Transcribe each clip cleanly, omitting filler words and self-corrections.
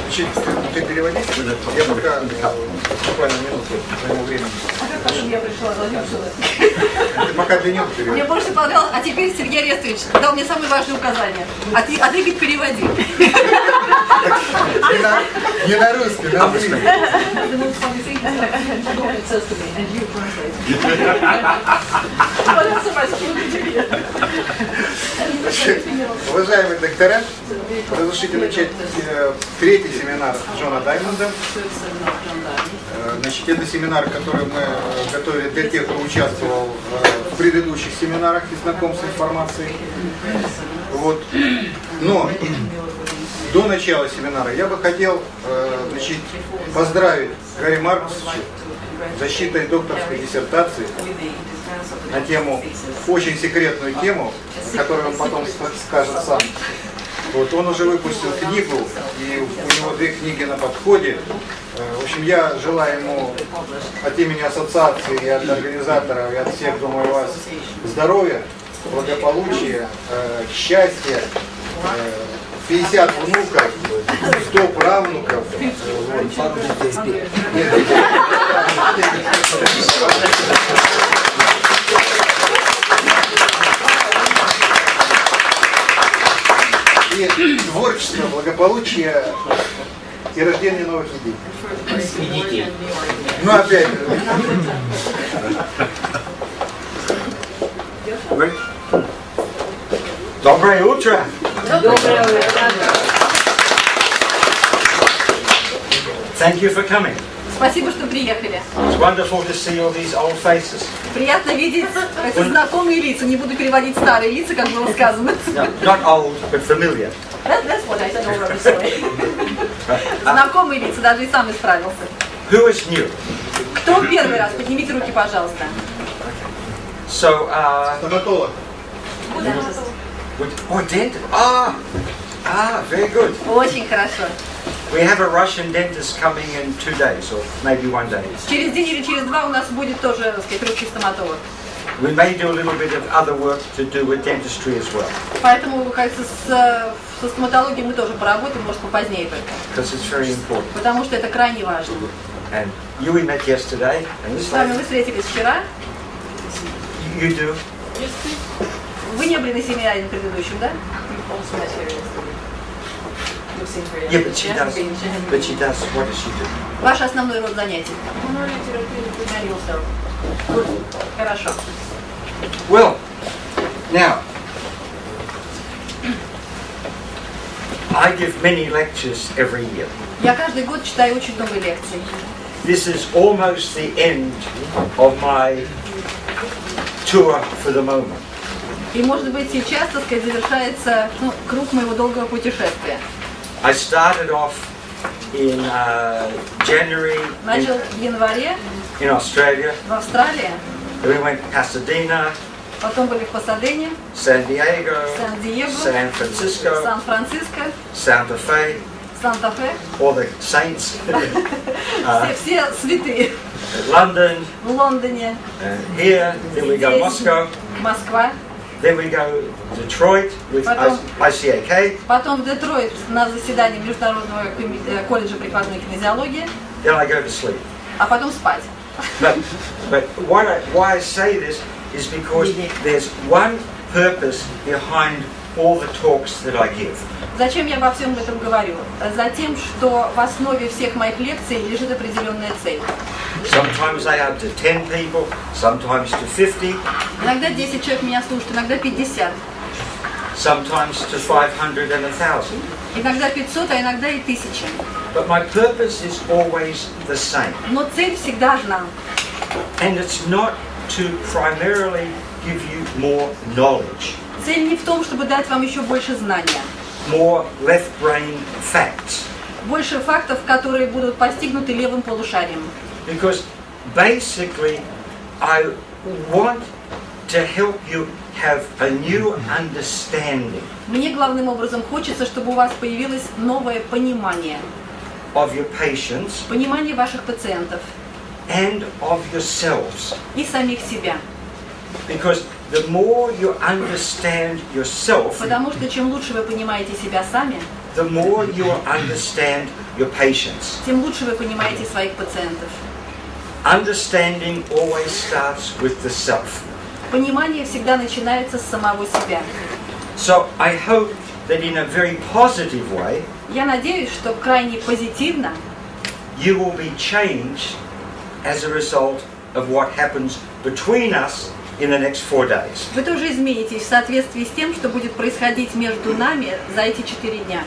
Значит, ты переводишь? Я пока буквально минуту займу времени. Я пришла, Ты пока для него переводишь. Мне больше понравилось, а теперь Сергей Арестович дал мне самые важные указания. А ты говорит, переводи. Не на русский, на английский. Уважаемые доктора, разрешите начать третий семинар Джона Даймонда. Значит, это семинар, который мы готовили для тех, кто участвовал в предыдущих семинарах и знаком с информацией. Вот. Но до начала семинара я бы хотел поздравить Гарри Маркусовича с защитой докторской диссертации на тему, очень секретную тему, которую он потом скажет сам. Вот, он уже выпустил книгу, и у него 2 книги на подходе. В общем, я желаю ему от имени ассоциации, и от организаторов, и от всех, думаю, вас здоровья, благополучия, счастья, 50 внуков, 100 правнуков. И творчество, благополучие и рождение новых идей. Ну опять. Доброе утро! Доброе утро. Thank you for coming. Спасибо, что приехали. It's wonderful to see all these old faces. Приятно видеть эти знакомые лица. Не буду переводить старые лица, как было сказано. No, not old, but familiar. That's what I said already, sorry. Знакомые лица, даже и сам исправился. Who is new? Кто первый раз? Поднимите руки, пожалуйста. So, Стоматолог. oh, dentist. Very good. Очень хорошо. We have a Russian dentist coming in 2 days, or maybe 1 day. Через день или через 2 у нас будет тоже, так сказать, русский стоматолог. We may do a little bit of other work to do with dentistry as well. Поэтому, кажется, со стоматологией мы тоже поработаем, может, попозднее только. Because it's very important. Потому что это крайне важно. And you we met yesterday, and С вами мы встретились вчера. you do. Вы не были на семинаре на предыдущем, да? Yeah, but she does. But she does. What does she do? Ваш основной род занятий. Хорошо. Well, now, I give many lectures every year. Я каждый год читаю очень много лекций. This is almost the end of my tour for the moment. И, может быть, сейчас, так сказать, завершается круг моего долгого путешествия. I started off in January Начал в январе in Australia. в Австралии, Then we went to Pasadena, потом были в Пасадене, San Diego, Сан-Диего, San Francisco, Сан-Франциско, Santa Fe, Санта-Фе. all the saints, Все святые. London, В Лондоне, here, then we go здесь, Moscow, Москва, then we go Detroit with ICAK, потом в Детройт на заседание Международного колледжа прикладной кинезиологии, then I go to sleep. а потом спать. But why I say this is because there's one purpose behind all the talks that I give. Зачем я обо всем этом говорю? Затем, что в основе всех моих лекций лежит определенная цель. Sometimes they are to 10 people, sometimes to 50, Иногда 10 человек меня слушают, иногда 50, sometimes to 500 and 1,000. иногда 500, а иногда и 1000. But my purpose is always the same. Но цель всегда одна. And it's not to primarily give you more knowledge, Цель не в том, чтобы дать вам еще больше знания, more left brain facts. больше фактов, которые будут постигнуты левым полушарием. Because basically I want to help you have a new understanding Мне главным образом хочется, чтобы у вас появилось новое понимание. of your patients Понимание ваших пациентов and of yourselves. и самих себя. Because the more you understand yourself, Потому что чем лучше вы понимаете себя сами, the more you will understand your patients. тем лучше вы понимаете своих пациентов. Understanding always starts with the self. Понимание всегда начинается с самого себя. So I hope that in a very positive way, Я надеюсь, что крайне позитивно you will be changed as a result of what happens between us in the next 4 days. вы тоже изменитесь в соответствии с тем, что будет происходить между нами за эти 4 дня.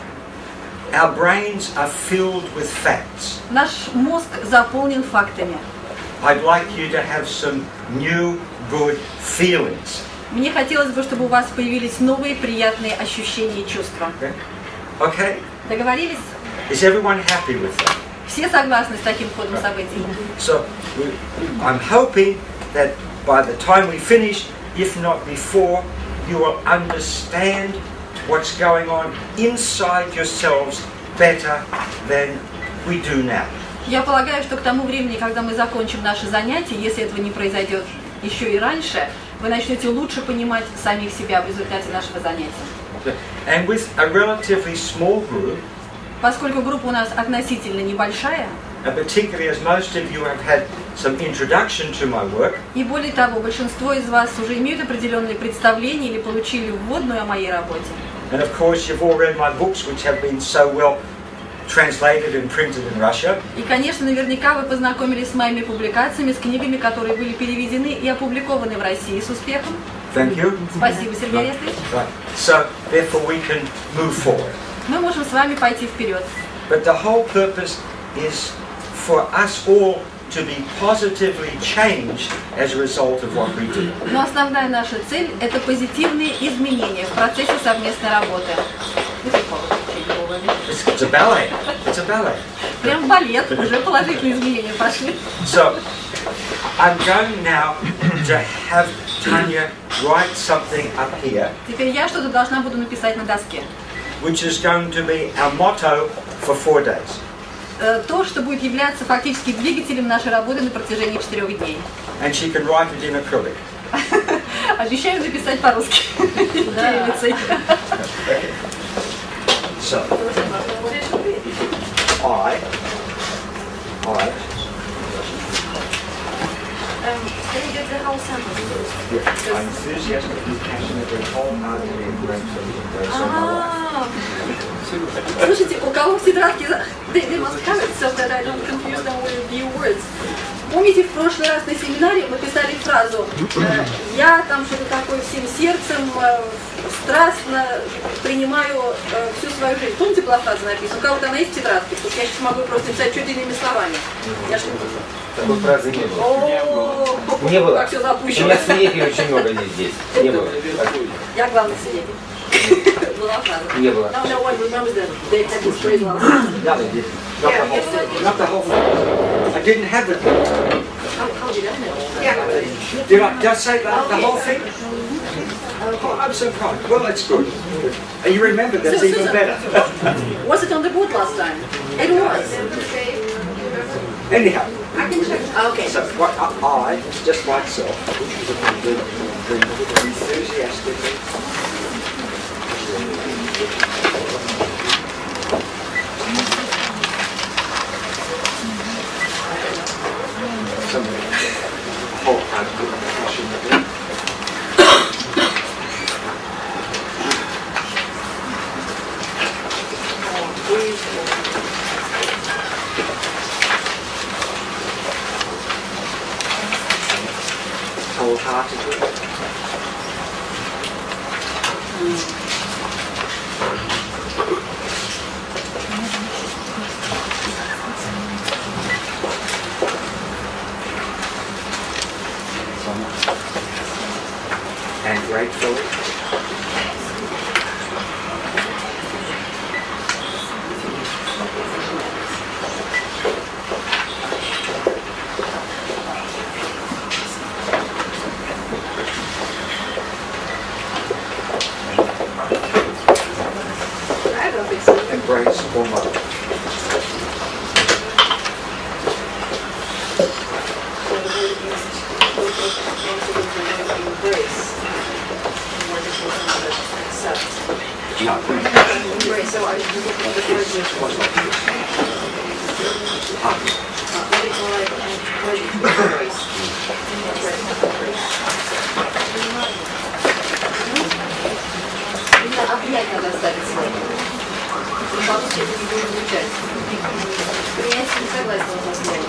Our brains are filled with facts. Наш мозг заполнен фактами. I'd like you to have some new, good feelings. Мне хотелось бы, чтобы у вас появились новые приятные ощущения и чувства. Okay? Договорились? Is everyone happy with that? Все согласны с таким ходом событий? So I'm hoping that by the time we finish, if not before, you will understand what's going on inside yourselves better than we do now. Я полагаю, что к тому времени, когда мы закончим наше занятие, если этого не произойдет еще и раньше, вы начнете лучше понимать самих себя в результате нашего занятия. And with a relatively small group, Поскольку группа у нас относительно небольшая, and particularly as most of you have had some introduction to my work, и более того, большинство из вас уже имеют определенные представления или получили вводную о моей работе. and of course you've all read my books which have been so well translated and printed in Russia. И, конечно, наверняка вы познакомились с моими публикациями, с книгами, которые были переведены и опубликованы в России с успехом. Thank you. Спасибо, Сергей Арестович. Right. So therefore we can move forward. Мы можем с вами пойти вперед. But the whole purpose is for us all to be positively changed as a result of what we do. Но основная наша цель – это позитивные изменения в процессе совместной работы. It's a ballet. It's a ballet. Прям балет, уже положительные изменения пошли. So I'm going now to have Tanya write something up here, Теперь я что-то должна буду написать на доске. which is going to be our motto for 4 days. То, что будет являться фактически двигателем нашей работы на протяжении 4 дней. And she can write it in acrylic. Обещаю написать по-русски. Кириллицей. So I Can you get the whole sentence? I'm enthusiastically, passionately, wholeheartedly and gratefully embrace all my life. Слушайте, у кого в тетрадке... They must have it so that I don't confuse them with new words. Помните, в прошлый раз на семинаре мы писали фразу «Я там что-то такое всем сердцем, страстно принимаю всю свою жизнь». Помните, была фраза написана? У кого-то она есть в тетрадке? Потому что я сейчас могу просто написать чуть иными словами. Я ж... Такой фразы не было. О, Не было. как все У запущено. меня свидетелей очень много здесь. Не было. Я главный свидетель. Была фраза. Не было. Now no one remembers that they had this phrase last time. Not the whole thing. I didn't have it. How did I know? Did I just say the whole thing? Oh, I'm so proud. Well, that's good. And you remember that's So, even Susan. better. Was it on the board last time? It was. Anyhow, Okay. so what I, just myself, enthusiastically. Wholeheartedly, passionately. Wholeheartedly. And gratefully. Embrace all love. Embrace. So I именно обнять надо оставить слово. По-русски это не будет звучать. Принять не согласен на слово.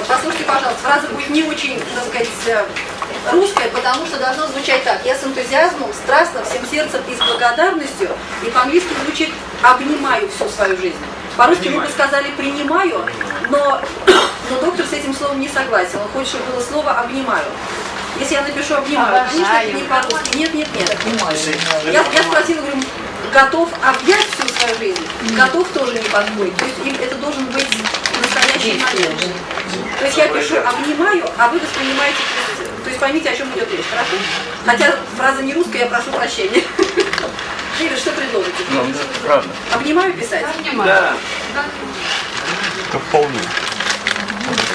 Послушайте, пожалуйста, фраза будет не очень, так сказать, русская, потому что должно звучать так. Я с энтузиазмом, страстно, всем сердцем и с благодарностью. И по-английски звучит «обнимаю всю свою жизнь». По-русски мы бы сказали «принимаю», но доктор с этим словом не согласен. Он хочет, чтобы было слово «обнимаю». Если я напишу «обнимаю», конечно, это не по-русски. Нет. Я спросила, говорю, готов объять всю свою жизнь, готов тоже не подходит. То есть это должен быть настоящий момент. То есть я пишу «обнимаю», а вы воспринимаете, то есть поймите, о чем идет речь, хорошо? Хотя фраза не русская, я прошу прощения. Игорь, что предложите? Правда. «Обнимаю» писать? Обнимаю. Да. Это вполне.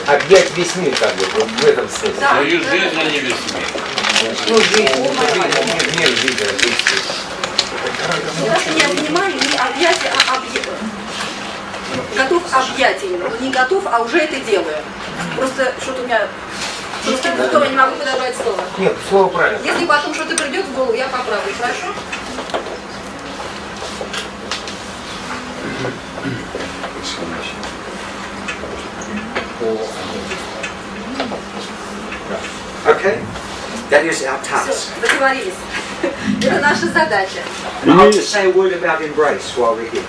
Объять весь мир, как бы, вот в этом смысле. Да. Свою жизнь, а не весь мир. Ну, мир жизни, Просто не обнимаю, не объять, а объять. Готов объять именно. Не готов, а уже это делаю. Просто что-то у меня... Что не могу подобрать слово. Нет, слово правильно. Если потом что-то придет в голову, я поправлю, хорошо? Okay? That is our Все, task. договорились. Это наша задача. And I'll just say a word about embrace while we're here.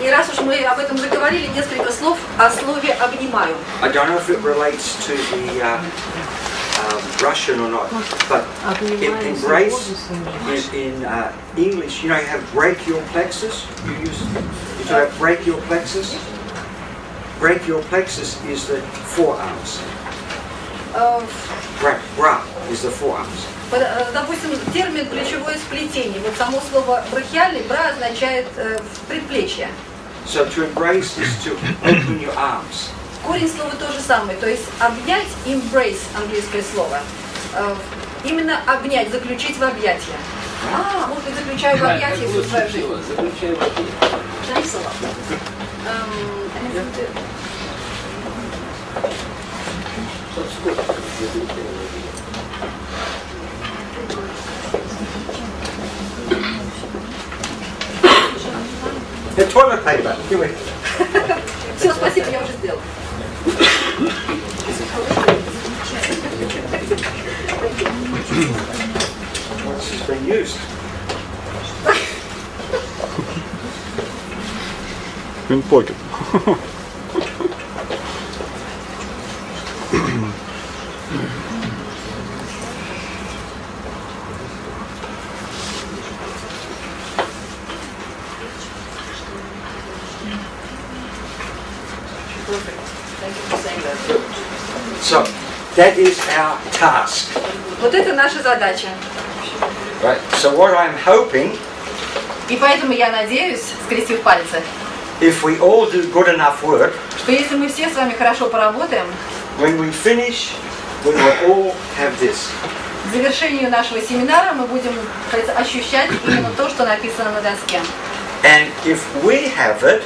И раз уж мы об этом заговорили, несколько слов о слове «обнимаю». I don't know if it relates to the Russian or not, but embrace is in English. You know, you have brachial plexus. You talk about brachial plexus. Brachial plexus is the forearms. Bra is the forearms. Допустим, термин «плечевое сплетение». Вот само слово «брахиальный», «бра» означает «предплечье». So to embrace is to open your arms. Корень слова то же самое, то есть обнять, embrace, английское слово. Именно обнять, заключить в объятия. Может быть, заключаю в объятия всю свою жизнь. Заключаю в объятия. Thanks a lot. The toilet paper. Give it. Все, спасибо, я уже сделала. This has been used. Пинпокет. So that is our task. Вот это наша задача. Right. So what I'm hoping, И поэтому я надеюсь, скрестив пальцы, if we all do good enough work, что если мы все с вами хорошо поработаем, when we finish, we will all have this. к завершению нашего семинара мы будем, кажется, ощущать именно то, что написано на доске. And if we have it,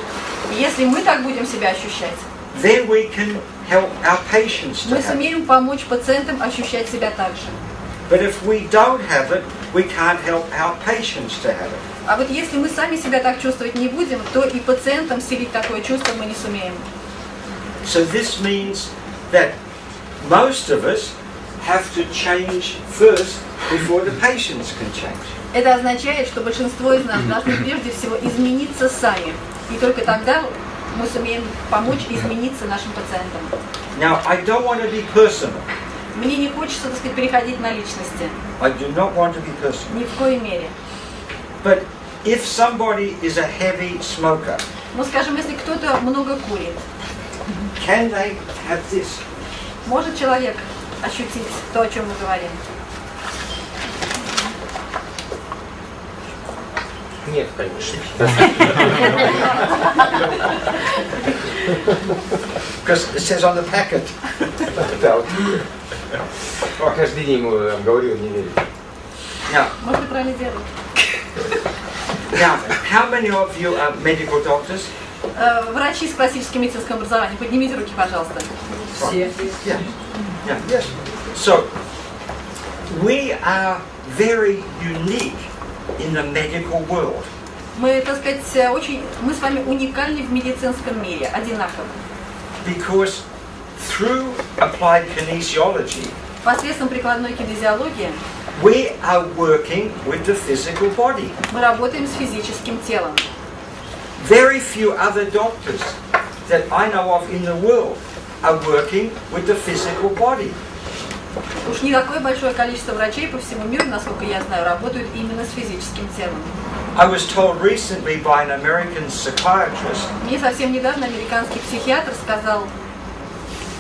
И если мы так будем себя ощущать, then we can help our patients to мы have it. сумеем помочь пациентам ощущать себя так же. But if we don't have it, we can't help our patients to have it. А вот если мы сами себя так чувствовать не будем, то и пациентам вселить такое чувство мы не сумеем. So this means that most of us have to change first before the patients can change. Это означает, что большинство из нас должны прежде всего измениться сами. И только тогда мы сумеем помочь измениться нашим пациентам. Now, I don't want to be personal. Мне не хочется, так сказать, переходить на личности. I do not want to be personal. Ни в коей мере. But if somebody is a heavy smoker, Но, скажем, если кто-то много курит, can they have this? может человек ощутить то, о чем мы говорим? Нет, конечно. Because it says on the packet. Каждый день ему говорил, не верит. Now, Может быть, правильно делать. now, how many of you are medical doctors? Врачи с классическим медицинским образованием, поднимите руки, пожалуйста. Все. Yeah. Yeah. Yes. So, we are very unique in the medical world. Мы, так сказать, мы с вами уникальны в медицинском мире, одинаковы. Because through applied kinesiology, Посредством прикладной кинезиологии we are working with the physical body. мы работаем с физическим телом. Very few other doctors that I know of in the world are working with the physical body. Уж не такое большое количество врачей по всему миру, насколько я знаю, работают именно с физическим телом. I was told recently by an American psychiatrist Мне совсем недавно американский психиатр сказал,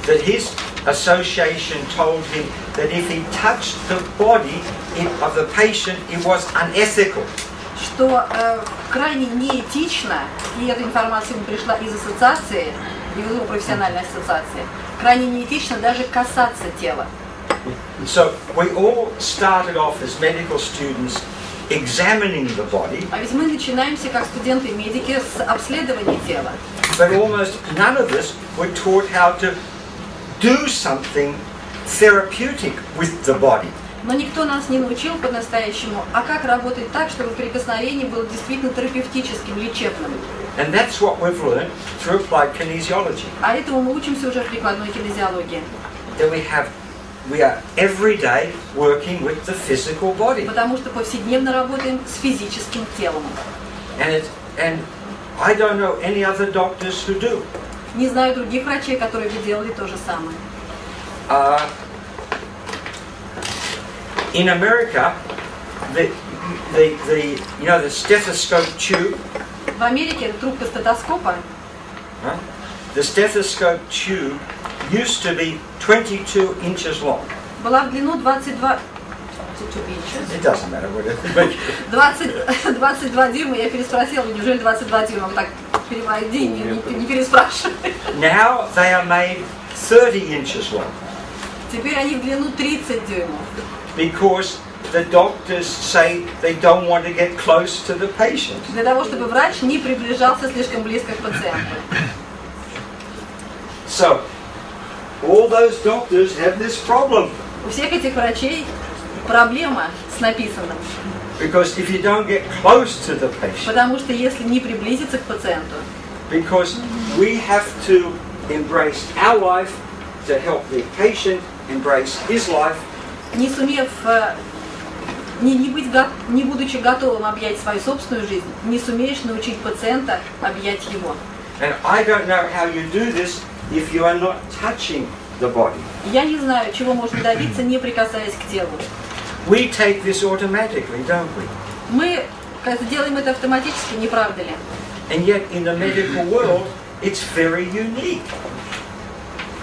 that his association told him that if he touched the body of the patient, it was unethical. что крайне неэтично, и эта информация ему пришла из ассоциации, из его профессиональной ассоциации, крайне неэтично даже касаться тела. So we all started off as medical students examining the body, А ведь мы начинаемся как студенты-медики с обследования тела. but almost none of us were taught how to do something therapeutic with the body. Но никто нас не научил по-настоящему, а как работать так, чтобы прикосновение было действительно терапевтическим, лечебным. And that's what we've learned through applied kinesiology. А этому мы учимся уже в прикладной кинезиологии. That we are every day working with the physical body. Потому что повседневно работаем с физическим телом. And I don't know any other doctors who do. Не знаю других врачей, которые бы делали то же самое. In America, the stethoscope tube, В Америке трубка стетоскопа, the stethoscope tube used to be 22 inches long. была в длину 22 It doesn't matter what it is. 22 дюйма, я переспросила, неужели 22 дюйма? Вот так переводи, не переспрашивай. Now they are made 30 inches long Теперь они в длину 30 дюймов. because the doctors say they don't want to get close to the patient. Для того, чтобы врач не приближался слишком близко к пациенту. So, all those doctors have this problem. У всех этих врачей проблема с написанным. Because if you don't get close to the patient, Потому что если не приблизиться к пациенту, because we have to embrace our life to help the patient embrace his life, не сумев, не будучи готовым объять свою собственную жизнь, не сумеешь научить пациента объять его. and I don't know how you do this if you are not touching the body. Я не знаю, чего можно добиться, не прикасаясь к телу. We take this automatically, don't we? Мы делаем это автоматически, не правда ли? And yet in the medical world, it's very unique.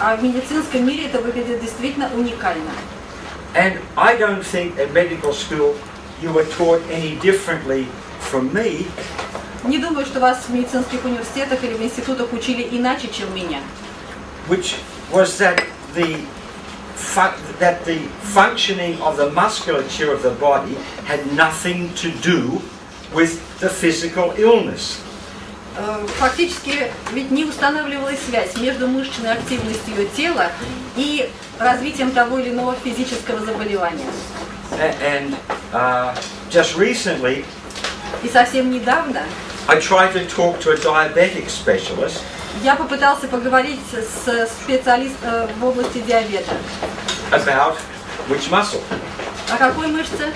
А в медицинском мире это выглядит действительно уникально. And I don't think at medical school you were taught any differently from me. Не думаю, что вас в медицинских университетах или в институтах учили иначе, чем меня. Which was that the functioning of the musculature of the body had nothing to do with the physical illness. Фактически ведь не устанавливалась связь между мышечной активностью ее тела и развитием того или иного физического заболевания. And just recently, И совсем недавно I tried to talk to a diabetic specialist я попытался поговорить с специалистом в области диабета. about which muscle. О какой мышце?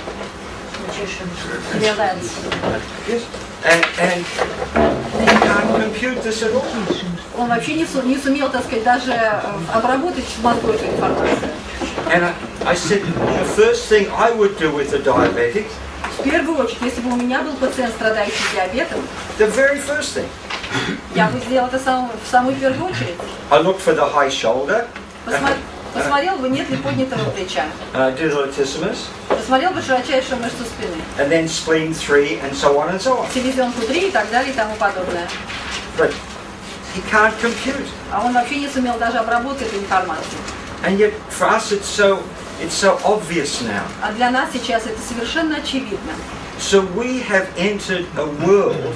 Диабет. And he can't compute this at all. Он вообще не сумел, так сказать, даже обработать в мозгу эту информацию. And I said, the first thing I would do with a diabetic, В первую очередь, если бы у меня был пациент, страдающий диабетом, the very first thing, я бы сделал это в самую первую очередь. I looked for the high shoulder, Посмотрел бы, нет ли поднятого плеча. and I do the latissimus, Посмотрел бы широчайшую мышцу спины. and then spleen 3, and so on and so on. Селезенку 3 и так далее и тому подобное. But he can't compute. А он вообще не сумел даже обработать эту информацию. And yet for us it's so obvious now. А для нас сейчас это совершенно очевидно. So we have entered a world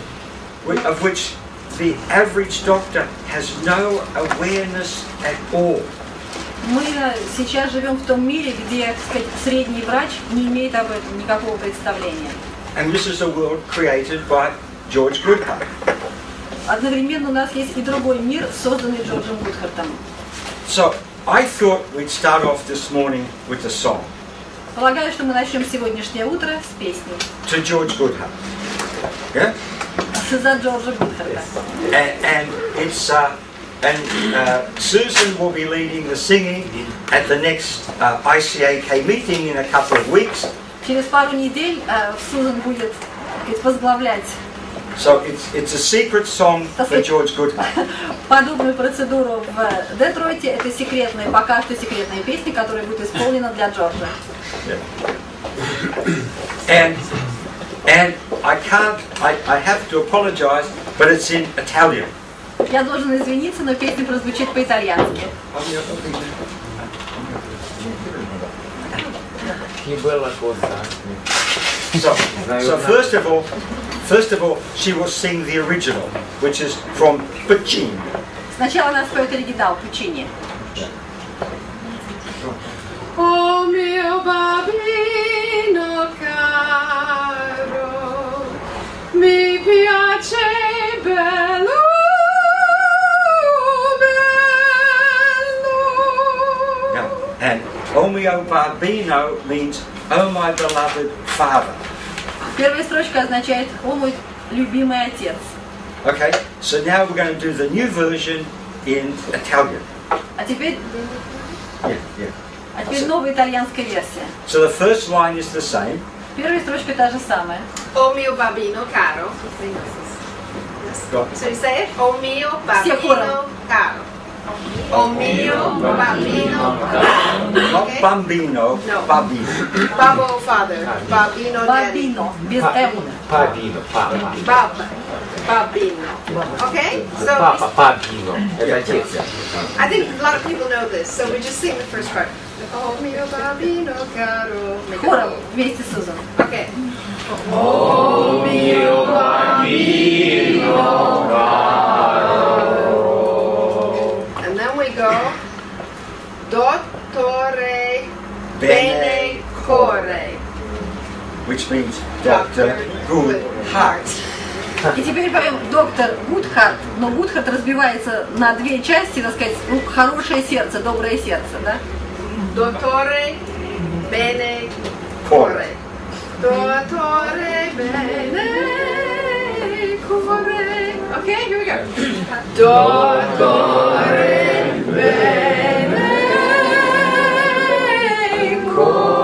of which the average doctor has no awareness at all. Мы сейчас живем в том мире, где, так сказать, средний врач не имеет об этом никакого представления. And this is a world created by George Goodhart. Одновременно у нас есть и другой мир, созданный Джорджем Гудхартом. So I thought we'd start off this morning with a song Полагаю, что мы начнем сегодняшнее утро с песни to George Goodhart. Yeah? за Джорджа Гудхарта. And it's Susan will be leading the singing at the next ICAK meeting in a couple of weeks. Через пару недель Сузан будет возглавлять So it's a secret song for George Goodhart. подобную процедуру в Детройте. Это секретная, пока что секретная песня, которая будет исполнена для Джорджа. And I have to apologize, but it's in Italian. Я должен извиниться, но песня прозвучит по-итальянски. So first of all, she will sing the original, which is from Puccini. Сначала она споет оригинал Пучини. O mio bambino caro, mi piace bello, bello. Yeah. And O mio bambino means, oh my beloved father. Первая строчка означает «О мой любимый отец». Okay, so now we're going to do the new version in Italian. А теперь Yeah. новая итальянская версия. So the first line is the same. Первая строчка та же самая. O mio bambino caro. Go. So you say it? O mio Все bambino хором. caro. O mio bambino caro. Not Okay? bambino, No. bambino. Babbo father. Bambino daddy. Бабино, без «м». Папино, папа. Bab. Bambino. Okay? So Папа, папино. Это отец. I think a lot of people know this, so we just sing the first part. O mio bambino caro. Make it Хором whole. вместе с Сузан. Okay. And then we go. Dottore bene core. Which means Dr. Goodhart. И теперь поем «Доктор Гудхарт», но Гудхарт разбивается на две части, так сказать, ну, хорошее сердце, доброе сердце, да? Dottore bene core. Dottore bene core. Okay, here we go. Dottore bene core.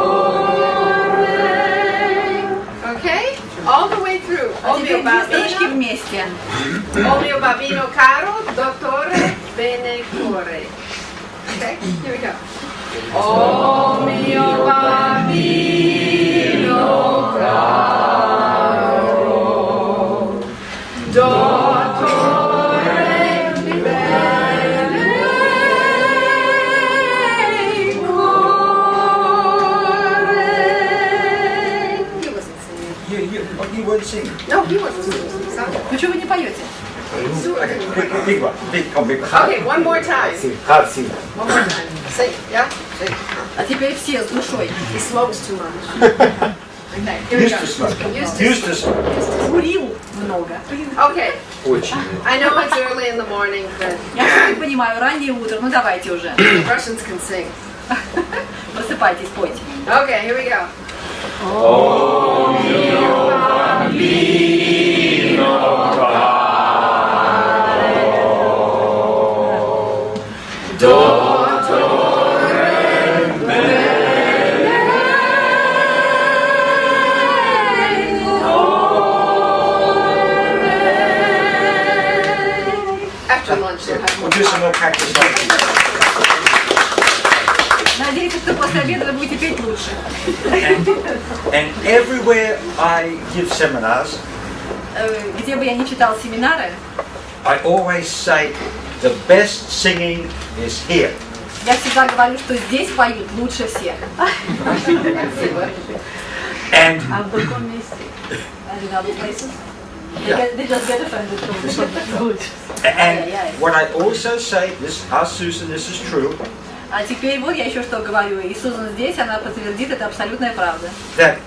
Okay, all the way through. А O теперь mio две строчки bambino, вместе. o mio bambino caro, dottore bene core. Okay, here we go. O mio bambino caro, dottore bene core. He wasn't singing. You weren't singing. No, he wasn't singing. Почему вы не поете? Okay, big one. Big one. Okay, one more time. Харси. One more time. Sing, yeah? Sing. А теперь все с душой. He smokes too much. Okay, here we Used go. to smoke. Used to Used to smoke. Курил много. Okay, Очень. I know it's early in the morning, but Я все понимаю, раннее утро, ну давайте уже. Russians can sing. Просыпайтесь, пойте. Okay, here we go. After lunch, they'll have We'll more. do some more practice later. Надеюсь, что после обеда вы будете петь лучше. And everywhere I give seminars, Где бы я ни читал семинары, I always say the best singing is here. Я всегда говорю, что здесь поют лучше всех. And А в другом месте. And in other places. They just get offended. and what I also say, this, Susan, this is true, А теперь вот я еще что говорю. И Сузан здесь, она подтвердит, это абсолютная правда. that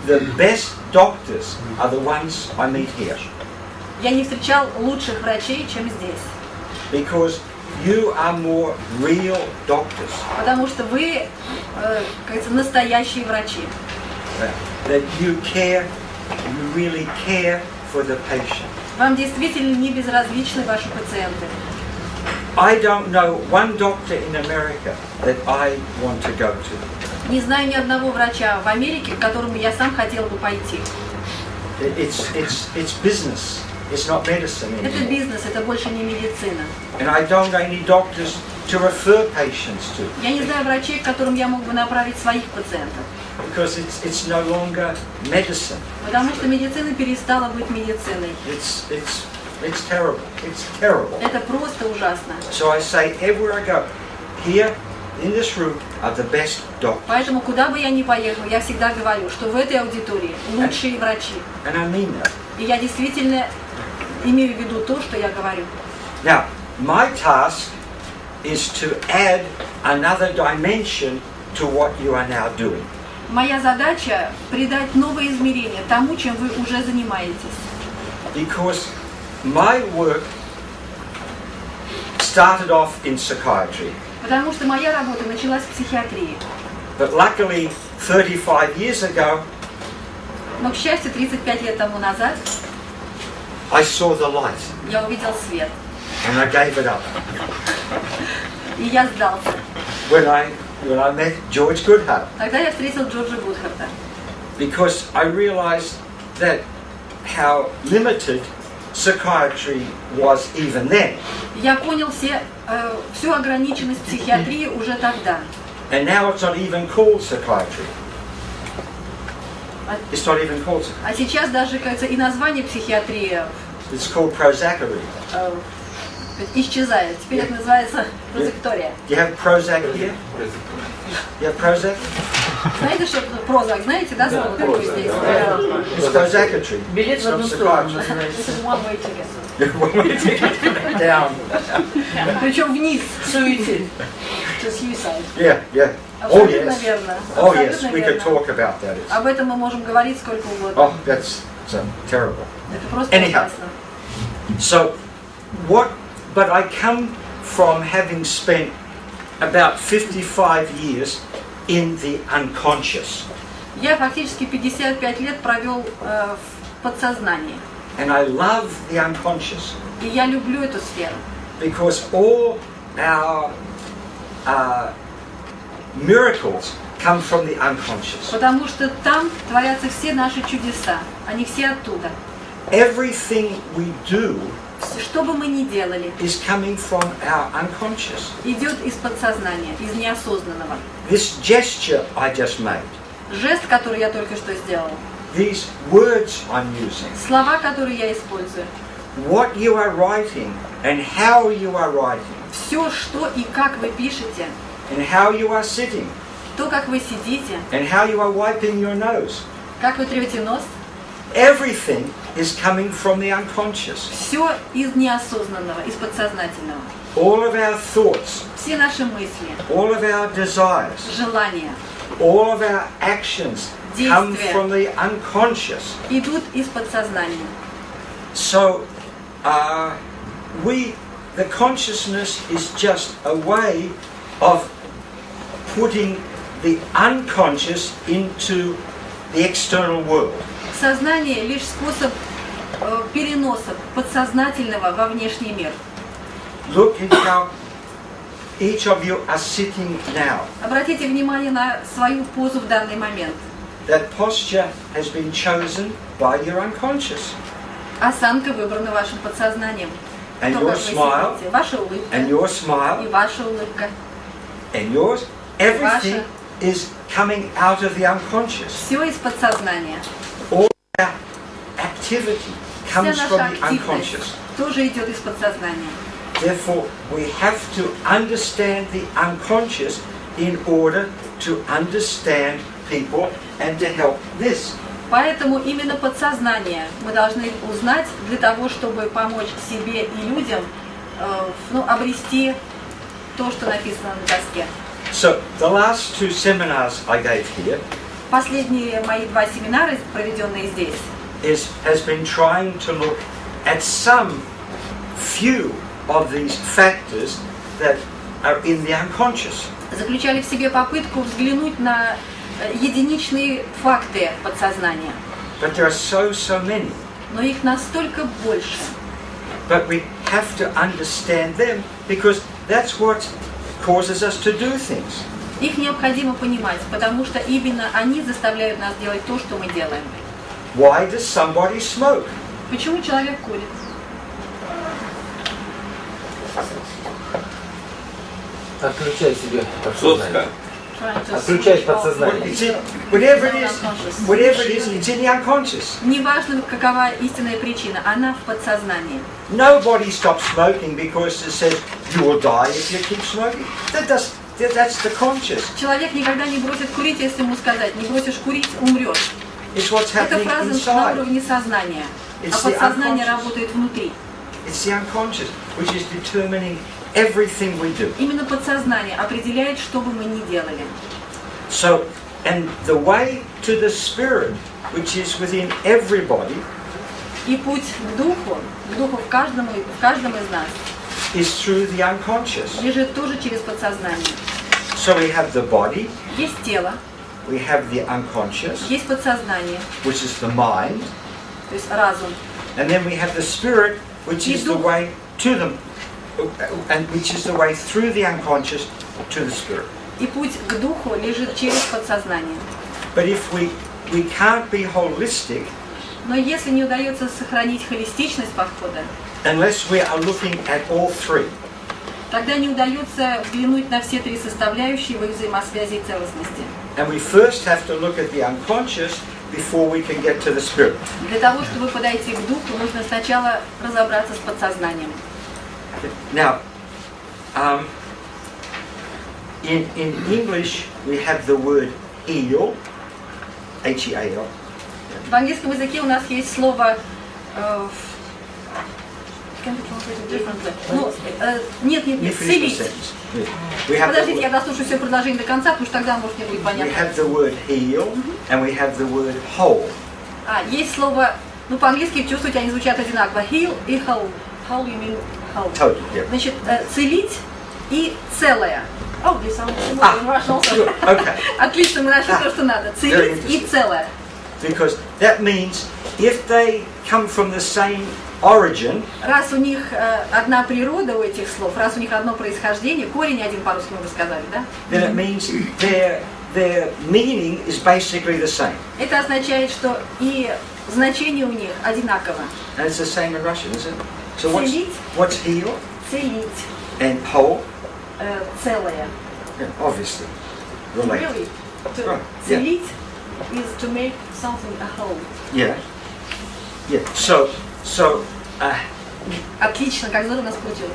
the best doctors are the ones I meet here. Я не встречал лучших врачей, чем здесь. Because you are more real doctors. Потому что вы, как говорится, настоящие врачи. That you care, you really care for the patient. Вам действительно не безразличны ваши пациенты. I don't know one doctor in America that I want to go to. Не знаю ни одного врача в Америке, к которому я сам хотел бы пойти. It's business. It's not medicine Это anymore. бизнес, это больше не медицина. And I don't know any doctors to refer patients to. Я не знаю врачей, к которым я мог бы направить своих пациентов. Because it's no longer medicine. Потому что медицина перестала быть медициной. It's terrible. It's terrible. Это просто ужасно. So I say everywhere I go, here in this room are the best doctors. Поэтому куда бы я ни поехал, я всегда говорю, что в этой аудитории лучшие врачи. And I mean that. И я действительно имею в виду то, что я говорю. Now, my task is to add another dimension to what you are now doing. Моя задача придать новое измерение тому, чем вы уже занимаетесь. Because my work started off in psychiatry. Потому что моя работа началась в психиатрии. But luckily, 35 years ago, Но, к счастью, 35 лет тому назад I saw the light я увидел свет. and I gave it up. И я сдался. When I met George Goodhart, Тогда я встретил Джорджа Гудхарта. because I realized that how limited psychiatry was even then. Я понял всю ограниченность психиатрии уже тогда. And now it's not even called psychiatry. It's not even called psychiatry. А сейчас даже, кажется, и название психиатрии It's called Prozac. исчезает. Теперь это называется прозектория. You have Prozac here? You have Prozac? Знаете, что Прозак? Знаете, да, слово такое здесь? It's Prozacatry. Билет в It's not одну сторону. psychiatry. This is one way ticket. Down. Причем вниз. Суицид. To suicide. Yeah. Oh Абсолютно yes. верно. Oh yes, Абсолютно we could верно. talk about that. Об этом мы можем говорить сколько угодно. Oh, that's terrible. Это просто Anyhow. ужасно. So, but I come from having spent about 55 years in the unconscious. Я фактически 55 лет провел в подсознании. And I love the unconscious И я люблю эту сферу. because all our miracles come from the unconscious. Потому что там творятся все наши чудеса. Они все оттуда. Everything we do Что бы мы ни делали, is coming from our unconscious. идет из подсознания, из неосознанного. This gesture I just made, Жест, который я только что сделал, these words I'm using, слова, которые я использую, what you are writing and how you are writing, все, что и как вы пишете, and how you are sitting, то, как вы сидите, and how you are wiping your nose, как вы трете нос, everything is coming from the unconscious. все из неосознанного, из подсознательного. All of our thoughts, Все наши мысли, all of our desires, желания all of our actions come Действия. from the unconscious. идут из подсознания. So, the consciousness is just a way of putting the unconscious into the external world. Сознание лишь способ переноса подсознательного во внешний мир. Look at how each of you are sitting now. Обратите внимание на свою позу в данный момент. That posture has been chosen by your unconscious. Осанка выбрана вашим подсознанием. And То, your как вы smile, сидите, ваша улыбка and your и smile, ваша улыбка. and yours, everything is coming out of the unconscious. Все из подсознания. All our activity Вся comes наша from the активность unconscious. тоже идет из подсознания. Therefore, we have to understand the unconscious in order to understand people and to help this. Поэтому именно подсознание мы должны узнать для того, чтобы помочь себе и людям обрести то, что написано на доске. So, the last 2 seminars I gave here Последние мои 2 семинара, проведенные здесь, has been trying to look at some few of these factors that are in the unconscious. заключали в себе попытку взглянуть на единичные факты подсознания. But there are so many. Но их настолько больше. But we have to understand them because that's what causes us to do things. Их необходимо понимать, потому что именно они заставляют нас делать то, что мы делаем. Why does somebody smoke? Почему человек курит? Отключай себе Соска. подсознание. Отключай подсознание. Whatever it is, it's in the unconscious. Неважно, какова истинная причина, она в подсознании. Nobody stops smoking because it says you will die if you keep smoking. That's the conscious. Человек никогда не бросит курить, если ему сказать, не бросишь курить, умрешь. It's what's Это happening фраза на inside. уровне сознания, а It's the подсознание unconscious. работает внутри. It's the unconscious, which is determining everything we do. Именно подсознание определяет, что бы мы ни делали. So, and the way to the spirit, which is within everybody, И путь к духу в каждом из нас, is through the unconscious. лежит тоже через подсознание. So we have the body, Есть тело, we have the unconscious, есть подсознание, which is the mind, то есть разум. and then we have the spirit, which is the way to them, and which is the way through the unconscious to the spirit. И путь к духу лежит через подсознание. But if we can't be holistic Но если не удается сохранить холистичность подхода, unless we are looking at all three. тогда не удается взглянуть на все 3 составляющие в их взаимосвязи и целостности. And we first have to look at the unconscious before we can get to the spirit. Для того, чтобы подойти к духу, нужно сначала разобраться с подсознанием. Now, in English we have the word heal, H-E-A-L. В английском языке у нас есть слово целить. Подождите, я дослушаю все предложение до конца, потому что тогда, может, не будет We понятно. have the word heal and we have the word whole. Есть слово, по-английски, чувствуете, они звучат одинаково. Heal и whole. Whole, you mean whole. Total, yeah. Значит, целить и целое. Oh, this sounds similar in Russian also. Okay. Отлично, мы нашли то, что надо. Целить и целое. Because that means if they come from the same origin, Раз у них одна природа у этих слов, раз у них одно происхождение, корень один по-русски мы бы сказали, да? then it means their meaning is basically the same. Это означает, что и значение у них одинаково. And it's the same in Russian, isn't it? So Целить. what's heal Целить, and whole? целое. Yeah, obviously related. Really? To Right, yeah. целить is to make something a whole. Yeah. Yeah. So Отлично, как здорово у нас получилось.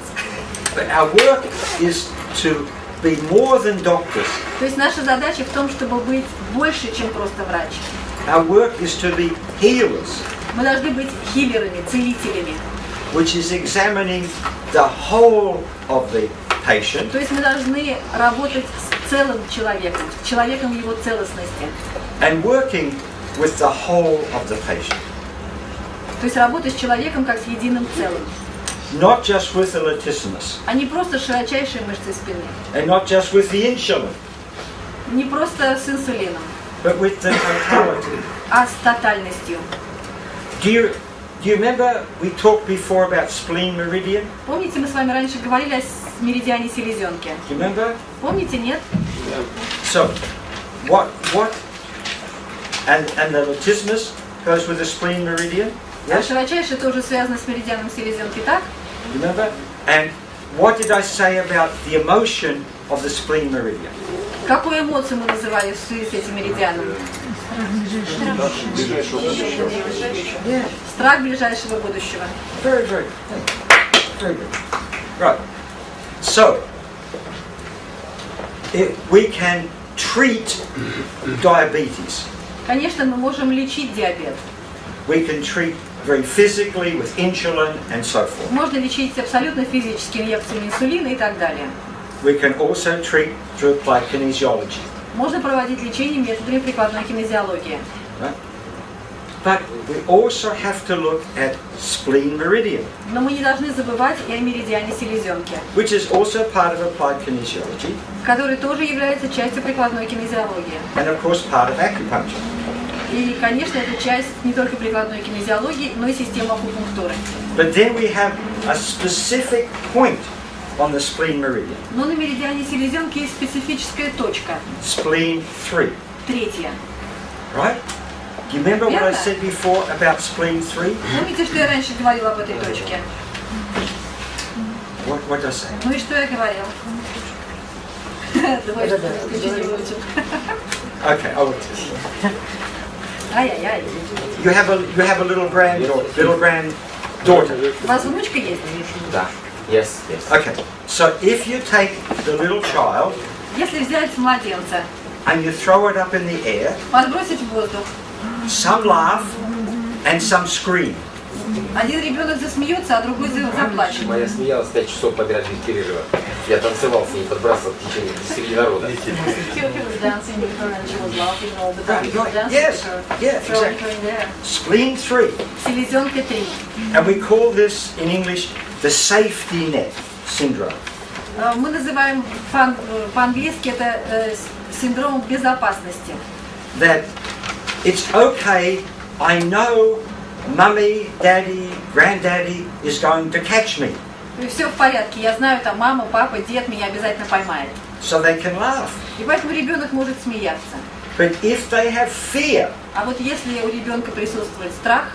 but our work is to be more than doctors. То есть наша задача в том, чтобы быть больше, чем просто врач. Our work is to be healers, Мы должны быть хиллерами, целителями. which is examining the whole of the patient То есть мы должны работать с целым человеком в его целостности. and working with the whole of the patient, То есть работать с человеком как с единым целым. not just with the latissimus, А не просто с широчайшей мышцей спины. and not just with the insulin, Не просто с инсулином, but with the totality. а с тотальностью. Do you remember we talked before about spleen meridian? Помните, мы с вами раньше говорили о меридиане селезенки? Do you remember? Помните, нет? So, what, and the latissimus goes with the spleen meridian, А yes? широчайшее тоже связано с меридианом селезенки, так? You remember? And what did I say about the emotion of the spleen meridian? Какую эмоцию мы называли в связи с этим меридианом? Страх ближайшего будущего. Very good. Very good. Right. So, we can treat diabetes. Конечно, мы можем лечить диабет. We can treat very physically with insulin and so forth. Можно лечить абсолютно физически инъекциями инсулина и так далее. We can also treat through applied kinesiology. Можно проводить лечение методами прикладной кинезиологии. Right? But we also have to look at spleen meridian, Но мы не должны забывать и о меридиане селезенки, which is also part of applied kinesiology, который тоже является частью прикладной кинезиологии. and of course part of acupuncture. И, конечно, это часть не только прикладной кинезиологии, но и системы акупунктуры. But then we have a specific point on the spleen meridian, Но на меридиане селезенки есть специфическая точка, spleen 3, третья. right? Do you remember what I Верно. said before about spleen 3? Помните, что я раньше говорила об этой точке? What did I say? Ну и что я говорила? Давай исключение выучим. Okay, I will tell you. Ай-яй-яй. You have a little granddaughter. У вас внучка есть? Да. Yes, yes. Okay, so if you take the little child Если взять младенца, and you throw it up in the air, подбросить в воздух, some laugh and some scream. один ребенок засмеется, а другой заплачет. Моя смеялась 5 часов подряд без перерыва. Я танцевал с ней, подбрасывал в течение среди народа. Yes, yeah, exactly. Spleen 3. Селезенка 3. And we call this in English the safety net syndrome. Мы называем по-английски это синдром безопасности. That it's okay, I know mummy, daddy, granddaddy is going to catch me. И все в порядке. Я знаю, там мама, папа, дед меня обязательно поймает. So they can laugh. И поэтому ребенок может смеяться. But if they have fear А вот если у ребенка присутствует страх,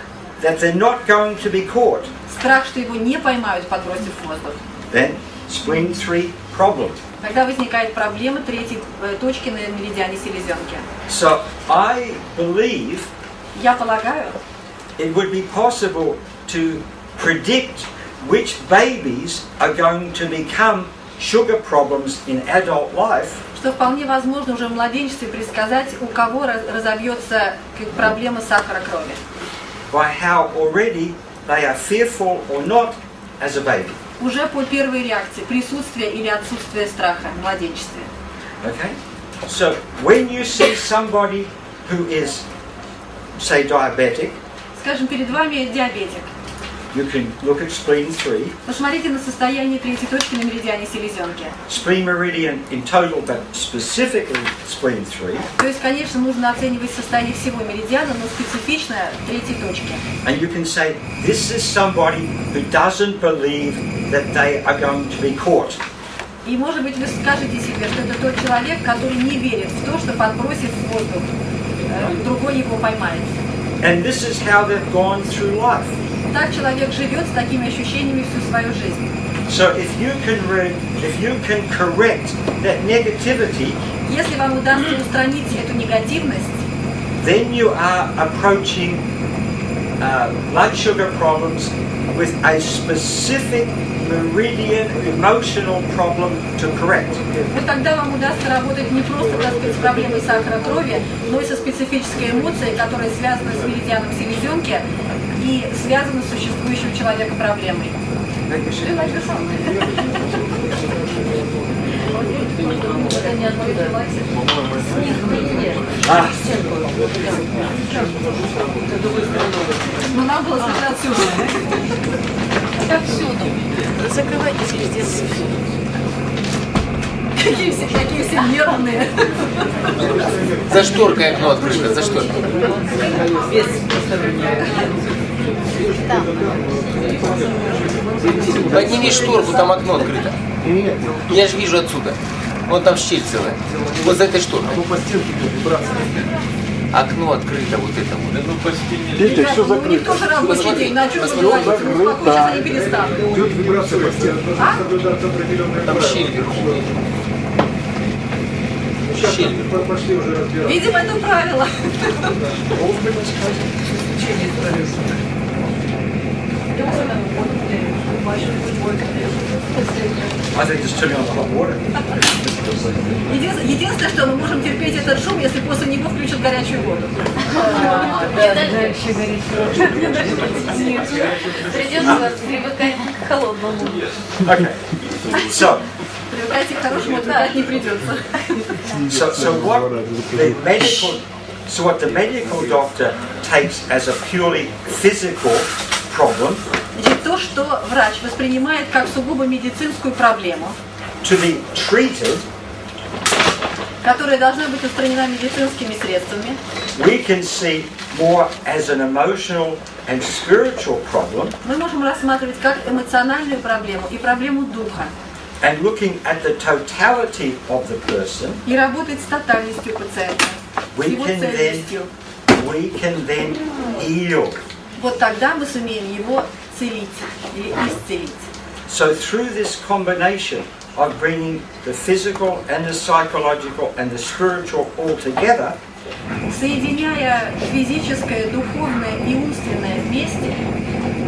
that they're not going to be caught, страх, что его не поймают, подбросив в воздух, then spleen 3 problem. тогда возникает проблема третьей точки на меридиане селезенки. So I believe Я полагаю, it would be possible to predict which babies are going to become sugar problems in adult life что вполне возможно уже в младенчестве предсказать, у кого разовьется проблема сахара крови. by how already they are fearful or not as a baby. Уже по первой реакции, присутствие или отсутствие страха в младенчестве. Okay? So when you see somebody who is, say, diabetic, Скажем, перед вами диабетик. you can look at spleen 3, Посмотрите на состояние третьей точки на меридиане селезенки. spleen meridian in total, but specifically spleen 3. То есть, конечно, нужно оценивать состояние всего меридиана, но специфично третьей точки. And you can say, this is somebody who doesn't believe that they are going to be caught. И, может быть, вы скажете себе, что это тот человек, который не верит в то, что подбросит в воздух, другой его поймает. And this is how they've gone through life. Так человек живет с такими ощущениями всю свою жизнь. So if you can correct that negativity, Если вам удастся устранить эту негативность, then you are approaching blood sugar problems with a specific meridian emotional problem to correct. вот тогда вам удастся работать не просто с проблемой сахара крови, но и со специфической эмоцией, которая связана с меридианом селезенки и связана с существующим у человека проблемой. Но нам было слышно отсюда. Отсюда. Закрывайтесь везде. Какие все нервные. За шторкой окно открыто, за шторкой. Подними шторку, там окно открыто. Я же вижу отсюда. Вон там щель целая. Вот за этой шторкой. Окно открыто, вот это вот. Видите, все У них закрыто. тоже рабочий день, на чем вы Посмотри. говорите? Ну, успокойтесь, я не перестану. Идет вибрация по стенке. Соблюдаться определенные Там правила. щель вверху. Сейчас щель. мы пошли уже разбираться. Видимо, это правило. I think just turning on the hot water. Единственное, что мы можем терпеть этот шум, если после него включат горячую воду. Придется привыкать к холодному. Okay. So, Привыкайте к хорошему, отвыкать не придется. so what the medical doctor takes as a purely physical problem, Значит, то, что врач воспринимает как сугубо медицинскую проблему, to be treated, которая должна быть устранена медицинскими средствами, we can see more as an emotional and spiritual problem, мы можем рассматривать как эмоциональную проблему и проблему духа. and looking at the totality of the person, И работать с тотальностью пациента, с we его can then цельностью. heal. Вот тогда мы сумеем его целить или исцелить. So through this combination of bringing the physical and the psychological and the spiritual all together, Соединяя физическое, духовное и умственное вместе,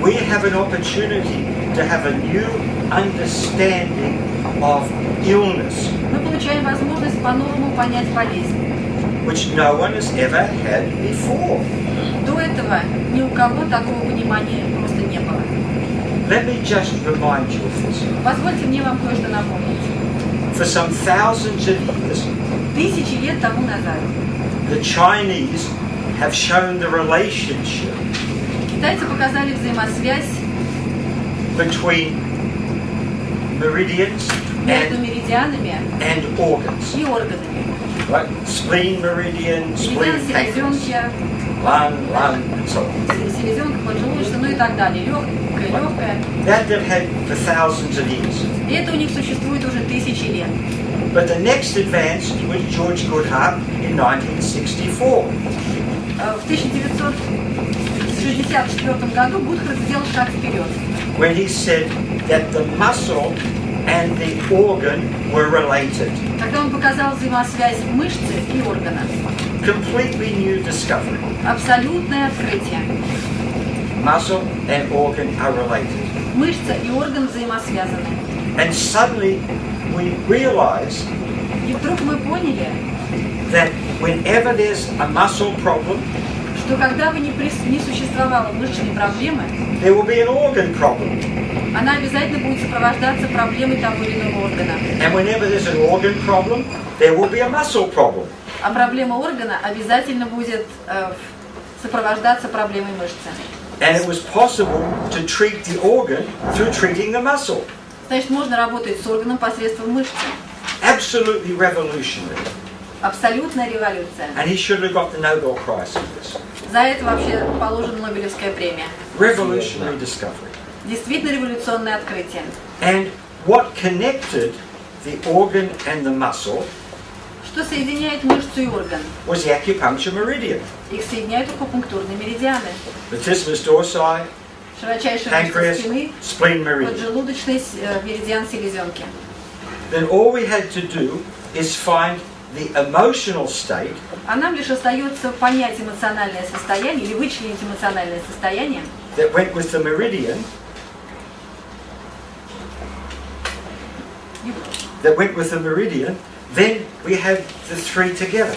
we have an opportunity to have a new understanding of illness, мы получаем возможность по-новому понять болезнь. which no one has ever had before. До этого ни у кого такого понимания просто не было. Let me just remind you of this. Позвольте мне вам кое-что напомнить. For some thousands of years, Тысячи лет тому назад the Chinese have shown the relationship китайцы показали взаимосвязь between meridians между меридианами and organs. и органами. Right? Spleen meridian, Меридиан spleen pancreas, селезенки, lung, and so on. селезенка поджелудочная, ну и так далее. Легкая. That they've had for thousands of years. И это у них существует уже тысячи лет. But the next advance was George Goodhart in 1964. В 1964 году Гудхарт сделал шаг вперед, When he said that the muscle and the organ were related. когда он показал взаимосвязь мышцы и органа. Completely new discovery. Абсолютное открытие. Muscle and organ are related. Мышца и орган взаимосвязаны. And suddenly we realized И вдруг мы поняли, that whenever there's a muscle problem, что когда бы не существовало мышечной проблемы, there will be an organ problem. она обязательно будет сопровождаться проблемой того или иного органа. And whenever there's an organ problem, there will be a muscle problem. А проблема органа обязательно будет сопровождаться проблемой мышцы. And it was possible to treat the organ through treating the muscle. Значит, можно работать с органом посредством мышцы. Absolutely revolutionary. Абсолютная революция. And he should have got the Nobel Prize for this. За это вообще положена Нобелевская премия. Revolutionary discovery. Действительно революционное открытие. And what connected the organ and the muscle Что соединяет мышцу и орган? was the acupuncture meridian. Их соединяют акупунктурные меридианы. Latissimus dorsi, Широчайшая мышца pancreas, спины, spleen meridian. поджелудочный меридиан селезенки. Then all we had to do is find the emotional state А нам лишь остается понять эмоциональное состояние или вычленить эмоциональное состояние, that went with the meridian, then we have the three together.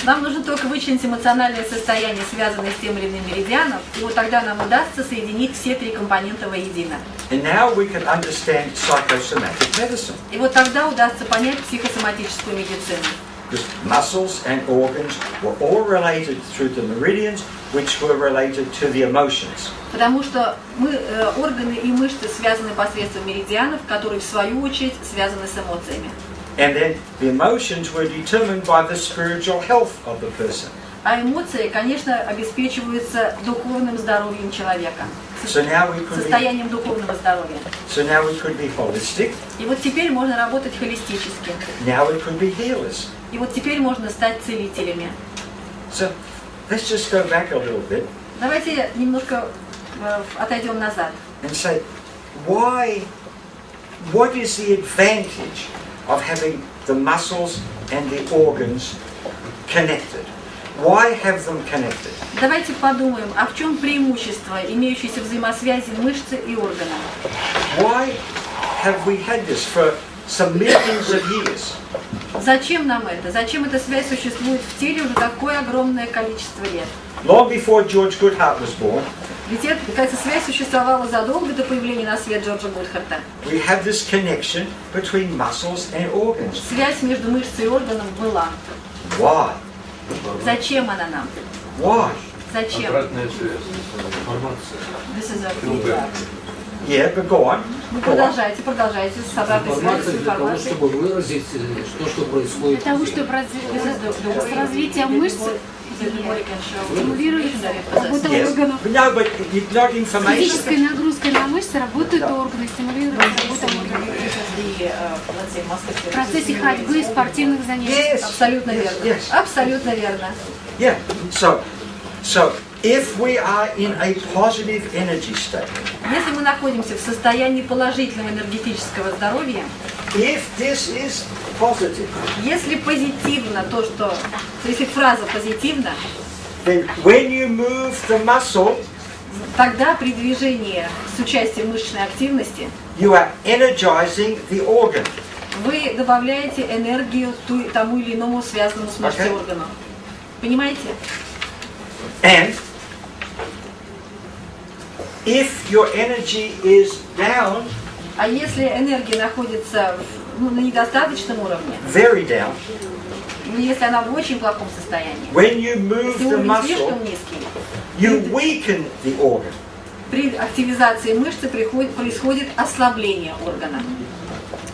Нам нужно только вычленить эмоциональное состояние, связанное с тем или иным меридианом, и вот тогда нам удастся соединить все три компонента воедино. And now we can understand psychosomatic medicine. И вот тогда удастся понять психосоматическую медицину. Because muscles and organs were all related through the meridians, which were related to the emotions. Потому что органы и мышцы связаны посредством меридианов, которые в свою очередь связаны с эмоциями. And then the emotions were determined by the spiritual health of the person. А эмоции, конечно, обеспечиваются духовным здоровьем человека, So now we could состоянием духовного здоровья. be holistic. И вот теперь можно работать холистически. Now we could be healers. И вот теперь можно стать целителями. So let's just go back a little bit Давайте немножко отойдем назад. and say, what is the advantage of having the muscles and the organs connected? why have them connected? Давайте подумаем, а в чем преимущество имеющейся взаимосвязи мышцы и органа? Why have we had this for some millions of years? Зачем нам это? Зачем эта связь существует в теле уже такое огромное количество лет? Long before George Goodhart was born, Ведь эта связь существовала задолго до появления на свет Джорджа Гудхарта. we have this connection between muscles and organs. Связь между мышцей и органом была. Why? Зачем она нам? Why? Зачем? Обратная связь. Информация. This is a feedback. Yeah, but go on. Вы продолжайте с обратной связью, с Информация для того, информацией. чтобы выразить то, что происходит. Для того, чтобы с развитием мышц стимулирует работу Yes. органов. But no, but it's not information. Физической нагрузкой на мышцы работают органы, стимулируют работу органов. В процессе ходьбы и спортивных занятий. Yes. Абсолютно верно. Yes. Абсолютно верно. Yeah. So if we are in a positive energy state, Если мы находимся в состоянии положительного энергетического здоровья, if this is positive, если позитивно то, что... Если фраза позитивна, then when you move the muscle, тогда при движении с участием мышечной активности you are energizing the organ. вы добавляете энергию тому или иному связанному с мышцей Okay. органу. Понимаете? And if your energy is down, А если энергия находится на недостаточном уровне, very down, если она в очень плохом состоянии, when you move если the уровень слишком muscle, низкий, you weaken the organ. при активизации мышцы происходит ослабление органа.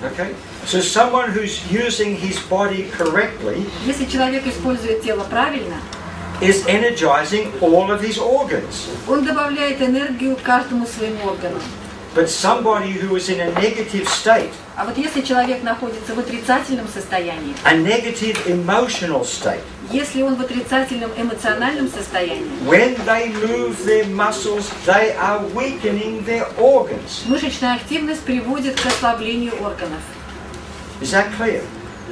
Okay? So someone who's using his body correctly Если человек использует тело правильно, is energizing all of his organs. он добавляет энергию каждому своему органу. But somebody who is in a negative state, А вот если человек находится в отрицательном состоянии, a negative emotional state, если он в отрицательном эмоциональном состоянии, when they move their muscles, they are weakening their organs. мышечная активность приводит к ослаблению органов. Is that clear?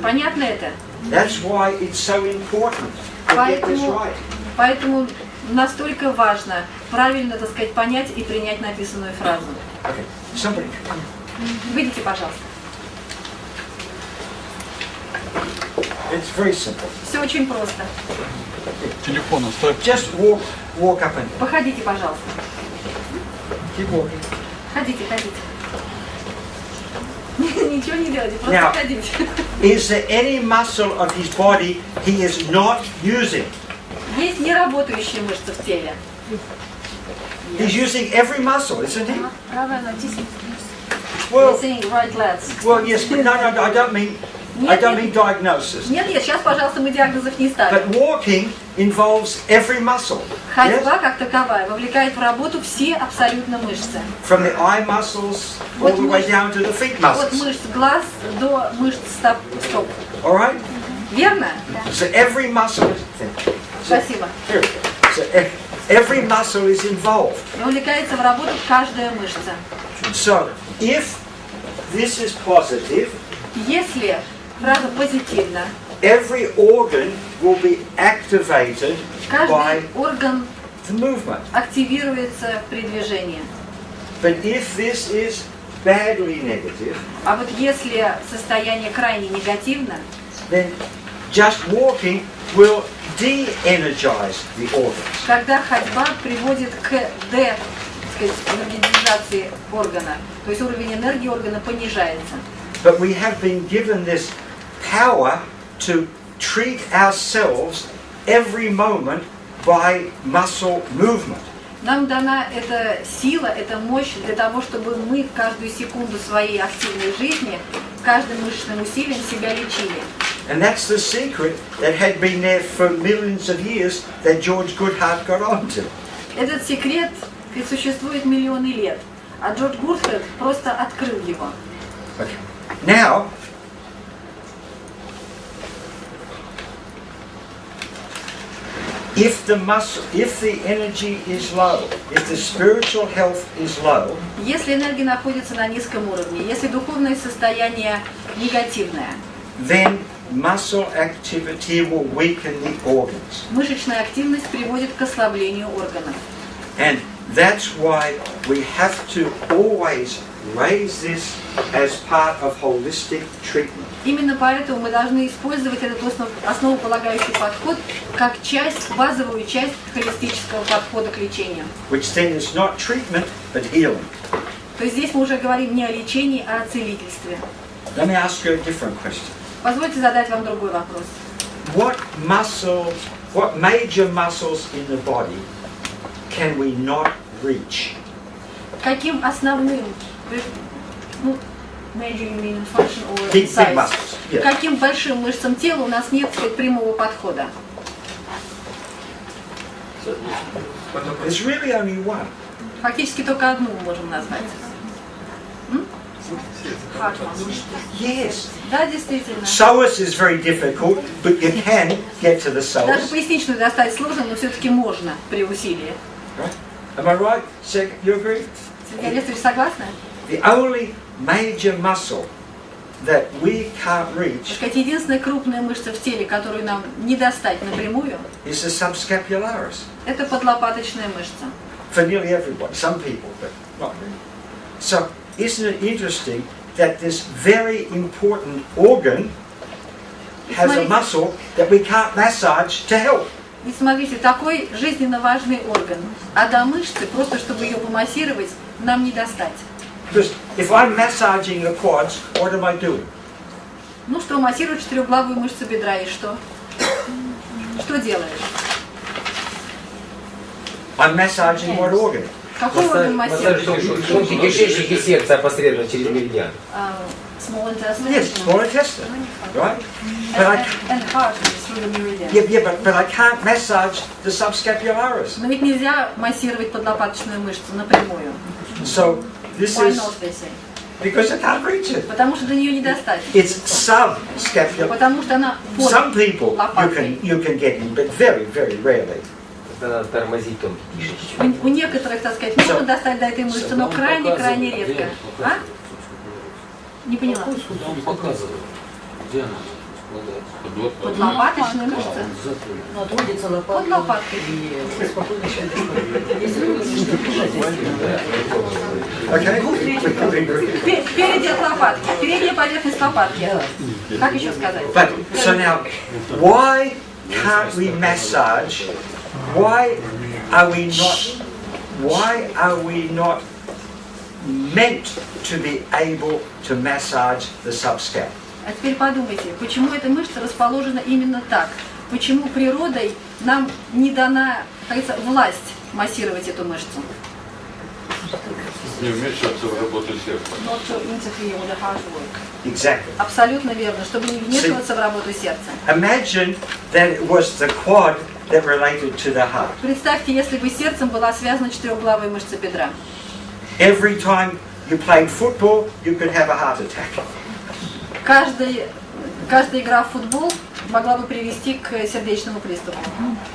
Понятно это? That's why it's so important to get this right. Поэтому настолько важно правильно, так сказать, понять и принять написанную фразу. Okay. Somebody. Выйдите, пожалуйста. It's very simple. Все очень просто. Телефон оставь. Just walk up and Походите, пожалуйста. keep walking. Ходите. Ничего не делайте, просто Now- ходите. Is there any muscle of his body he is not using? Есть неработающие мышцы в теле. He's using every muscle, isn't he? Правая ногтисная. Well, You're saying right legs. yes, but no, I don't mean diagnosis. Нет, сейчас, пожалуйста, мы диагнозов не ставим. But walking involves every muscle. Ходьба как таковая вовлекает в работу все абсолютно мышцы. From the eye muscles all the way down to the feet От muscles. мышц глаз до мышц стоп. All right? Верно? So every muscle. Спасибо. Here. So every muscle is involved. Вовлекается в работу каждая мышца. So if this is positive, Если фраза позитивна, every organ will be activated by каждый орган the movement. активируется при движении. But if this is badly negative, А вот если состояние крайне негативно, then just walking will de-energize the organs. когда ходьба приводит к энергетизации органа, то есть уровень энергии органа понижается. But we have been given this power to treat ourselves every moment by muscle movement. Нам дана эта сила, эта мощь для того, чтобы мы каждую секунду своей активной жизни, каждым мышечным усилием себя лечили. And that's the secret that had been there for millions of years that George Goodhart got onto. Этот секрет существует миллионы лет, а Джордж Гудхарт просто открыл его. Okay. Now, if the energy is low, if the spiritual health is low, Если энергия находится на низком уровне, если духовное состояние негативное, then muscle activity will weaken the organs. Мышечная активность приводит к ослаблению органов. And that's why we have to always raise this as part of holistic treatment. Именно поэтому мы должны использовать этот основополагающий подход как часть, базовую часть холистического подхода к лечению. Which then is not treatment, but healing. То есть здесь мы уже говорим не о лечении, а о целительстве. Let me ask you a different question. Позвольте задать вам другой вопрос. What major muscles in the body can we not reach? Каким основным, major you mean function or Big size? muscles. Yeah. Каким большим мышцам тела у нас нет, так сказать, прямого подхода? There's really only one. Фактически только одну мы можем назвать. Heart muscle. Yes. Да, действительно. Psoas is very difficult, but you can get to the Даже psoas. поясничную достать сложно, но все-таки можно при усилии. Right? Am I right? You agree? Сергей Олегович, согласны? The only major muscle that we can't reach Так сказать, единственная крупная мышца в теле, которую нам не достать напрямую, is the subscapularis. это подлопаточная мышца. For nearly everyone, some people, but not me. So, isn't it interesting that this very important organ has a muscle that we can't massage to help? И смотрите, такой жизненно важный орган, а до мышцы, просто чтобы ее помассировать, нам не достать. Because if I'm massaging the quads, what am I doing? Ну что, массируешь четырехглавую мышцу бедра, и что? Что делаешь? I'm massaging what organ? Какой орган массируешь? Шумки, кишечник и сердце опосредованно через меридиан. Small intestine. Yes, small intestine, right? But And heart is through the meridian. but I can't massage the subscapularis. Но ведь нельзя массировать подлопаточную мышцу напрямую. So this Why is not, they say? because I can't reach it. Потому что до нее не достать. It's subscapular. Потому что она под Some people лопаткой. you can get in, but very, very rarely. Это надо тормозить тонкий кишечник. У некоторых, так сказать, можно достать до этой мышцы, но крайне-крайне редко. А? Не поняла. Он показывает, где она располагается. Подлопаточная мышца. Но отводится Под лопаткой лопаткой. и спокойно читать. Если вы начнете бежать, Okay? Впереди от лопатки. Передняя поверхность лопатки. Как еще сказать? But so now, why can't we massage? Why are we not meant to be able to massage the subscap? А теперь подумайте, почему эта мышца расположена именно так? Почему природой нам не дана, как говорится, власть массировать эту мышцу? Не вмешиваться в работу сердца. Not to interfere with the heart work. Exactly. Абсолютно верно, чтобы не вмешиваться в работу сердца. Imagine that it was the quad that related to the heart. Представьте, если бы сердцем была связана четырехглавая мышца бедра. Every time you played football, you could have a heart attack. Каждая игра в футбол могла бы привести к сердечному приступу.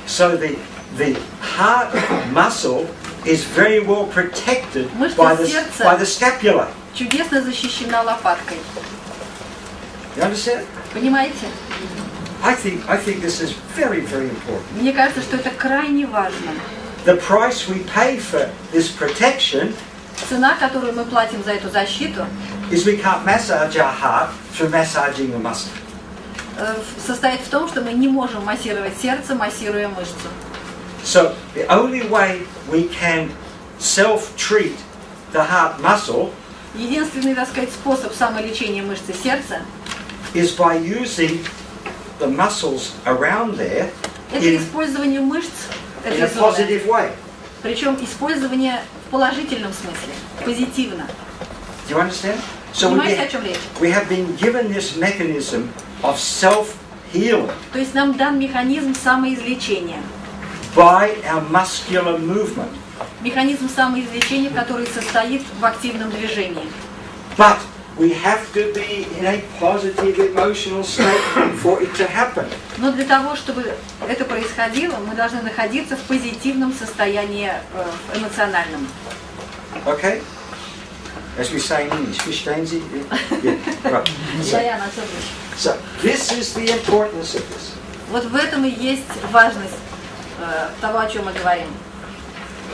So the heart muscle is very well protected by the scapula. Чудесно защищена лопаткой. You understand? Понимаете? I think this is very, very important. Мне кажется, что это крайне важно. The price we pay for this protection Цена, которую мы платим за эту защиту, is we can't massage our heart through massaging the muscle. состоит в том, что мы не можем массировать сердце, массируя мышцу. So the only way we can self-treat the heart muscle Единственный, так сказать, способ самолечения мышцы сердца is by using the muscles around there это использование мышц in этой a зоны. positive way. Причем использование в положительном смысле, позитивно. Do you understand? So Понимаете, о чем речь? we have been given this mechanism of self-healing То есть нам дан механизм самоизлечения. by our muscular movement. Механизм самоизлечения, который состоит в активном движении. But we have to be in a positive emotional state for it to happen. Но для того, чтобы это происходило, мы должны находиться в позитивном состоянии эмоциональном. Okay? as we say in English, Verstehen Yeah, right. So this is the importance of this. Вот в этом и есть важность того, о чем мы говорим.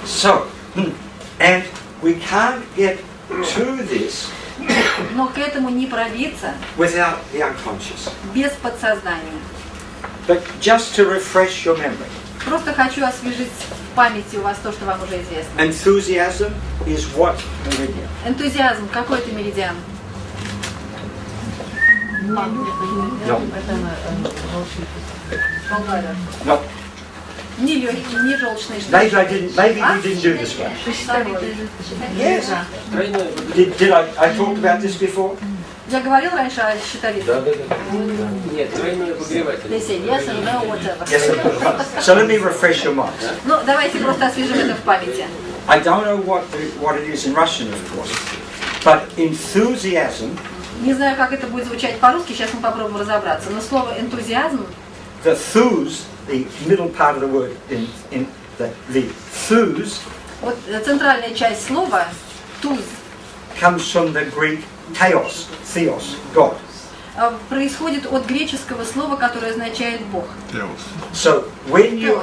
So, and we can't get to this Но к этому не пробиться without the unconscious. без подсознания. But just to refresh your memory, Просто хочу освежить в памяти у вас то, что вам уже известно. enthusiasm is what meridian? Энтузиазм, какой это меридиан? No. No. Не легкий, не желчный. Maybe we didn't do this one. Yes. Did I talked about this before? Я говорил раньше о щитовидке? Да. Нет, тройной обогреватель. They say yes and no, whatever. Yes. So let me refresh your mind. Ну, давайте просто освежим это в памяти. I don't know what it is in Russian, of course, but enthusiasm. Не знаю, как это будет звучать по-русски, сейчас мы попробуем разобраться. Но слово энтузиазм, The thus, the middle part of the word, in the thus, вот центральная часть слова, туз, comes from the Greek theos, God. происходит от греческого слова, которое означает Бог. So when you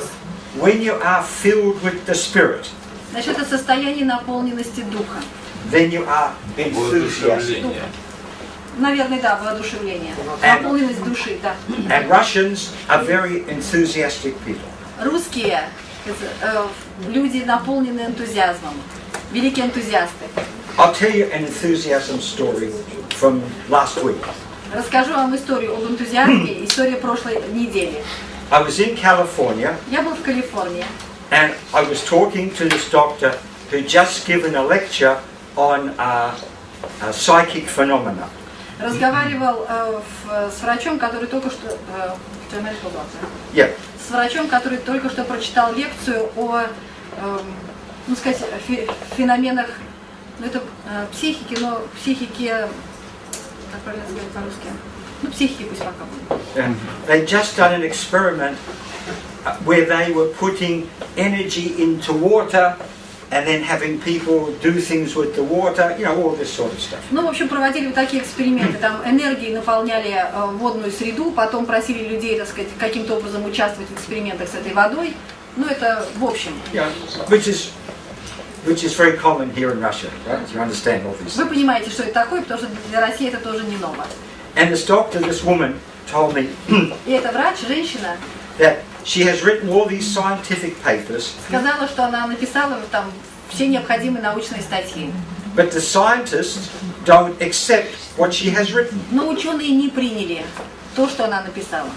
are filled with the Spirit, Значит, это состояние наполненности духа. then you are enthusiastic. Наверное, да, воодушевление. Наполненность души, да. And Russians are very enthusiastic people. Русские люди наполнены энтузиазмом, великие энтузиасты. I'll tell you an enthusiasm story from last week. Расскажу вам историю об энтузиазме, история прошлой недели. I was in California Я был в Калифорнии. and I was talking to this doctor who just given a lecture on psychic phenomena. Разговаривал с врачом, который только что Yeah. с врачом, который только что прочитал лекцию о, ну сказать, феноменах, ну это психики, но психики, как правильно сказать по-русски, ну психики пусть пока будет. They'd just done an experiment where they were putting energy into water and then having people do things with the water, you know, all this sort of stuff. Ну, в общем, проводили вот такие эксперименты, там энергией наполняли водную среду, потом просили людей, так сказать, каким-то образом участвовать в экспериментах с этой водой. Ну, это в общем. Yeah, which is very common here in Russia, right? You understand all this. Вы понимаете, что это такое, потому что для России это тоже не ново. And this doctor, this woman, told me И эта врач, женщина, that she has written all these scientific papers, сказала, что она написала там все необходимые научные статьи. but the scientists don't accept what she has written. Но ученые не приняли то, что она написала.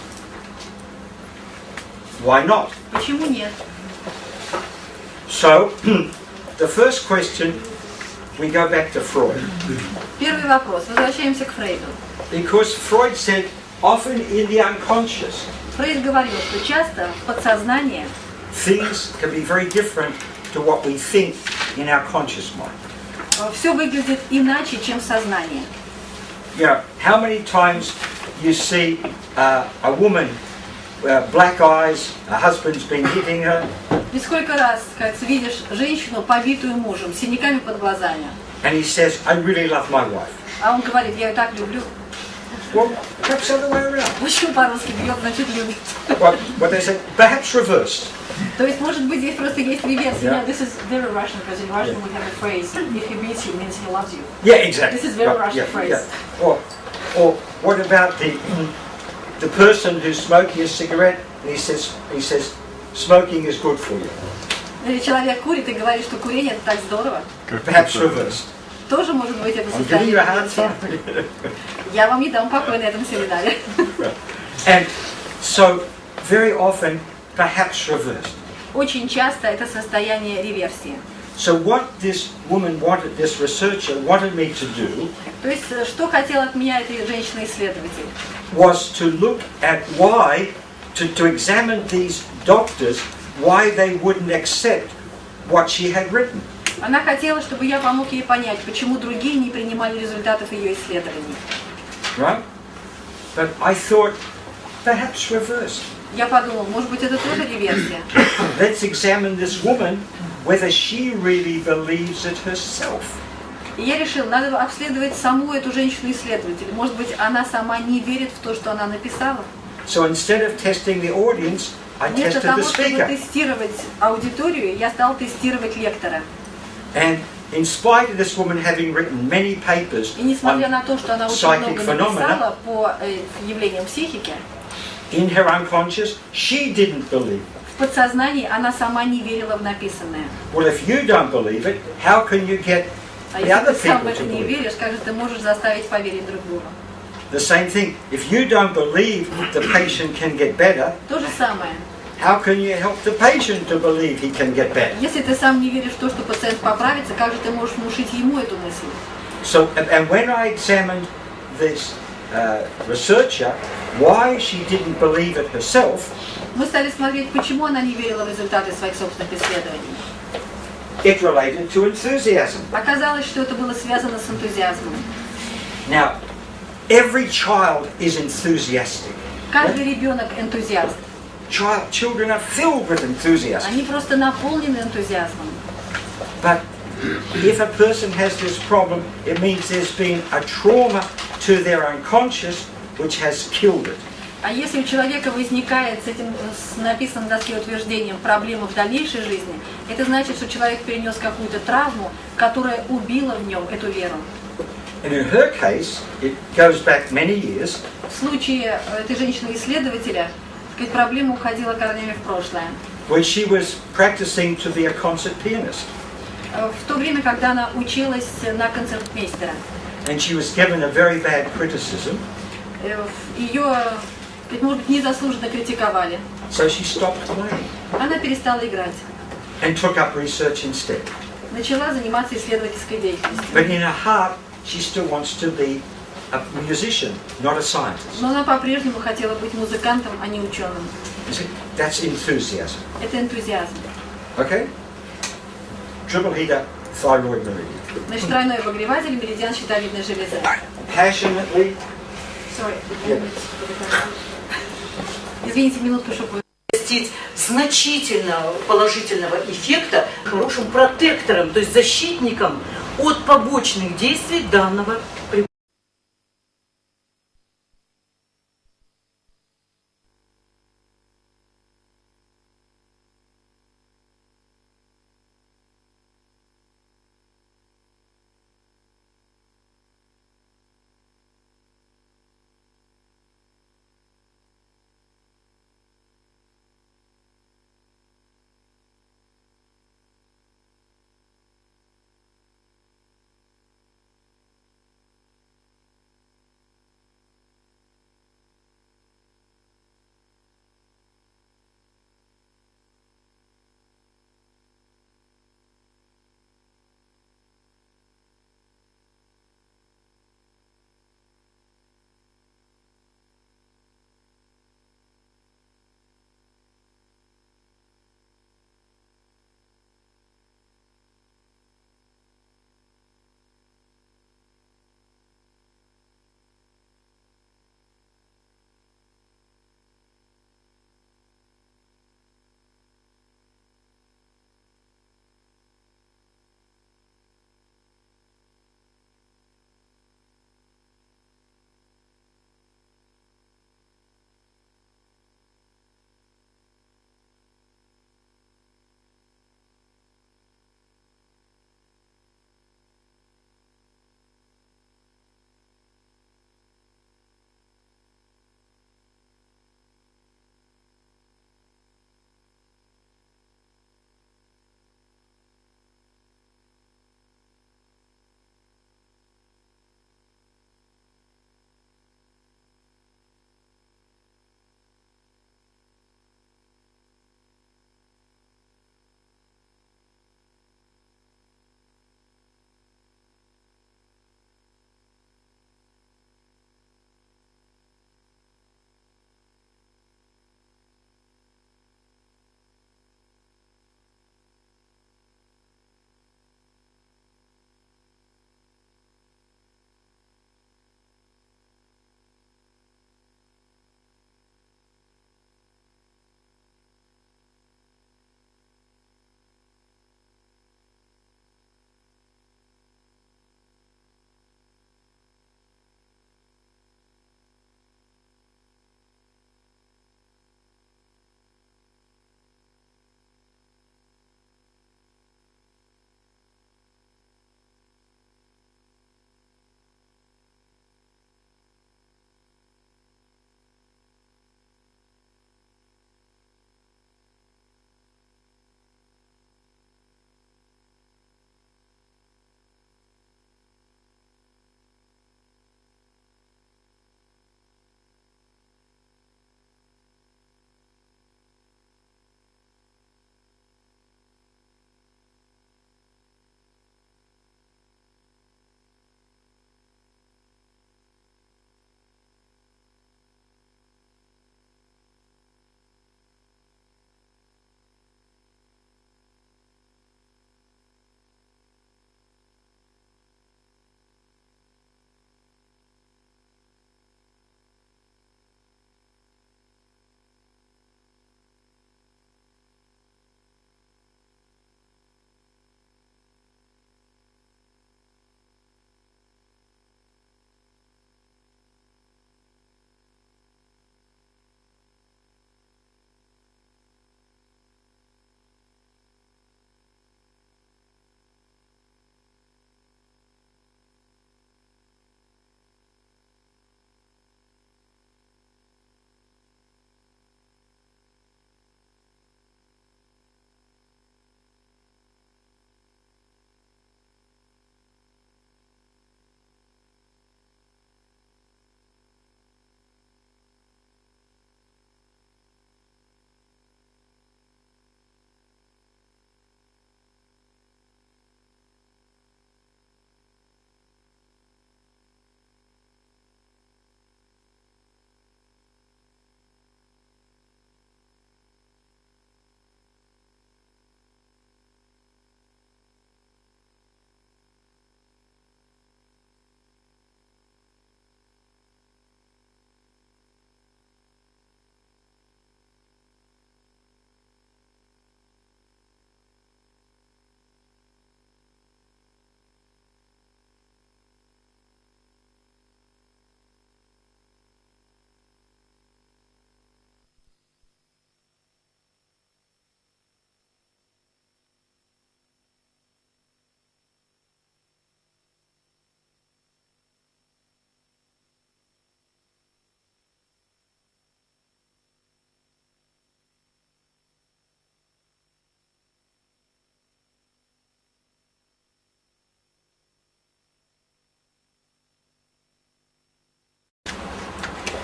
Why not? Почему нет? So, the first question, we go back to Freud. Первый вопрос. Возвращаемся к Фрейду. Because Freud said, often in the unconscious, Фрейд говорил, что часто в подсознании things can be very different to what we think in our conscious mind. все выглядит иначе, чем в сознании. You know, how many times you see a woman, black eyes, her husband's been hitting her, И сколько раз, как видишь женщину, побитую мужем, с синяками под глазами, and he says, I really love my wife. а он говорит, я ее так люблю. Well, perhaps other way around. Почему по-русски бьет, значит любит? What they say, perhaps reversed. То есть, может быть, здесь просто есть реверсия. Yeah. This is very Russian, because in Russian we have a phrase, if he beats you, means he loves you. Yeah, exactly. This is very Right, Russian yeah, phrase. yeah. Or what about the person who's smoking a cigarette and he says smoking is good for you. Или человек курит и говорит, что курение это так здорово. Perhaps reversed. Тоже может быть это I'm giving you a hard состояние. time. Я вам не дам покоя на этом семинаре. And so very often perhaps reversed. Очень часто это состояние реверсии. So what this woman wanted, this researcher wanted me to do, То есть, что хотел от меня эта женщина-исследователь? was to look at why, to examine these doctors, why they wouldn't accept what she had written. Она хотела, чтобы я помог ей понять, почему другие не принимали результатов ее исследований. Right? But I thought, perhaps reversed. Я подумал, может быть, это тоже реверсия. Let's examine this woman, whether she really believes it herself. И я решила, надо обследовать саму эту женщину-исследователя. Может быть, она сама не верит в то, что она написала. So instead of testing the audience, I Вместо tested the того, чтобы speaker. тестировать аудиторию, я стала тестировать лектора. And in spite of this woman having written many papers И несмотря on на то, что она очень psychic много phenomena, написала по явлениям психики, in her unconscious, she didn't believe. в подсознании она сама не верила в написанное. Well, if you don't believe it, how can you get А the если other ты сам в people это to не believe? веришь, как же ты можешь заставить поверить друг друга? The same thing. If you don't believe the patient can get better, То же самое. how can you help the patient to believe he can get better? Если ты сам не веришь в то, что пациент поправится, как же ты можешь внушить ему эту мысль? So, and when I examined this researcher, why she didn't believe it herself, Мы стали смотреть, почему она не верила в результаты своих собственных исследований. it related to enthusiasm. Оказалось, что это было связано с энтузиазмом. Now, every child is enthusiastic. Каждый ребенок энтузиаст. Children are filled with enthusiasm. Они просто наполнены энтузиазмом. But if a person has this problem, it means there's been a trauma to their unconscious which has killed it. А если у человека возникает с этим, с написанным на доске утверждением, проблема в дальнейшей жизни, это значит, что человек перенес какую-то травму, которая убила в нем эту веру. And in her case, it goes back many years. В случае этой женщины-исследователя, проблема уходила корнями в прошлое. When she was practicing to be a concert pianist. В то время, когда она училась на концертмейстера. And she was given a very bad criticism. Ее, может быть, незаслуженно критиковали. So she stopped playing. Она перестала играть. And took up research instead. Начала заниматься исследовательской деятельностью. But in her heart, she still wants to be a musician, not a scientist. Но она по-прежнему хотела быть музыкантом, а не ученым. That's enthusiasm. Это энтузиазм. Okay? Triple heater, thyroid meridian. Значит, тройной обогреватель, меридиан щитовидной железы. Passionately. Sorry. Yeah. Извините, минутку, чтобы... Достичь значительного положительного эффекта хорошим протектором, то есть защитником от побочных действий данного препарата.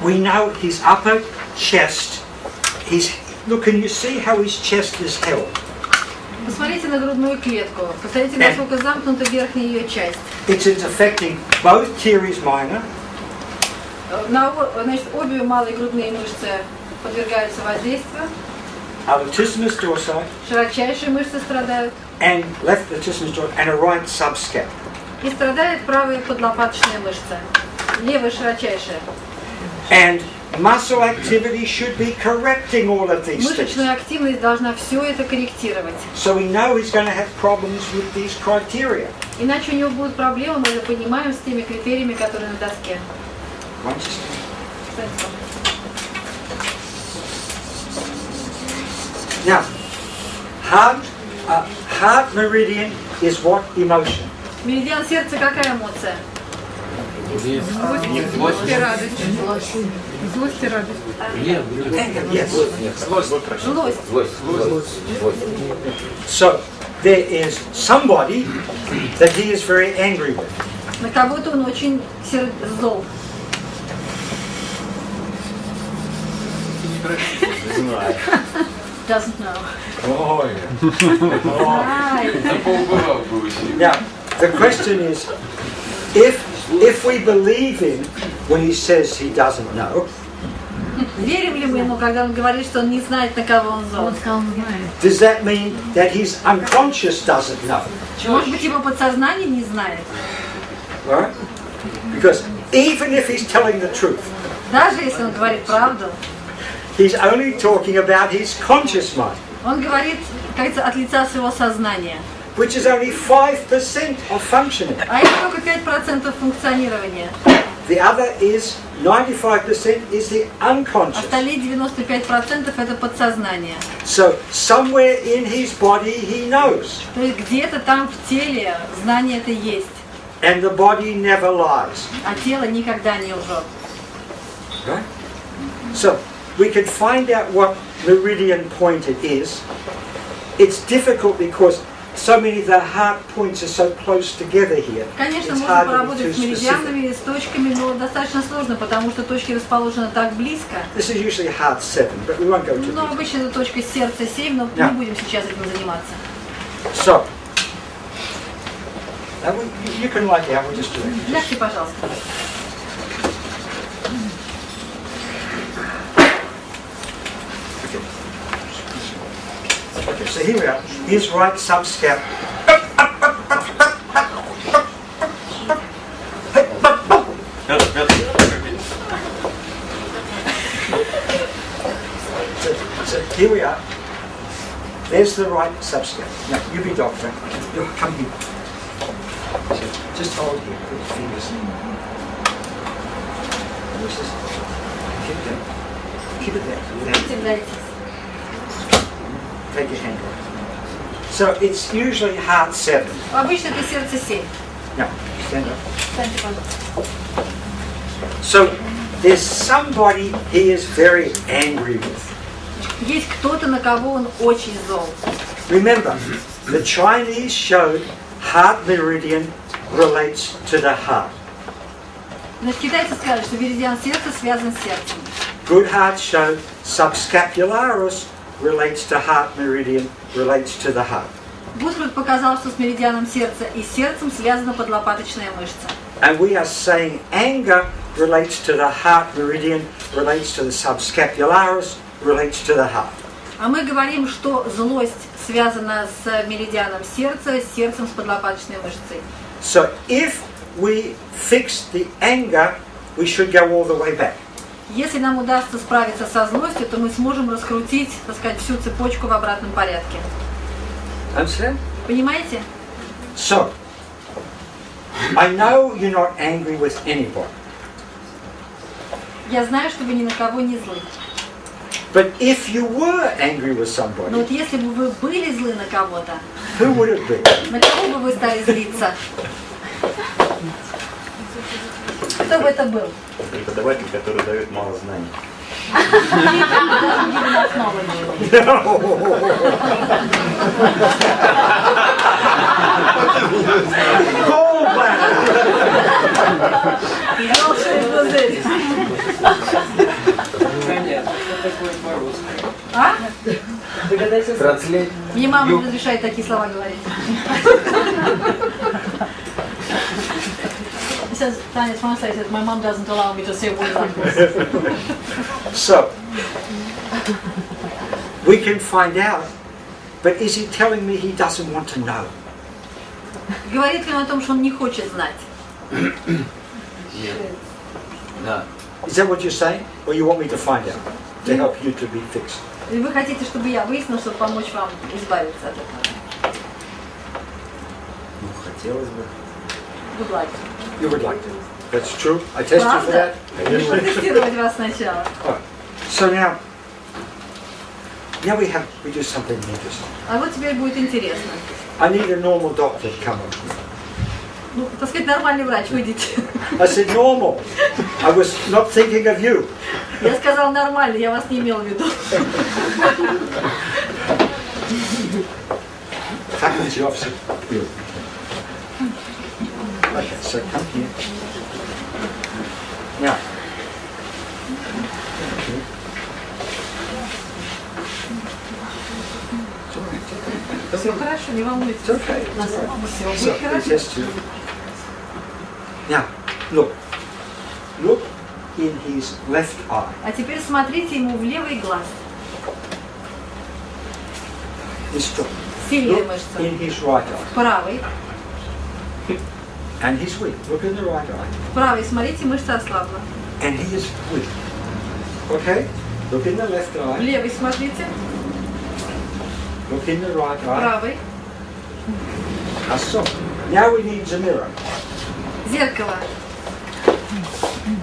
we know his upper chest. Look, can you see how his chest is held? Посмотрите на грудную клетку. Посмотрите, насколько замкнута верхняя ее часть. It's affecting both teres minor. Значит, обе малые грудные мышцы подвергаются воздействию. Latissimus dorsi. Широчайшие мышцы страдают. And left latissimus dorsi and a right subscap. И страдает правая подлопаточная мышца. Левая широчайшая. And muscle activity should be correcting all of these things. Мышечная активность должна все это корректировать. So we know he's going to have problems with these criteria. Иначе у него будут проблемы, мы это понимаем, с теми критериями, которые на доске. Now, heart meridian is what emotion? Меридиан сердца какая эмоция? Злость и радость. Злость и радость. Yes. Злость. So there is somebody that he is very angry with. На кого-то он очень зол. Doesn't know. Oh, Now, the question is, if we believe him when he says he doesn't know, верим ли мы ему, когда он говорит, что он не знает, на кого он зол? does that mean that his unconscious doesn't know? Может быть, его подсознание не знает. Right? Because even if he's telling the truth, Даже если он говорит правду, he's only talking about his conscious mind, он говорит, как говорится, от лица своего сознания. which is only 5% of functioning. А это только 5% функционирования. The other is 95% is the unconscious. Остальные 95% это подсознание. So somewhere in his body he knows. То есть где-то там в теле знание это есть. And the body never lies. А тело никогда не лжет. Right? So we can find out what meridian point it is. It's difficult because so many of the heart points are so close together here. Конечно, It's можно hard to be поработать too с specific. меридианами, с точками, но достаточно сложно, потому что точки расположены так близко. This is usually heart 7, but we won't go to Но this. обычно это точка сердца 7, но Yeah. не будем сейчас этим заниматься. So, now you can write down, we'll just do it. Лягте, пожалуйста. Okay, so here we are. Here's right subscap. So here we are. There's the right subscap. Now, you be doctor. You'll come here. So just hold here. Put your fingers in. Keep it there. Keep it there. Take your hand off. So it's usually heart 7. Обычно это сердце 7. Now, stand up. Встаньте, пожалуйста. So there's somebody he is very angry with. Есть кто-то, на кого он очень зол. Remember, the Chinese showed heart meridian relates to the heart. Значит, китайцы сказали, что меридиан сердца связан с сердцем. Good heart showed subscapularis relates to heart meridian, relates to the heart. Гудфрид показал, что с меридианом сердца и сердцем связана подлопаточная мышца. And we are saying anger relates to the heart meridian, relates to the subscapularis, relates to the heart. А мы говорим, что злость связана с меридианом сердца, с сердцем, с подлопаточной мышцей. So if we fix the anger, we should go all the way back. Если нам удастся справиться со злостью, то мы сможем раскрутить, так сказать, всю цепочку в обратном порядке. Understand? Понимаете? So, I know you're not angry with anybody. Я знаю, что вы ни на кого не злы. But if you were angry with Но somebody, вот если бы вы были злы на кого-то, who would it be? на кого бы вы стали злиться? Кто бы это был? Преподаватель, который дает мало знаний. Транслейт. Мне мама не разрешает такие слова говорить. It says, Tanya translates it, my mom doesn't allow me to say words like this. So, we can find out, but is he telling me he doesn't want to know? Говорит ли он о том, что он не хочет знать? Да. Is that what you're saying? Or you want me to find out? To help you to be fixed? И вы хотите, чтобы я выяснил, чтобы помочь вам избавиться от этого? Ну, хотелось бы. Would like. You would like to. That's true. I test you for that. Правда? Протестировать вас сначала. Alright. So now we do something interesting. А вот теперь будет интересно. I need a normal doctor to come up. Ну, так сказать, нормальный врач, выйдите. I said normal. I was not thinking of you. Я сказал нормально, я вас не имел в виду. Faculty officer. Good. Okay, so come here. Now. Все хорошо, не волнуйтесь. It's okay. Все So, будет we хорошо. test you. Now, look. Look in his left eye. А теперь смотрите ему в левый глаз. He's strong. Сильные Look мышцы. in his right eye. Правый. And he's weak. Look in the right eye. Правый, смотрите, мышца ослабла. And he is weak. Okay? Look in the left eye. Левый смотрите. Look in the right eye. Правый. So, now we need the mirror. Зеркало.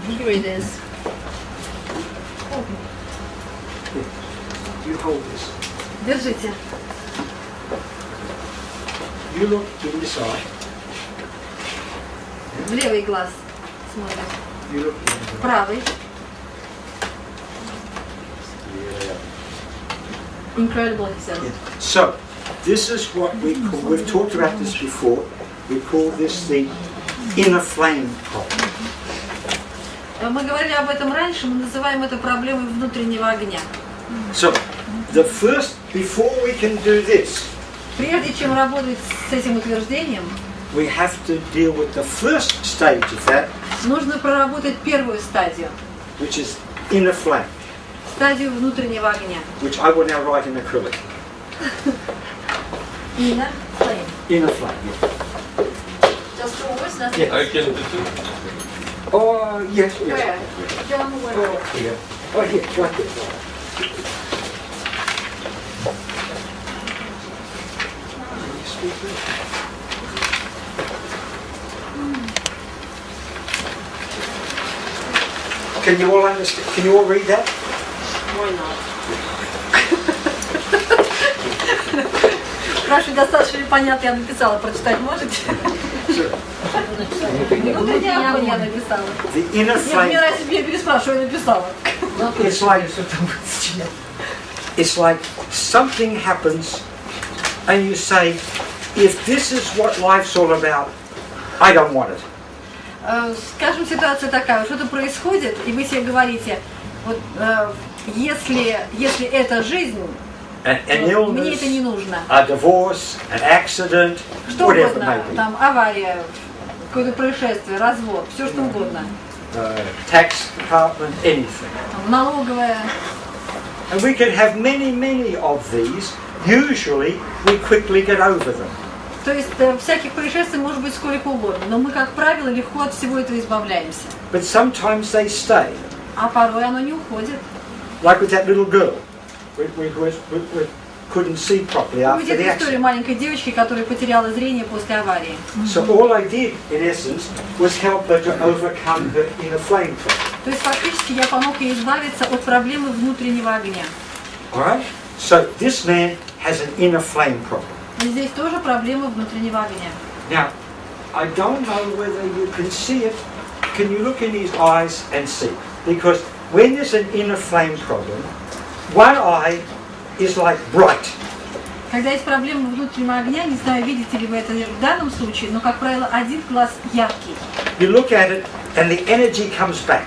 Here it is. You hold this. Держите. You look in this eye. В левый глаз смотрим. You look in the Правый. Incredible, he says. So, this is what we call, we've talked about this before, we call this the inner flame problem. Мы говорили об этом раньше, мы называем это проблемой внутреннего огня. So, the first, before we can do this, Прежде чем работать с этим утверждением, we have to deal with the first stage of that, нужно проработать первую стадию, which is inner flame, стадию внутреннего огня. which I will now write in acrylic. Inner flame. Inner flame, yeah. Just two words, nothing Yeah. I can do it. Oh, yes, yes. Where? John, where? Here. Oh, here, right there. Can you all understand? Can you all read that? Why not? Спрашиваю, достаточно ли понятно, я написала, прочитать можете? Внутренний огонь я написала. The inner Нет, flame. мне нравится, я переспрашиваю, я написала. It's like something happens and you say, if this is what life's all about, I don't want it. Скажем, ситуация такая, что-то происходит, и вы себе говорите, вот, если это жизнь, An мне это не illness, нужно. a divorce, an accident, Что whatever it угодно, may be. там авария, какое-то происшествие, развод, все что угодно. Tax department, anything. Налоговая. And we can have many, many of these. Usually, we quickly get over them. То есть всяких происшествий может быть сколько угодно, но мы, как правило, легко от всего этого избавляемся. But sometimes they stay. А порой оно не уходит. Like with that little girl, we couldn't see properly after Видите the историю accident. маленькой девочки, которая потеряла зрение после аварии. So all I did, in essence, was help her to overcome her inner flame problem. То есть фактически я помог ей избавиться от проблемы внутреннего огня. All right? So this man has an inner flame problem. И здесь тоже проблема внутреннего огня. Now, I don't know whether you can see it. Can you look in his eyes and see? Because when there's an inner flame problem, one eye is like bright. Когда есть проблема внутреннего огня, не знаю, видите ли вы это в данном случае, но, как правило, один глаз яркий. You look at it and the energy comes back.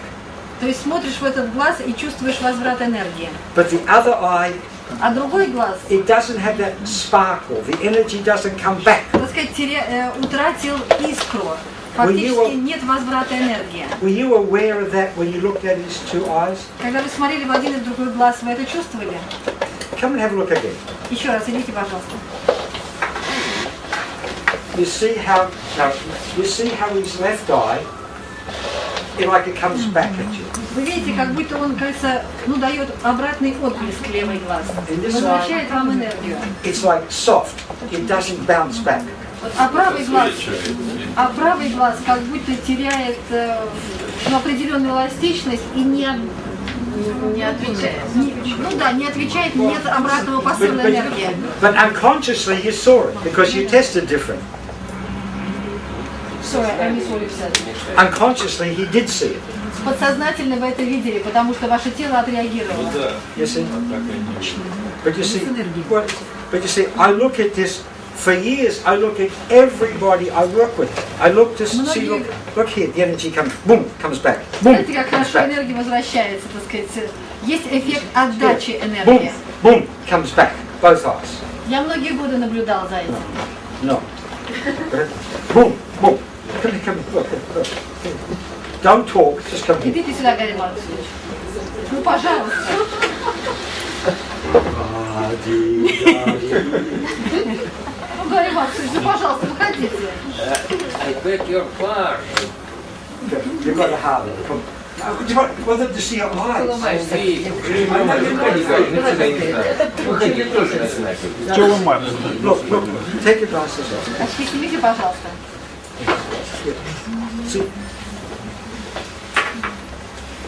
То есть смотришь в этот глаз и чувствуешь возврат энергии. But the other eye А другой глаз, it doesn't have that sparkle. The energy doesn't come back. так сказать, утратил искру. Фактически нет возврата энергии. Were you aware of that when you looked at his two eyes? Когда вы смотрели в один и другой глаз, вы это чувствовали? Come and have a look again. Еще раз, идите, пожалуйста. You see how his left eye, like it comes back at you. Вы видите, как будто он, кажется, дает обратный отблеск левый глаз. Возвращает вам энергию. It's like soft. It doesn't bounce back. А правый глаз как будто теряет определенную эластичность и не отвечает. Не отвечает, нет обратного посыла энергии. But unconsciously you saw it because you tested different. Sorry, I missed what you said. Unconsciously he did see it. Подсознательно вы это видели, потому что ваше тело отреагировало. You see? But you see, I look at this. For years, I look at everybody I work with. I look to see, look here, the energy comes, boom, comes back. Boom, Знаете, как хорошо энергия возвращается, так сказать. Есть эффект отдачи энергии. Boom, boom, comes back, both eyes. Я многие годы наблюдал за этим. No. Boom, boom. Come, look. Don't talk, just come here. Идите сюда, Гарри Марксович. Ну, пожалуйста. Ну, Гарри Марксович, ну, пожалуйста, выходите. I beg your pardon. You've got a heart. Do you want them to see your eyes? Выходи, тоже начинай. Look, take your glasses off. Очки снимите, пожалуйста. See,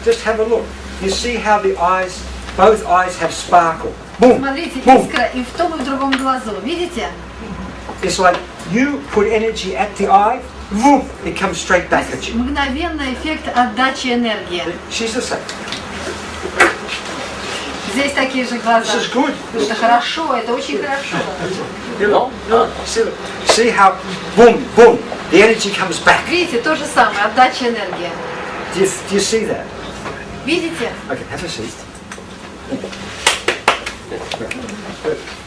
just have a look. You see how the eyes, both eyes have sparkle. Boom, Смотрите, boom. искра и в том, и в другом глазу. Видите? It's like you put energy at the eye, boom, it comes straight back at you. Мгновенный эффект отдачи энергии. She's the same. Здесь такие же глаза. This is good. Это хорошо, это очень хорошо. No. See how, boom, boom, the energy comes back. Видите, то же самое, отдача энергии. Do you see that? Видите? Okay, have a seat.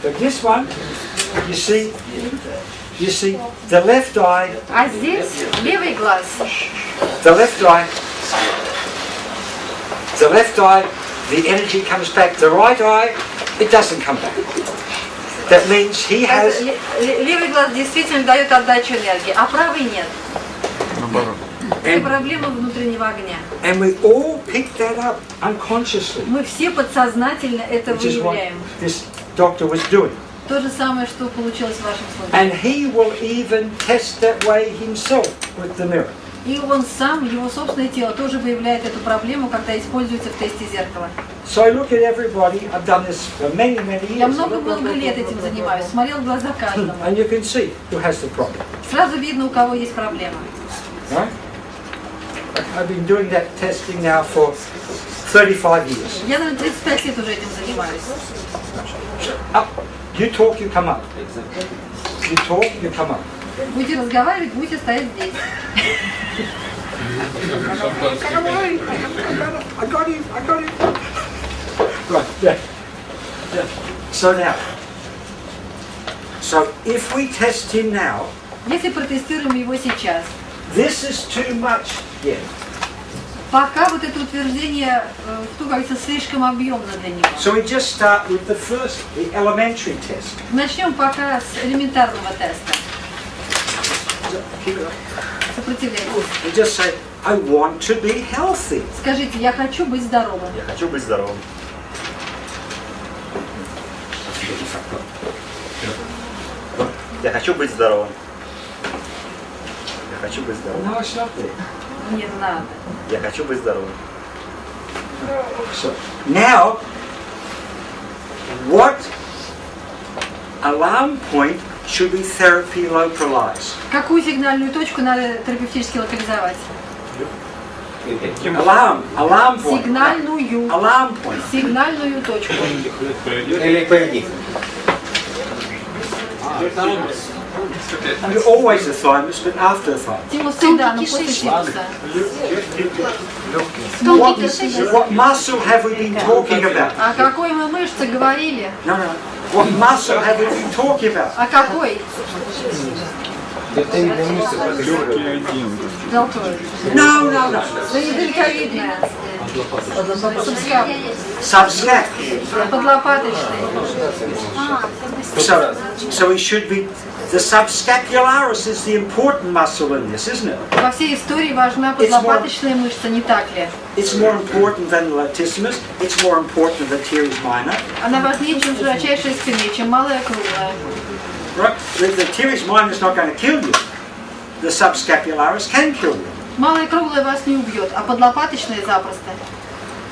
But this one, you see the left eye. А здесь левый глаз. The left eye, the energy comes back. The right eye, it doesn't come back. That means he has. Левый глаз действительно дает отдачу энергии, а правый нет. Это проблема внутреннего огня. And we all pick that up unconsciously. Мы все подсознательно это Which is what выявляем. this doctor was doing. То же самое, что получилось в вашем случае. And he will even test that way himself with the mirror. И он сам, его собственное тело тоже выявляет эту проблему, когда используется в тесте зеркала. So I look at everybody. I've done this for many years. Я много лет этим занимаюсь, смотрел в глаза каждому. And you can see who has the problem. Сразу видно, у кого есть проблема. Right? I've been doing that testing now for 35 years. Я, наверное, 35 лет уже этим занимаюсь. Up. You talk, you come up. You talk, you come up. Будете разговаривать, будете стоять здесь. I got him. Right, yeah. So now, if we test him now, Если протестируем его сейчас, this is too much yet. пока вот это утверждение, что говорится, слишком объемно для него. So we just start with the elementary test. Начнем пока с элементарного теста. Keep it up. Сопротивление. We just say, I want to be healthy. Скажите, я хочу быть здоровым. Я хочу быть здоровым. Я хочу быть здоровым. Я хочу быть здоровым. No, it's not there. Не надо. Я хочу быть здоровым. So now, what alarm point should we therapy localize? Какую сигнальную точку надо терапевтически локализовать? Alarm point. Сигнальную. Alarm point. Сигнальную точку. Электроэнергия. You're always a thymus, but after a thymus. Тимус всегда, но после тимуса. What muscle have we been talking about? О какой мы мышце говорили? No. What muscle have we been talking about? О какой? No. Да недальковидная. Subscap. Подлопаточная. So it should be. The subscapularis is the important muscle in this, isn't it? Во всей истории важна подлопаточная мышца, не так ли? It's more important than the latissimus. It's more important than the teres minor. Она важнее, чем широчайшая спина, чем малая круглая. Right? The teres minor is not going to kill you. The subscapularis can kill you. Малая круглая вас не убьет, а подлопаточная запросто.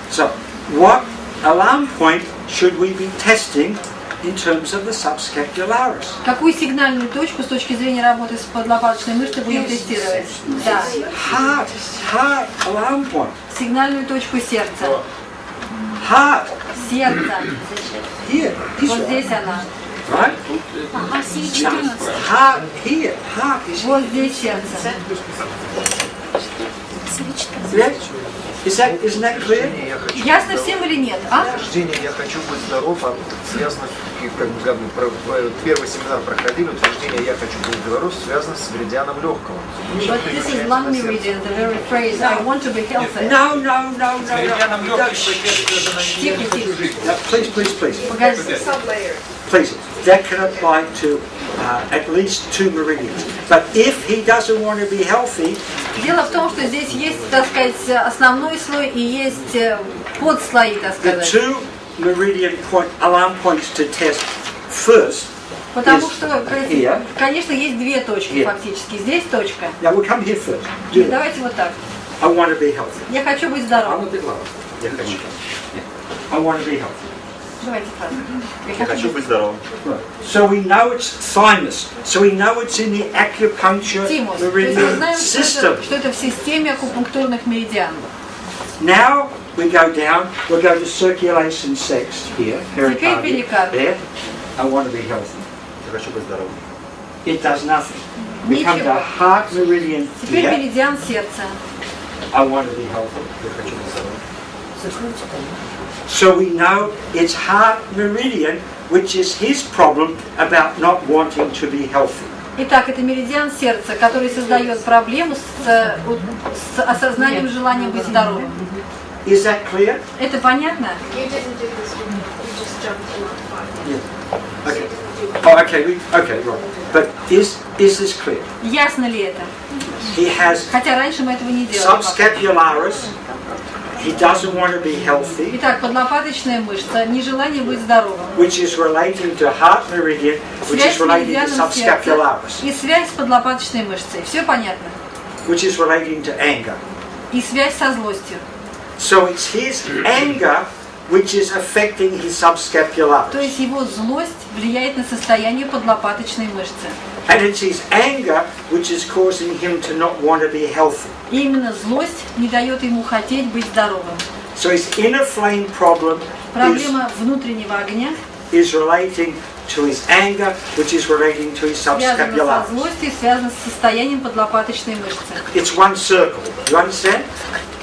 So, what alarm point should we be testing in terms of the subscapularis? Какую сигнальную точку с точки зрения работы с подлопаточной мышцей будем тестировать? Да. Heart alarm point. Сигнальную точку сердца. Heart. Сердце. Here. Вот здесь она. Right? Heart here. Heart is вот здесь сердце. Yeah? Isn't that clear? Ясно всем или нет? А? Утверждение «я хочу быть здоров» связано, как бы, первый семинар проходили, утверждение «я хочу быть здоров» связано с меридианом легкого. But this is lung meridian, the very phrase I want to be healthy. No. Меридианом легкого Please, that can apply to at least 2 meridians. But if he doesn't want to be healthy, дело в том, что здесь есть, так сказать, основной слой и есть подслои, так the сказать. 2 meridian alarm points to test first. Потому что, конечно, есть две точки фактически. Здесь точка. Now we'll come here first. Давайте вот так. I want to be healthy. Я хочу быть здоровым. I want to be healthy. Давайте фразу. Я хочу быть здоровым. So we know it's thymus. So we know it's in the acupuncture Тимус. То есть мы meridian знаем, system. что это в системе акупунктурных меридианов. Now we go down. We'll go to circulation sex here. Теперь перикард. There. I want to be healthy. Я хочу быть здоровым. It does nothing. We come to heart meridian Теперь here. меридиан сердца. I want to be healthy. Я хочу быть здоровым. So we know it's heart meridian, which is his problem about not wanting to be healthy. Итак, это меридиан сердца, который создает проблему с осознанием желания быть здоровым. Is that clear? Это понятно? Okay. Oh, okay. Okay, right. But is this clear? Ясно ли это? He has Хотя раньше мы этого не делали. subscapularis. He doesn't want to be healthy. Итак, подлопаточная мышца, нежелание быть здоровым. Which is relating to heart meridian, which Связь is с relating to меридианом сердца subscapularis, и связь с подлопаточной мышцей. Все понятно? which is relating to anger. И связь со злостью. So it's his anger which is affecting his То subscapularis. есть его злость влияет на состояние подлопаточной мышцы. And it's his anger which is causing him to not want to be healthy. И именно злость не дает ему хотеть быть здоровым. So his inner flame problem Проблема внутреннего огня is relating to his anger, which is relating to his связана со subscapularis. злостью, связана с состоянием подлопаточной мышцы. It's one circle. You understand?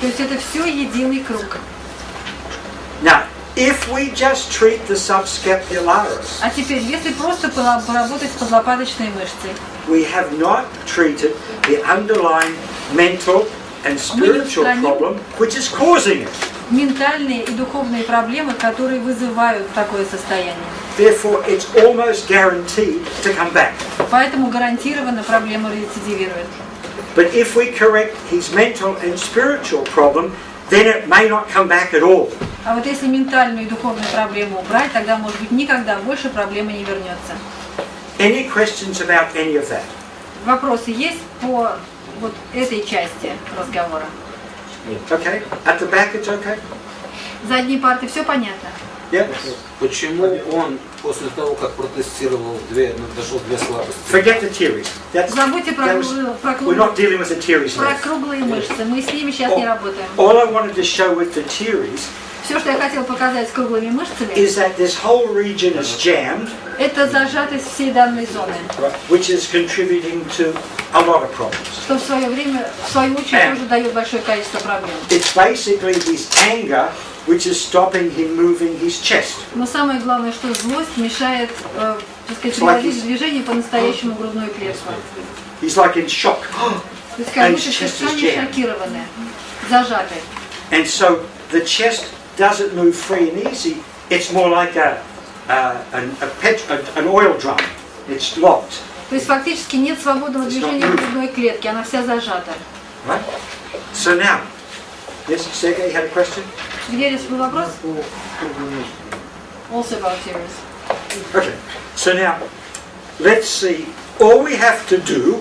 То есть это все единый круг. Now, if we just treat the subscapularis, А теперь, если просто поработать с подлопаточной мышцей, we have not treated the underlying mental and spiritual problem which is causing it. ментальные и духовные проблемы, которые вызывают такое состояние. Therefore, it's almost guaranteed to come back. Поэтому гарантированно проблема рецидивирует. But if we correct his mental and spiritual problem, then it may not come back at all. А вот если ментальную и духовную проблему убрать, тогда, может быть, никогда больше проблема не вернется. Any questions about any of that? Вопросы есть по вот этой части разговора? Okay. At the back, it's okay. Задней парты все понятно? Yeah. Почему он после того, как протестировал нашел две слабости? Forget the theories. Забудьте про We're not dealing with the theories now. круглые мышцы. Мы с ними сейчас не работаем. All I wanted to show with the theories Все, что я хотела показать с круглыми мышцами, is that this whole region is jammed, это зажатость всей данной зоны, which is contributing to a lot of problems. что в свое время, в свою очередь, тоже дает большое количество проблем. It's basically his anger which is stopping him moving his chest. Но самое главное, что злость мешает, так сказать, приводить в движение по-настоящему грудную клетку. He's like in shock. То есть как будто совершенно шокированы, зажаты. And so the chest doesn't move free and easy. It's more like an oil drum. It's locked. То есть фактически нет свободного движения грудной клетки, она вся зажата. Right? So now, yes, Sergey had a question? Где был вопрос? Also about tears. Okay. So now, let's see. All we have to do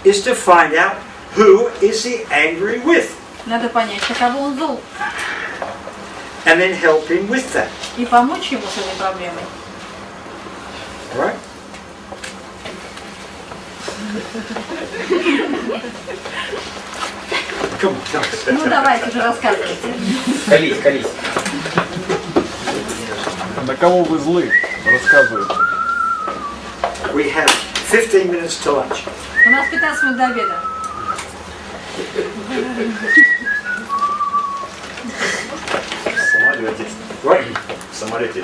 is to find out who is he angry with. Надо понять, на кого он зол. And then help him with that. И помочь ему с этой проблемой. Right? Come on, tell us. Ну давайте уже рассказывайте. Колись, колись. На кого вы злы? Рассказывают. We have 15 minutes to lunch. У нас 15 минут до обеда. В самолете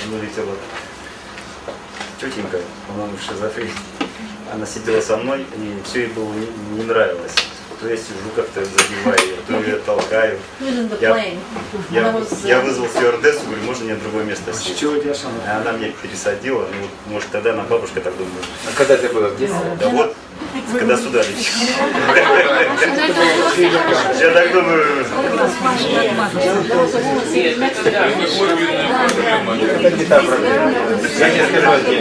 вылетела тетенька, по-моему, в шизофрении. Она сидела со мной, и все ей было не нравилось. То я сижу как-то задеваю ее, то ее толкаю. Я вызвал стюардессу, говорю, можно мне другое место сесть? Она меня пересадила, ну, может тогда она бабушка так думает. А когда это было? В детстве? Да вот, когда сюда летишь. Я так думаю. Это не та проблема. Я не скажу, где.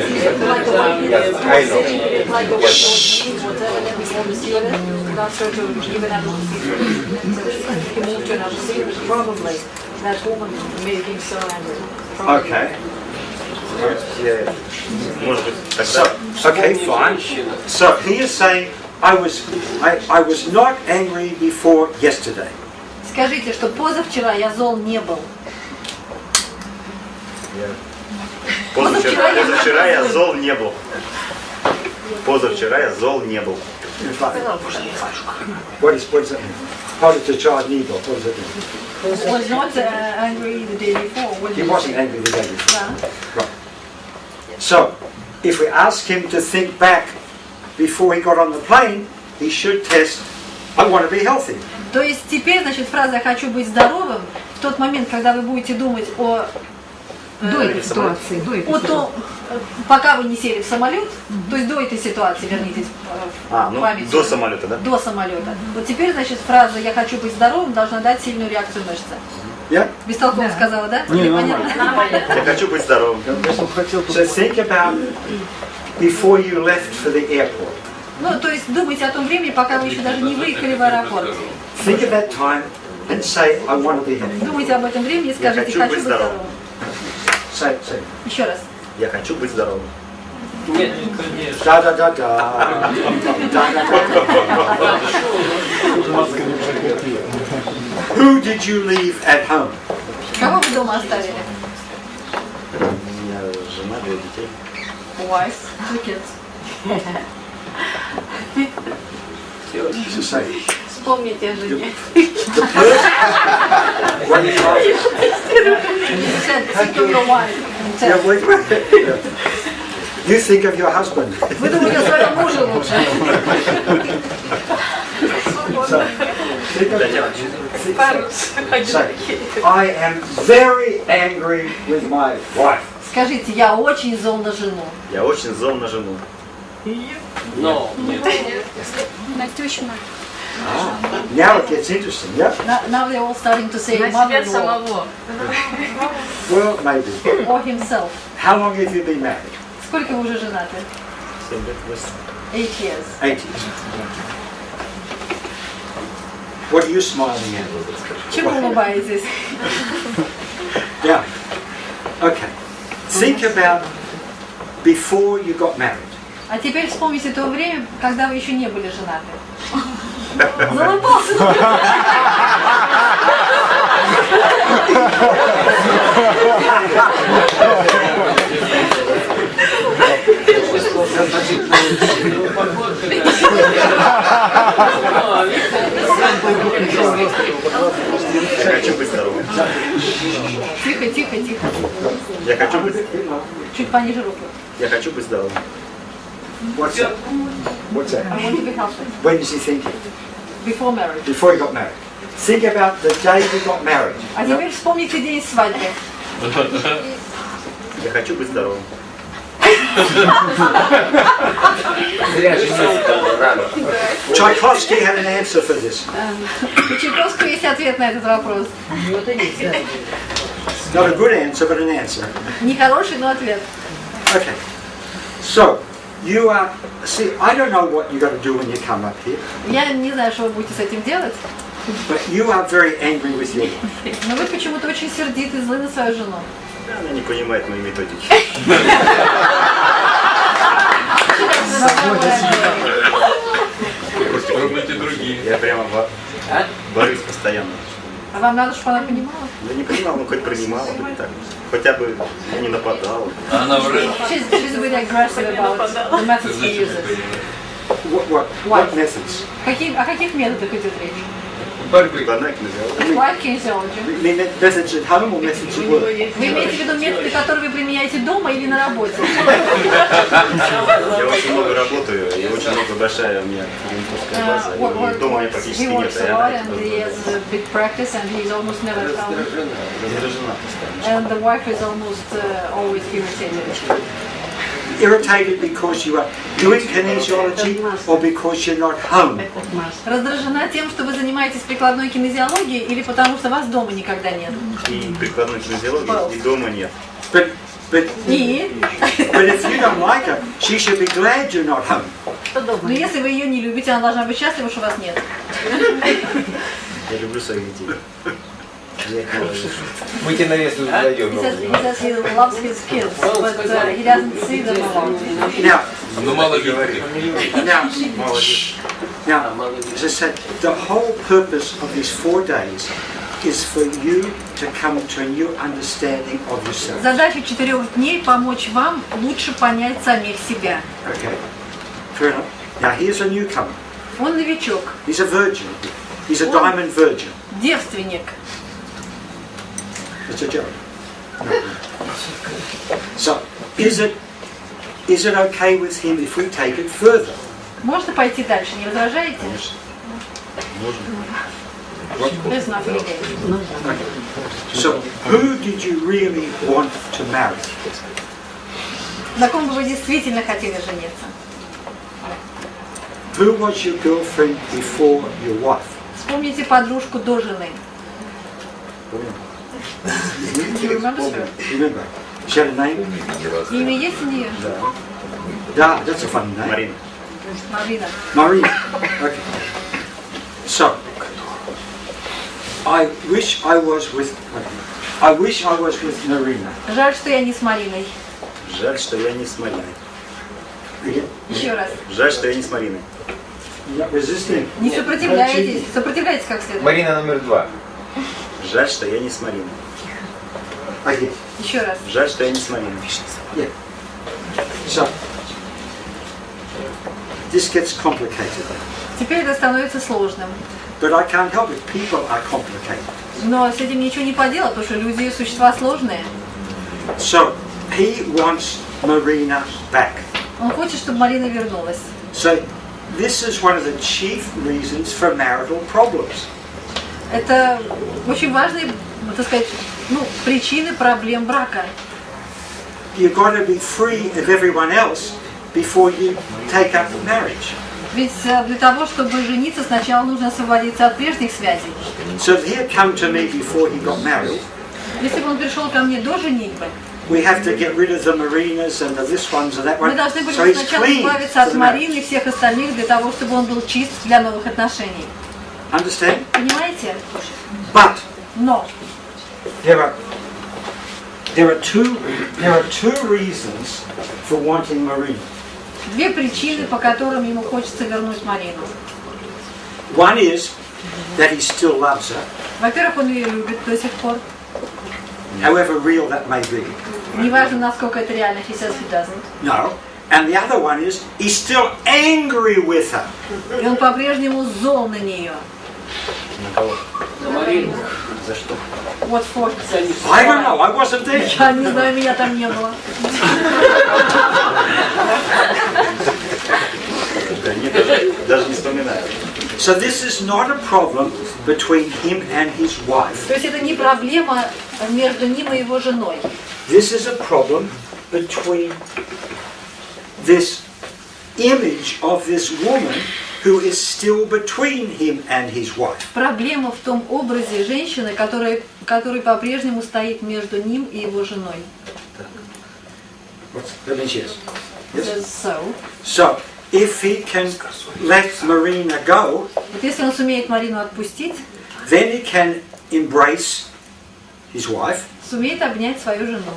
Okay. Okay, fine. So he is saying, I was not angry before yesterday. Скажите, что позавчера я зол не был. Позавчера я зол не был. Позавчера я зол не был. What is that mean? Positive child need what does it mean? Was not angry the day before. He wasn't angry the day before. Да. Right. So, if we ask him to think back before he got on the plane, he should test, I want to be healthy. То есть теперь, значит, фраза «я хочу быть здоровым» в тот момент, когда вы будете думать о... До этой ситуации, о том, пока вы не сели в самолет, то есть до этой ситуации, вернитесь в память. До самолета, да? До самолета. Вот теперь, значит, фраза «я хочу быть здоровым» должна дать сильную реакцию мышцы. Yeah? Бестолково сказала, да? Не, понятно? Я хочу быть здоровым. So think about before you left for the airport. Ну, то есть думайте о том времени, пока вы еще даже не выехали в аэропорт. Think of that time and say, I want to be healthy. Думайте об этом времени и скажите «хочу быть здоровым». Say. Еще раз. Я хочу быть здоровым. Нет, конечно. Да-да-да-да. Who did you leave at home? Кого вы дома оставили? У меня жена, 2 детей. Wife, 2 kids. Вспомните о жене. You think of your husband. Вы думаете о своем муже лучше. I am very angry with my wife. Скажите, я очень зол на жену. Я очень зол на жену. Но. На тещу. Now it gets interesting, yeah? Now they're all starting to say На себя mother-in-law самого. Well, maybe. or himself. How long have you been married? Сколько вы уже женаты? 7 лет, 8 years. 8 years. What are you smiling at? Чему улыбаетесь? Yeah. Okay. Think about before you got married. А теперь вспомните то время, когда вы еще не были женаты. Залыбался. Я хочу быть здоровым. Тихо, тихо, тихо. Я хочу быть... Чуть пониже руку. Я хочу быть здоровым. What's that? What's that? I want to be healthy. When is he thinking? Before marriage. Before he got married. Think about the day he got married. А теперь вспомните день свадьбы. Я хочу быть здоровым. Tchaikovsky had an answer for this. У Чайковского есть ответ на этот вопрос. Not a good answer, but an answer. Не хороший, но ответ. Okay. So, you are... See, I don't know what you've got to do when you come up here, Я не знаю, что вы будете с этим делать, but you are very angry with your wife. но вы почему-то очень сердиты и злы на свою жену. Она не понимает мои методики. Пробуйте другие. Я прямо борюсь постоянно. А вам надо, чтобы она понимала? Я не понимал, ну хоть принимала, хоть так. Хотя бы не нападала. Она врет. She's very aggressive about the methods he uses. What methods? О каких методах идет речь? Борьбы. Банально взял. Wife kinesiology. Methods at home or methods at work? Вы имеете в виду методы, которые вы применяете дома или на работе? Я очень много работаю, и очень много большая у меня клиентская база. И дома у меня практически He нет. works a lot and he has a big practice and he's almost never at home. Раздражена постоянно. And the wife is almost always irritated. Irritated because you are doing kinesiology or because you're not home? Раздражена тем, что вы занимаетесь прикладной кинезиологией или потому что вас дома никогда нет? И прикладной кинезиологии, и дома нет. But if you don't like her, she should be glad you're not home. Но если вы ее не любите, она должна быть счастлива, что вас нет. Я люблю своих детей. Мы тебе навесу задаем. He says he loves his kids, but he doesn't see them a lot. Now, Ну мало говорит. Now, as I said, the whole purpose of these 4 days is for you to come to a new understanding of yourself. Задача 4 дней помочь вам лучше понять самих себя. Okay, fair enough. Now, here's a newcomer. Он новичок, He's a virgin. He's a diamond virgin. девственник. It's a joke. So, is it okay with him if we take it further? Можно пойти дальше, не возражаете? There's nothing against. So, who did you really want to marry? На ком бы вы действительно хотели жениться? Who was your girlfriend before your wife? Вспомните подружку до жены. Remember? She had a name? Имя есть у нее? Да, that's a funny name. Марина. Марина. Marina. Okay. So, I wish I was with Marina. Жаль, что я не с Мариной. Жаль, что я не с Мариной. Еще раз. Жаль, что я не с Мариной. Resisting. Не сопротивляйтесь. Сопротивляйтесь как следует. Марина номер 2. Жаль, что я не с Мариной. Okay. Еще раз. Жаль, что я не с Мариной. Yeah. So, this gets complicated. Теперь это становится сложным. But I can't help it. People are complicated. Но с этим ничего не поделать, потому что люди существа сложные. So, he wants Marina back. Он хочет, чтобы Марина вернулась. So, this is one of the chief reasons for marital problems. Это очень важные, так сказать, причины проблем брака. You've got to be free of everyone else before you take up marriage. Ведь для того, чтобы жениться, сначала нужно освободиться от прежних связей. So if he had come to me before he got married, Если бы он пришел ко мне до женитьбы, we have to get rid of the Marinas and the this ones and that one. мы должны были So he's сначала clean избавиться for от the Марины и marriage. всех остальных для того, чтобы он был чист для новых отношений. Understand? Понимаете? But Но there are two reasons for wanting Marina. две причины, по которым ему хочется вернуть Марину. One is that he still loves her, Во-первых, он ее любит до сих пор. however real that may be. Неважно, насколько это реально, he says he doesn't. No. And the other one is, he's still angry with her. И он по-прежнему зол на нее. На кого? На Марину. За что? Вот for. I don't know, I wasn't there. Я не знаю, меня там не было. Они даже не вспоминают. So this is not a problem between him and his wife. То есть это не проблема между ним и его женой. This is a problem between this image of this woman who is still between him and his wife. Проблема в том образе женщины, который по-прежнему стоит между ним и его женой. That means yes. Says so. So, if he can let Marina go, Вот если он сумеет Марину отпустить, then he can embrace his wife, сумеет обнять свою жену.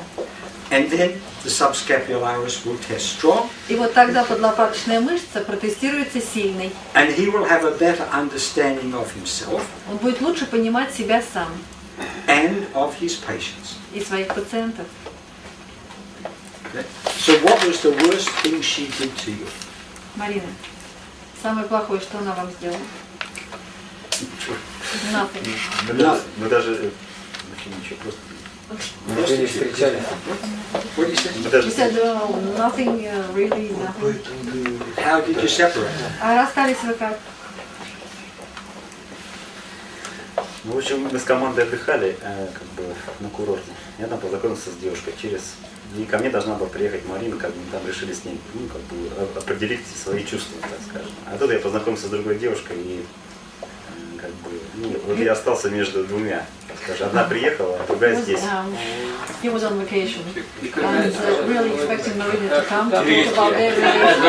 and then the subscapularis will test strong, И вот тогда подлопаточная мышца протестируется сильной. and he will have a better understanding of himself Он будет лучше понимать себя сам and of his patients. и своих пациентов. Okay? So what was the worst thing she did to you? Марина, самое плохое, что она вам сделала? Nothing. Мы даже ничего просто. Мы не встречались. What did you say? Мы даже. She said, oh, nothing, really nothing. How did you separate? А расстались вы как? Ну, в общем, мы с командой отдыхали как бы на курорте. Я там познакомился с девушкой и ко мне должна была приехать Марина, как бы мы там решили с ней, ну, как бы определить свои чувства, так скажем. А тут я познакомился с другой девушкой и как бы, ну, вот я остался между двумя. Скажем, одна приехала, а другая здесь. He was on vacation and really expecting Marina to come to talk about their relationship.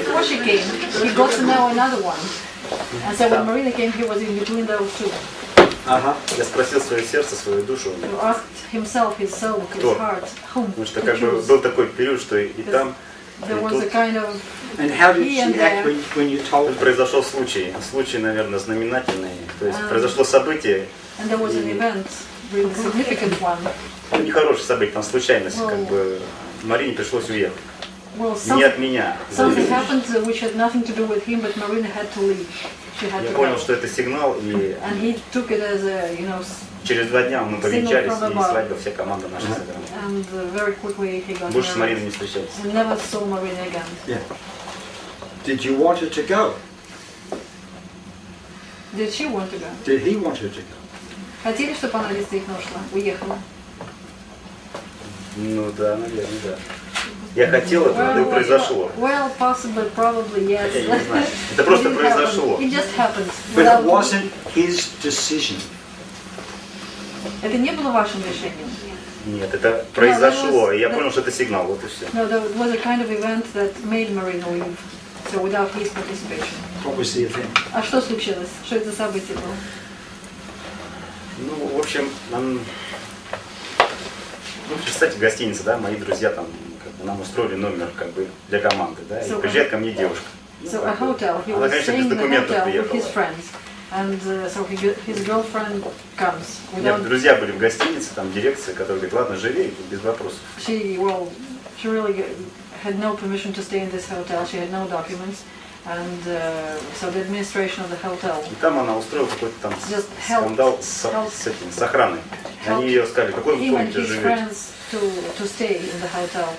Before she came, he got to know another one. And so when Marina came, he was in between those two. Я спросил свое сердце, свою душу. He asked himself, his soul, his heart, whom Потому что to как бы choose. был такой период, что и там, There и was тут. a kind of And how did he she and act there. when you told her? Произошел случай, наверное, знаменательный. То есть А. произошло событие, And there was an event, really significant one. ну, нехорошее событие, там случайность, Well, как бы Марине пришлось уехать. Well, Не от меня. something happened which had nothing to do with him, but Marina had to leave. She had Я to понял, go. что это сигнал, и And he took it as a, you know, через 2 дня мы повенчались, Signal from и above. свадьба, вся команда наша сыграла. and very quickly he got Больше с Мариной married. не встречались. And never saw Marina again. Yeah. Did you want her to go? Did she want to go? Did he want her to go? Хотели, чтобы она действительно ушла, уехала? Ну да, наверное, да. Я хотел этого, да и произошло. Well, possibly, probably, yes. Я не знаю. Это просто It didn't произошло. happen. It just happened. But Without- it wasn't his decision. Это не было вашим решением. Нет, это произошло, и я понял, что это сигнал, вот и все. No, there was a kind of event that made Marina leave. So without his participation. What was the event? А что случилось? Что это за событие было? Ну, в общем, нам... Ну, представьте, гостиница, да, мои друзья там, как бы, нам устроили номер, как бы, для команды, да, и приезжает ко мне девушка. So a hotel. He Она, was конечно, staying без in the документов hotel with his приехала. friends. And so his girlfriend comes У меня without. друзья были в гостинице, там дирекция, которая говорит, ладно, живи, без вопросов. She really had no permission to stay in this hotel. She had no documents, and so the administration of the hotel И там она устроила какой-то там Just help- скандал с охраной. И они ее сказали, какой вы в him and комнате his живете? friends to stay in the hotel.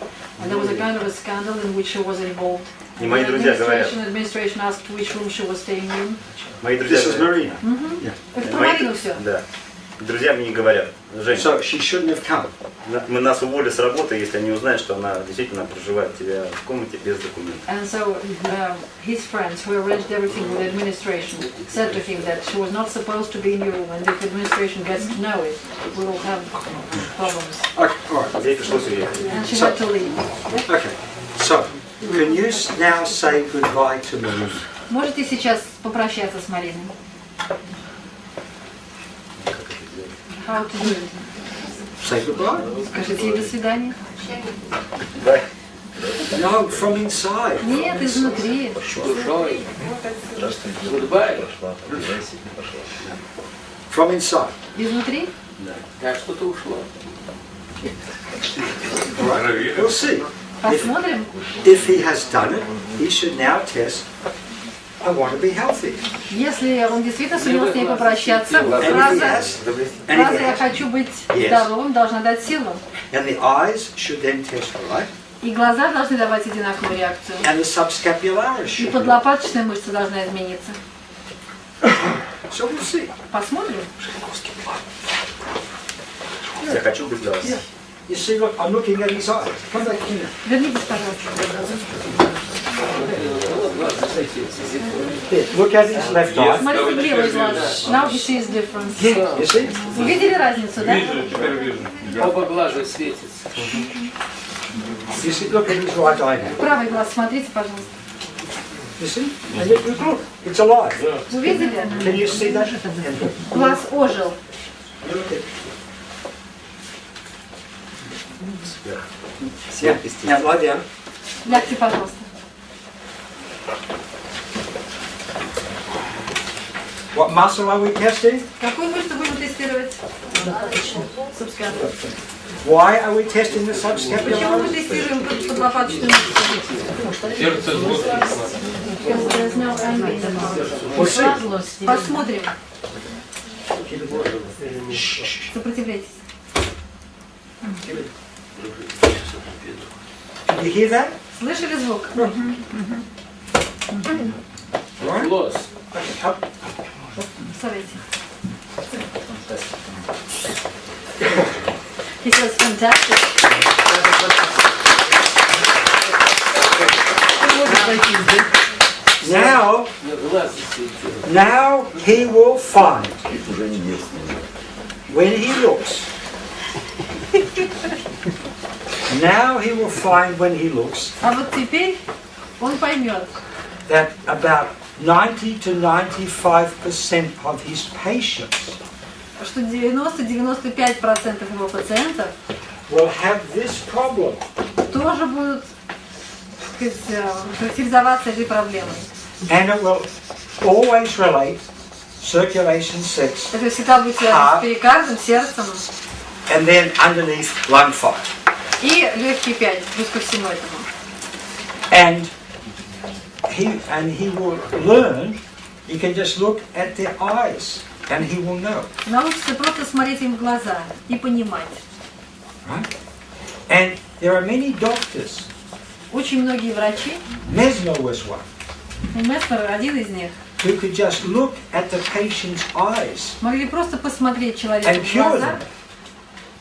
And there was a kind of a scandal in which she was involved. И And мои the друзья говорят, administration asked which room she was staying in. мои друзья This is говорят, Marina. Yeah. Это про мои- Марину все. да. Друзья мне не говорят, Жень, So she shouldn't have come. мы нас уволили с работы, если они узнают, что она действительно проживает у тебя в комнате без документов. And so his friends, who arranged everything with administration, said to him that she was not supposed to be in your room, and if administration gets to know it, we will have problems. Okay, all right. Ей пришлось уехать. And she had to leave. Okay. So, can you now say goodbye to Marina? Можете сейчас попрощаться с Мариной? How to do it? Say goodbye. Скажите ей до свидания. Да. No, from inside. Нет, изнутри. Душой. Goodbye. From inside. Изнутри? Да, что-то ушло. Right. We'll see. Посмотрим. If he has done it, he should now test, I want to be healthy. Если он действительно сумел с ней попрощаться, And фраза «я has, хочу быть здоровым» должна дать силу. and the eyes should then test, right? И глаза должны давать одинаковую реакцию. And the subscapularis И should. подлопаточная мышца должна измениться. So we'll see. Посмотрим. Я хочу быть здоровым. You see, look, I'm looking at his eyes. Come back here. Вернитесь, пожалуйста. There, look at his left eye. Смотрите в левый глаз. Now he sees difference. Yeah, you see? Увидели разницу, да? Вижу, теперь вижу. Оба глаза светятся. You see, look at his right eye now. Правый глаз, смотрите, пожалуйста. You see? And look, look, it's alive. Увидели? Can you see that? Глаз ожил. Yeah. Now lie down. Лягте, пожалуйста. What muscle are we testing? Какую мышцу будем тестировать? Why are we testing the Почему мы subscapularis? тестируем подлопаточную мышцу? Сердце звук. Посмотрим. Сопротивляйтесь. Did you hear that? Слышали звук? Глаз. Вставайте. It was fantastic. Now he will find when he looks. Now he will find when he looks А вот теперь он поймет, that about 90 to 95% of his patients что 90-95% его пациентов will have this problem. тоже будут, так сказать, характеризоваться этой проблемой. And it will always relate circulation, sex, Это всегда будет связано с перикардом, сердцем and then underneath lung 5. и легкие 5, плюс ко всему этому. And he will learn. You can just look at their eyes, and he will know. Научиться просто смотреть им в глаза и понимать. Right? And there are many doctors. Очень многие врачи, Mesmer was one. и Месмер один из них, Who could just look at the patient's eyes могли просто посмотреть человеку and в cure глаза them.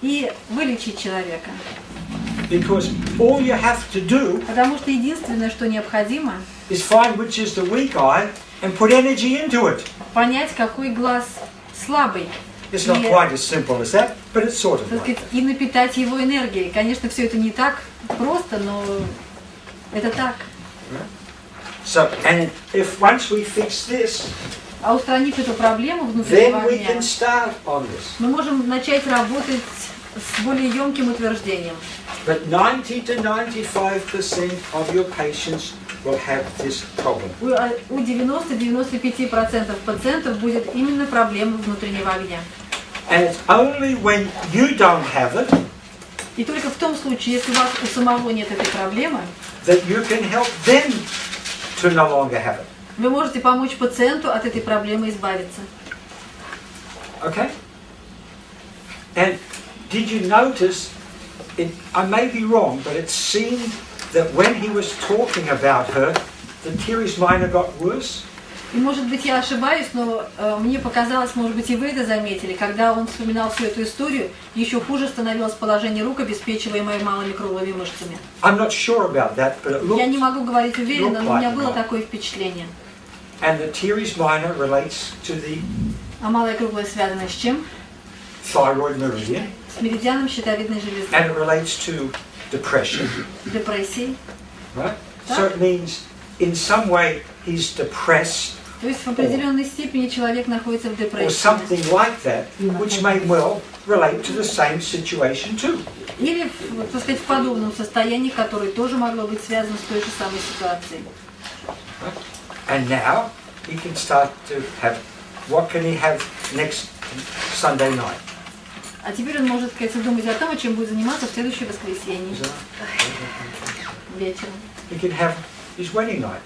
и вылечить человека. Because all you have to do Потому что единственное, что необходимо, is find which is the weak eye and put energy into it. понять, какой глаз слабый. It's not И, quite as simple as that, but it's sort of так like. сказать, и напитать его энергией. Конечно, все это не так просто, но это так. So, and if once we fix this, А устранив эту проблему внутреннего then we огня, can start on this. мы можем начать работать с более емким утверждением. But 90 to 95% of your patients will have this problem. У 90-95% пациентов будет именно проблема внутреннего огня. And it's only when you don't have it И только в том случае, если у вас у самого нет этой проблемы, that you can help them to no longer have it. вы можете помочь пациенту от этой проблемы избавиться. Okay? And did you notice, I may be wrong, but it seemed that when he was talking about her, the teres minor got worse? И может быть я ошибаюсь, но мне показалось, может быть и вы это заметили, когда он вспоминал всю эту историю, еще хуже становилось положение рук, обеспечиваемое малыми круглыми мышцами. I'm not sure about that, but it Я looked, не могу говорить уверенно, но у меня было like такое впечатление. and the teres minor relates to the А малая круглая связана с чем? thyroid meridian, С меридианом щитовидной железы. and it relates to depression, Депрессией. right? So it means in some way he's depressed То есть в определенной степени человек находится в or депрессии. something like that, which may well relate to the same situation too. Или, так сказать, в подобном состоянии, которое тоже могло быть связано с той же самой ситуацией. And now he can start to have, what can he have next Sunday night? А теперь он может, кажется, думать о том, чем будет заниматься в следующее воскресенье. Вечером. He can have his wedding night.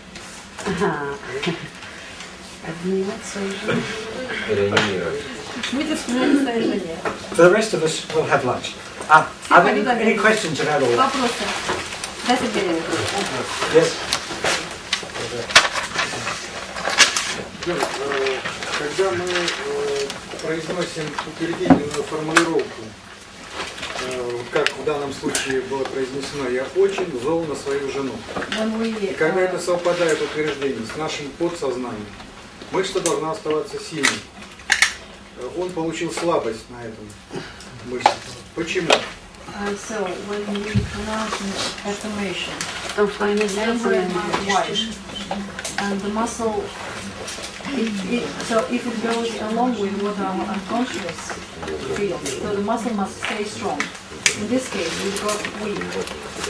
Будет вспоминать о своей жене. For the rest of us, we'll have lunch. Are there any questions about all that? Вопросы? Да, Сергей. Yes. Когда мы произносим утвердительную формулировку, как в данном случае было произнесено, я очень зол на свою жену. И когда это совпадает утверждение с нашим подсознанием, мышца должна оставаться сильной. Он получил слабость на этом мышце. Почему? So when we pronounce an affirmation, I'm angry at my wife, and the muscle, so if it goes along with what our unconscious feels, so the muscle must stay strong. In this case, we got weak.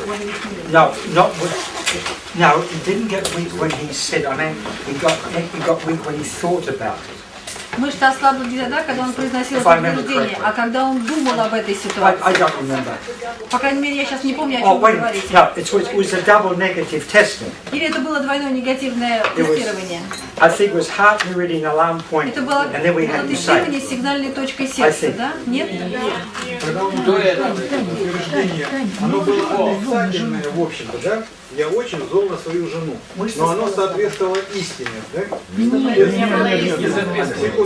What do you mean? No, no, he didn't get weak when he said, I mean, he got weak when he thought about it. Мышца ослабла тогда, когда он произносил это утверждение, а когда он думал об этой ситуации. I don't remember. По крайней мере, я сейчас не помню, о чем вы говорите. No, it was a double negative testing. Или это было двойное негативное тестирование? I think it was heart meridian alarm point, Это было and then we had to тестирование say. с сигнальной точкой сердца, да? Нет? Когда он говорил это утверждение, оно было отрицательное, в общем-то, да? Я очень зол на свою жену. Но оно соответствовало истине, да?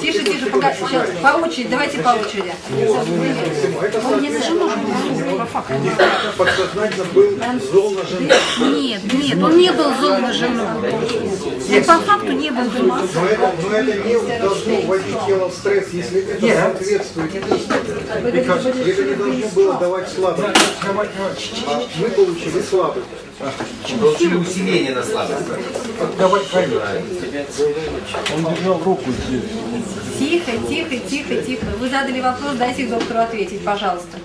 Тише, тише, пока, сейчас, по очереди, давайте по очереди. Он не на жену жену, по факту. Подсознательно был зол на жену. Нет, нет, он не был зол на жену. Он по факту не был зол. Но это не должно вводить тело в стресс, если это соответствует истине. Это не должно было давать слабость. А мы получили слабость. Получили усиление на слабость. Он держал руку. Тихо, тихо, тихо, тихо. Вы задали вопрос, дайте доктору ответить, пожалуйста.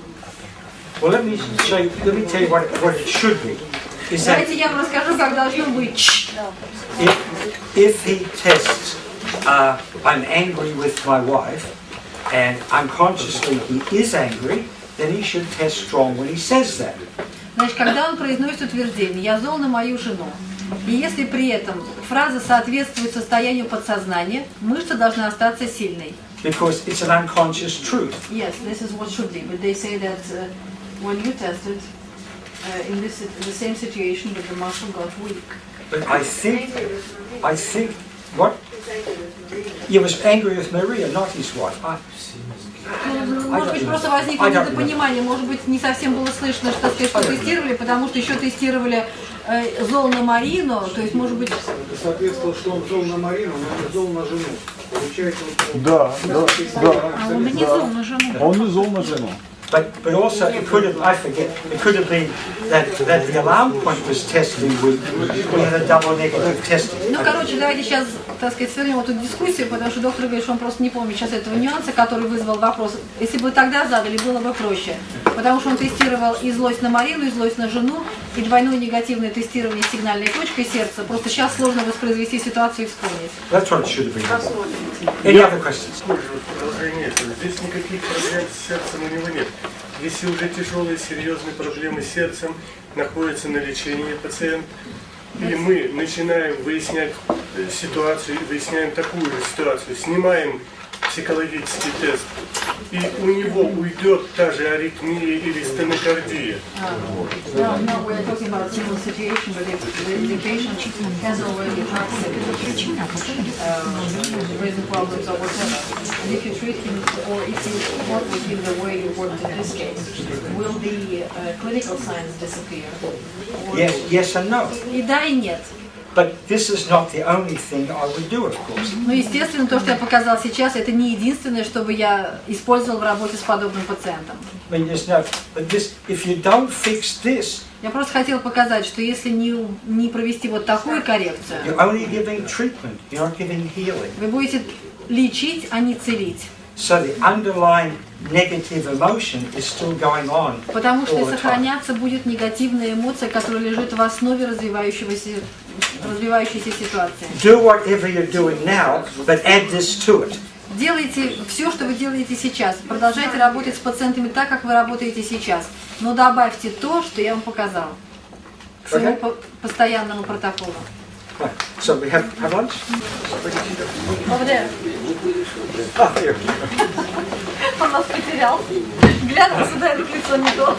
Well, let me tell you what it should be. Давайте я вам расскажу, как должно быть. If he tests, I'm angry with my wife, and unconsciously he is angry, then he should test strong when he says that. Значит, когда он произносит утверждение «я зол на мою жену», и если при этом фраза соответствует состоянию подсознания, мышца должна остаться сильной. Because it's an unconscious truth. Yes, this is what should be. But they say that when you tested in the same situation, that the muscle got weak. But I think, what? He was angry with Maria, not his wife. Может быть, просто возникло недопонимание, может быть, не совсем было слышно, что тестировали, потому что еще тестировали зол на Марину, то есть, может быть... Соответствовало, что он зол на Марину, но не зол на жену. Получается, Да. А он не зол на жену. Он не зол на жену. But also it could have, I forget, it could have been that the alarm point was testing weak. We had a double negative testing. Ну, короче, давайте сейчас, так сказать, свернем эту дискуссию, потому что доктор говорит, что он просто не помнит сейчас этого нюанса, который вызвал вопрос. Если бы тогда задали, было бы проще. Потому что он тестировал и злость на Марину, и злость на жену, и двойное негативное тестирование сигнальной точкой сердца. Просто сейчас сложно воспроизвести ситуацию и вспомнить. That's what it should have been. Any other questions? Здесь никаких проблем с сердцем у него нет. Если уже тяжелые, серьезные проблемы с сердцем находятся на лечении пациент, и мы начинаем выяснять ситуацию, выясняем такую же ситуацию, снимаем психологический тест, и у него уйдет та же аритмия или стенокардия. No, we're talking about a similar situation, but if the patient has already had breathing problems or whatever, and if you treat him, or if you work with him the way you worked in this case, will the clinical signs disappear? Yes and no. И да, и нет. But this is not the only thing I would do, of course. Ну, естественно, то, что я показал сейчас, это не единственное, что бы я использовал в работе с подобным пациентом. I mean, there's no, but this, if you don't fix this, Я просто хотела показать, что если не провести вот такую коррекцию, you're only giving treatment, you're not giving healing. вы будете лечить, а не целить. So the underlying negative emotion is still going on. Потому что all the time. сохраняться будет негативная эмоция, которая лежит в основе развивающейся ситуации. Do whatever you're doing now, but add this to it. Делайте все, что вы делаете сейчас. Продолжайте работать с пациентами так, как вы работаете сейчас. Но добавьте то, что я вам показал, к своему постоянному протоколу. Right. So we have lunch? Благодарю. Oh, here. Он нас потерял. Глянул сюда, это лицо не то.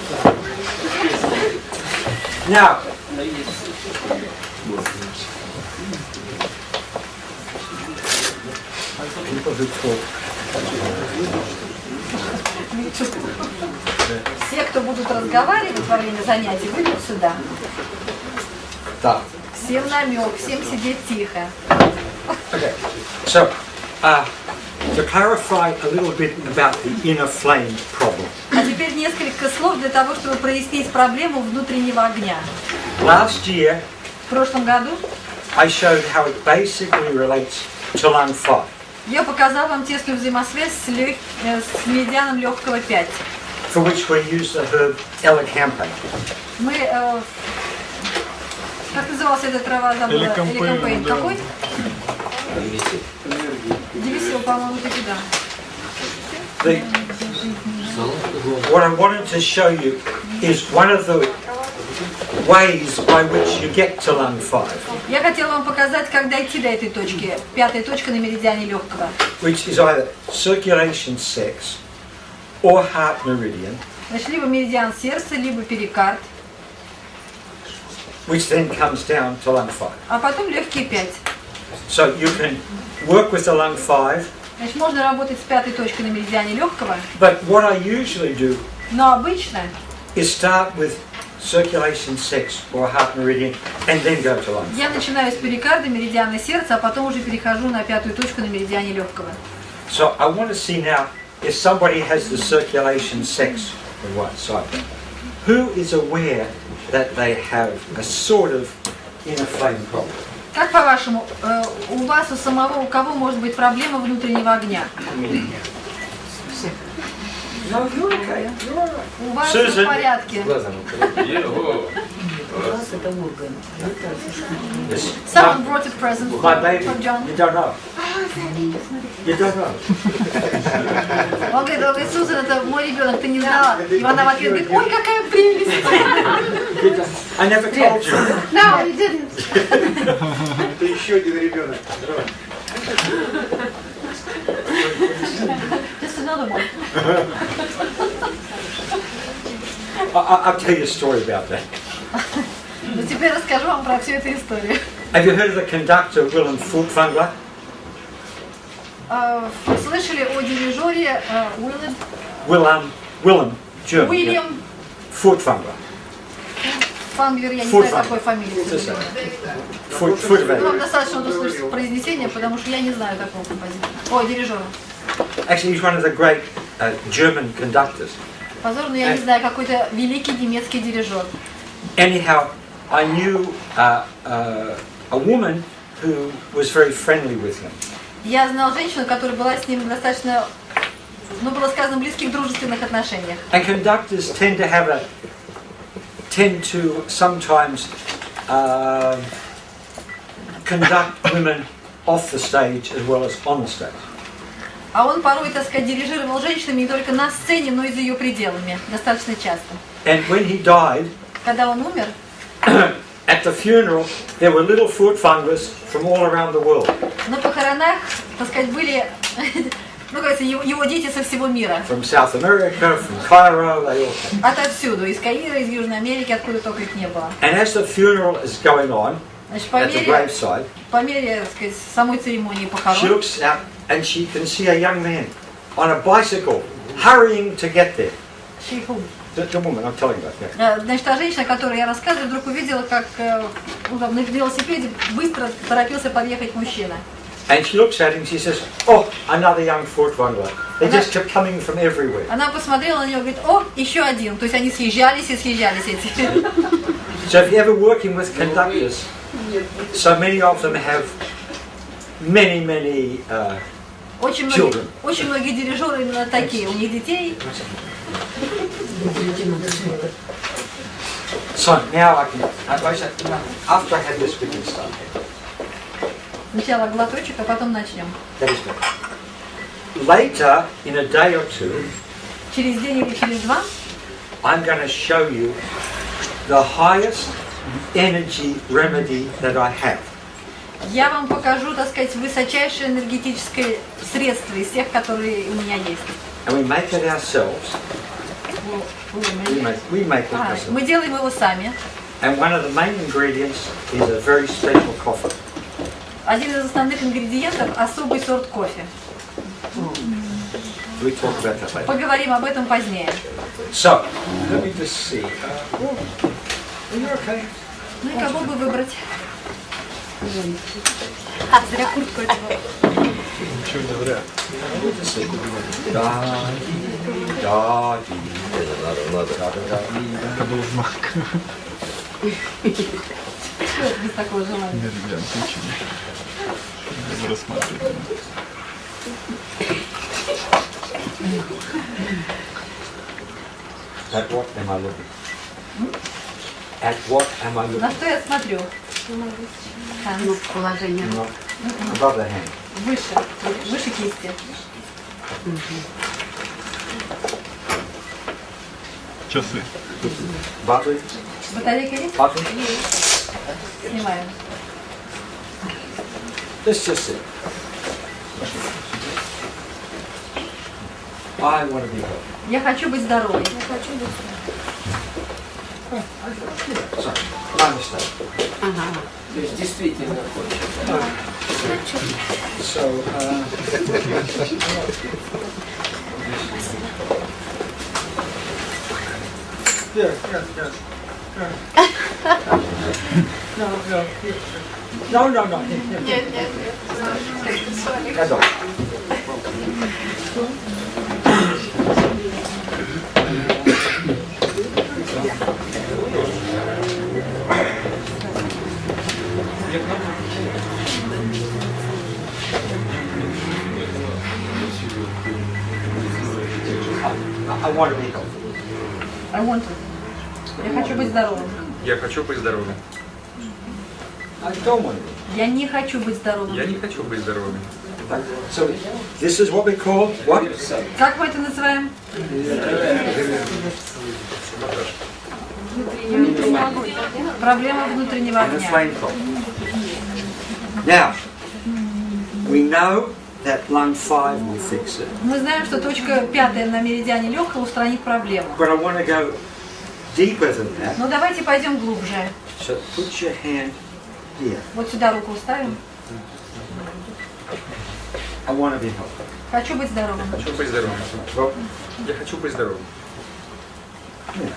Now, people who talk. Все, кто будут разговаривать во время занятий, выйдут сюда. Да. Всем намек, всем сидеть тихо. Okay. So, to clarify a little bit about the inner flame problem. А теперь несколько слов для того, чтобы прояснить проблему внутреннего огня. Last year, В прошлом году I showed how it basically relates to lung 5. я показал вам тесную взаимосвязь с меридианом легкого 5. For which we use the herb elecampane. Мы, как называлась эта трава, забыла? Эликампейн. Какой? Дивисил, по-моему, таки да. What I wanted to show you is one of the ways by which you get to lung 5. Я хотела вам показать, как дойти до этой точки. Пятая точка на меридиане легкого. Which is either circulation 6 or heart meridian. Значит, либо меридиан сердца, либо перикард. Which then comes down to lung 5. А потом легкие 5. So you can work with the lung 5. Значит, можно работать с пятой точкой на меридиане легкого. But what I usually do Но обычно is start with circulation 6 or heart meridian and then go to lung 5. я начинаю с перикарда, меридиана сердца, а потом уже перехожу на пятую точку на меридиане легкого. So I want to see now if somebody has the circulation 6 on one side. Who is aware that they have a sort of inner flame problem? Как по-вашему, у вас у самого, у кого может быть проблема внутреннего огня? No, you're okay. You're all right. У вас все в порядке. Someone brought a present My baby, for John. you don't know. You don't know. Он говорит, Сузан, это мой ребенок, ты не знала. И она в ответ говорит, ой, какая прелесть. I never told you. No, you didn't. Это еще один ребенок. Just another one. I'll tell you a story about that. Ну, теперь расскажу вам про всю эту историю. Have you heard of the conductor Willem Furtwängler? Слышали о дирижере Willem, German. Уильям Furtwängler. Фанглер, я не знаю, какой фамилии. Вам Furtwängler. достаточно услышать произнесение, потому что я не знаю такого композитора. О, дирижера. Actually, he's one of the great German conductors. Позорно, я не знаю, какой-то великий немецкий дирижер. Anyhow, I knew a woman who was very friendly with him. Я знал женщину, которая была с ним достаточно, ну, было сказано, близких дружественных отношениях. And conductors tend to sometimes conduct women off the stage as well as on the stage. А он порой, так сказать, дирижировал женщинами не только на сцене, но и за ее пределами, достаточно часто. And when he died, Когда он умер, at the funeral, there were little Furtwänglers from all around the world. на похоронах, так сказать, были, ну, говорится, его дети со всего мира. From South America, from Cairo, they all came. Отовсюду, из Каира, из Южной Америки, откуда только их не было. And as the funeral is going on Значит, at the graveside, по мере, так сказать, самой церемонии she похорон, looks out and she can see a young man on a bicycle hurrying to get there. The woman I'm telling about, yeah. Значит, та женщина, о которой я рассказываю, вдруг увидела, как на велосипеде быстро торопился подъехать мужчина. And she looks at him, she says, oh, another young furtwängler. They just kept coming from everywhere. Она посмотрела на него и говорит, о, еще один. То есть они съезжались и съезжались эти. So if you're ever working with conductors, so many of them have many children. Очень многие дирижеры именно такие. У них детей. So now I can, after I have this, we can start. Сначала глоточек, а потом начнем. That is good. Later, in a day or two, Через день или через два I'm going to show you the highest energy remedy that I have. я вам покажу, так сказать, высочайшее энергетическое средство из тех, которые у меня есть. And we make it ourselves. We make it ourselves. Мы делаем его сами. And one of the main ingredients is a very special coffee. Один из основных ингредиентов – особый сорт кофе. We talk about that later. Поговорим об этом позднее. So, let me just see. Are you okay? Ну и кого бы выбрать? Зря куртку одевал. Ничего не зря. Это был знак. Без такого желания. Нет, ребят, ничего. Без рассматривания. At what am I looking? At what am I looking? На что я смотрю? Ну, положение. Above the hand. Выше кисти. Часы. Battery? Батарейка есть? Battery? Снимаем. Let's just see. I want to be healthy. Я хочу быть здоровой. Sorry, my mistake. То есть действительно хочет. So, yeah. No. Нет. That's all. I want to be healthy. I want to. Я хочу быть здоровым. Я хочу быть здоровым. I don't want to be. Я не хочу быть здоровым. Я не хочу быть здоровым. So, this is what we call what? Как мы это называем? Проблема внутреннего And the огня. flame problem. Now, we know that lung 5 will fix it. Мы знаем, что точка 5 на меридиане легкого устранит проблему. But I want to go deeper than that. Но давайте пойдем глубже. So put your hand here. Вот сюда руку ставим. I want to be healthy. Хочу быть здоровым. Хочу быть здоровым. Well, Я хочу быть здоровым. yeah.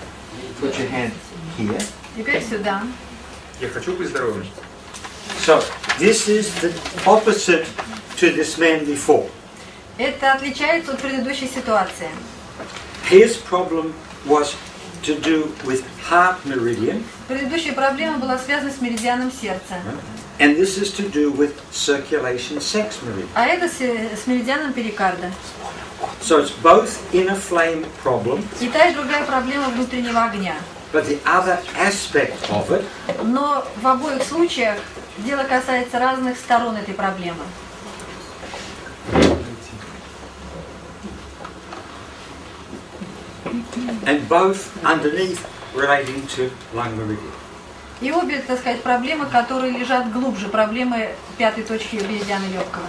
Put your hand here. Теперь сюда. Я хочу быть здоровым. So this is the opposite to this man before. Это отличается от предыдущей ситуации. His problem was to do with heart meridian, Предыдущая проблема была связана с меридианом сердца. and this is to do with circulation sex meridian. А это с меридианом перикарда. So it's both inner flame problem, И та, и другая проблема внутреннего огня. but the other aspect of it Но в обоих случаях дело касается разных сторон этой проблемы. and both underneath relating to lung meridian. И обе, так сказать, проблемы, которые лежат глубже, проблемы пятой точки меридиана легкого.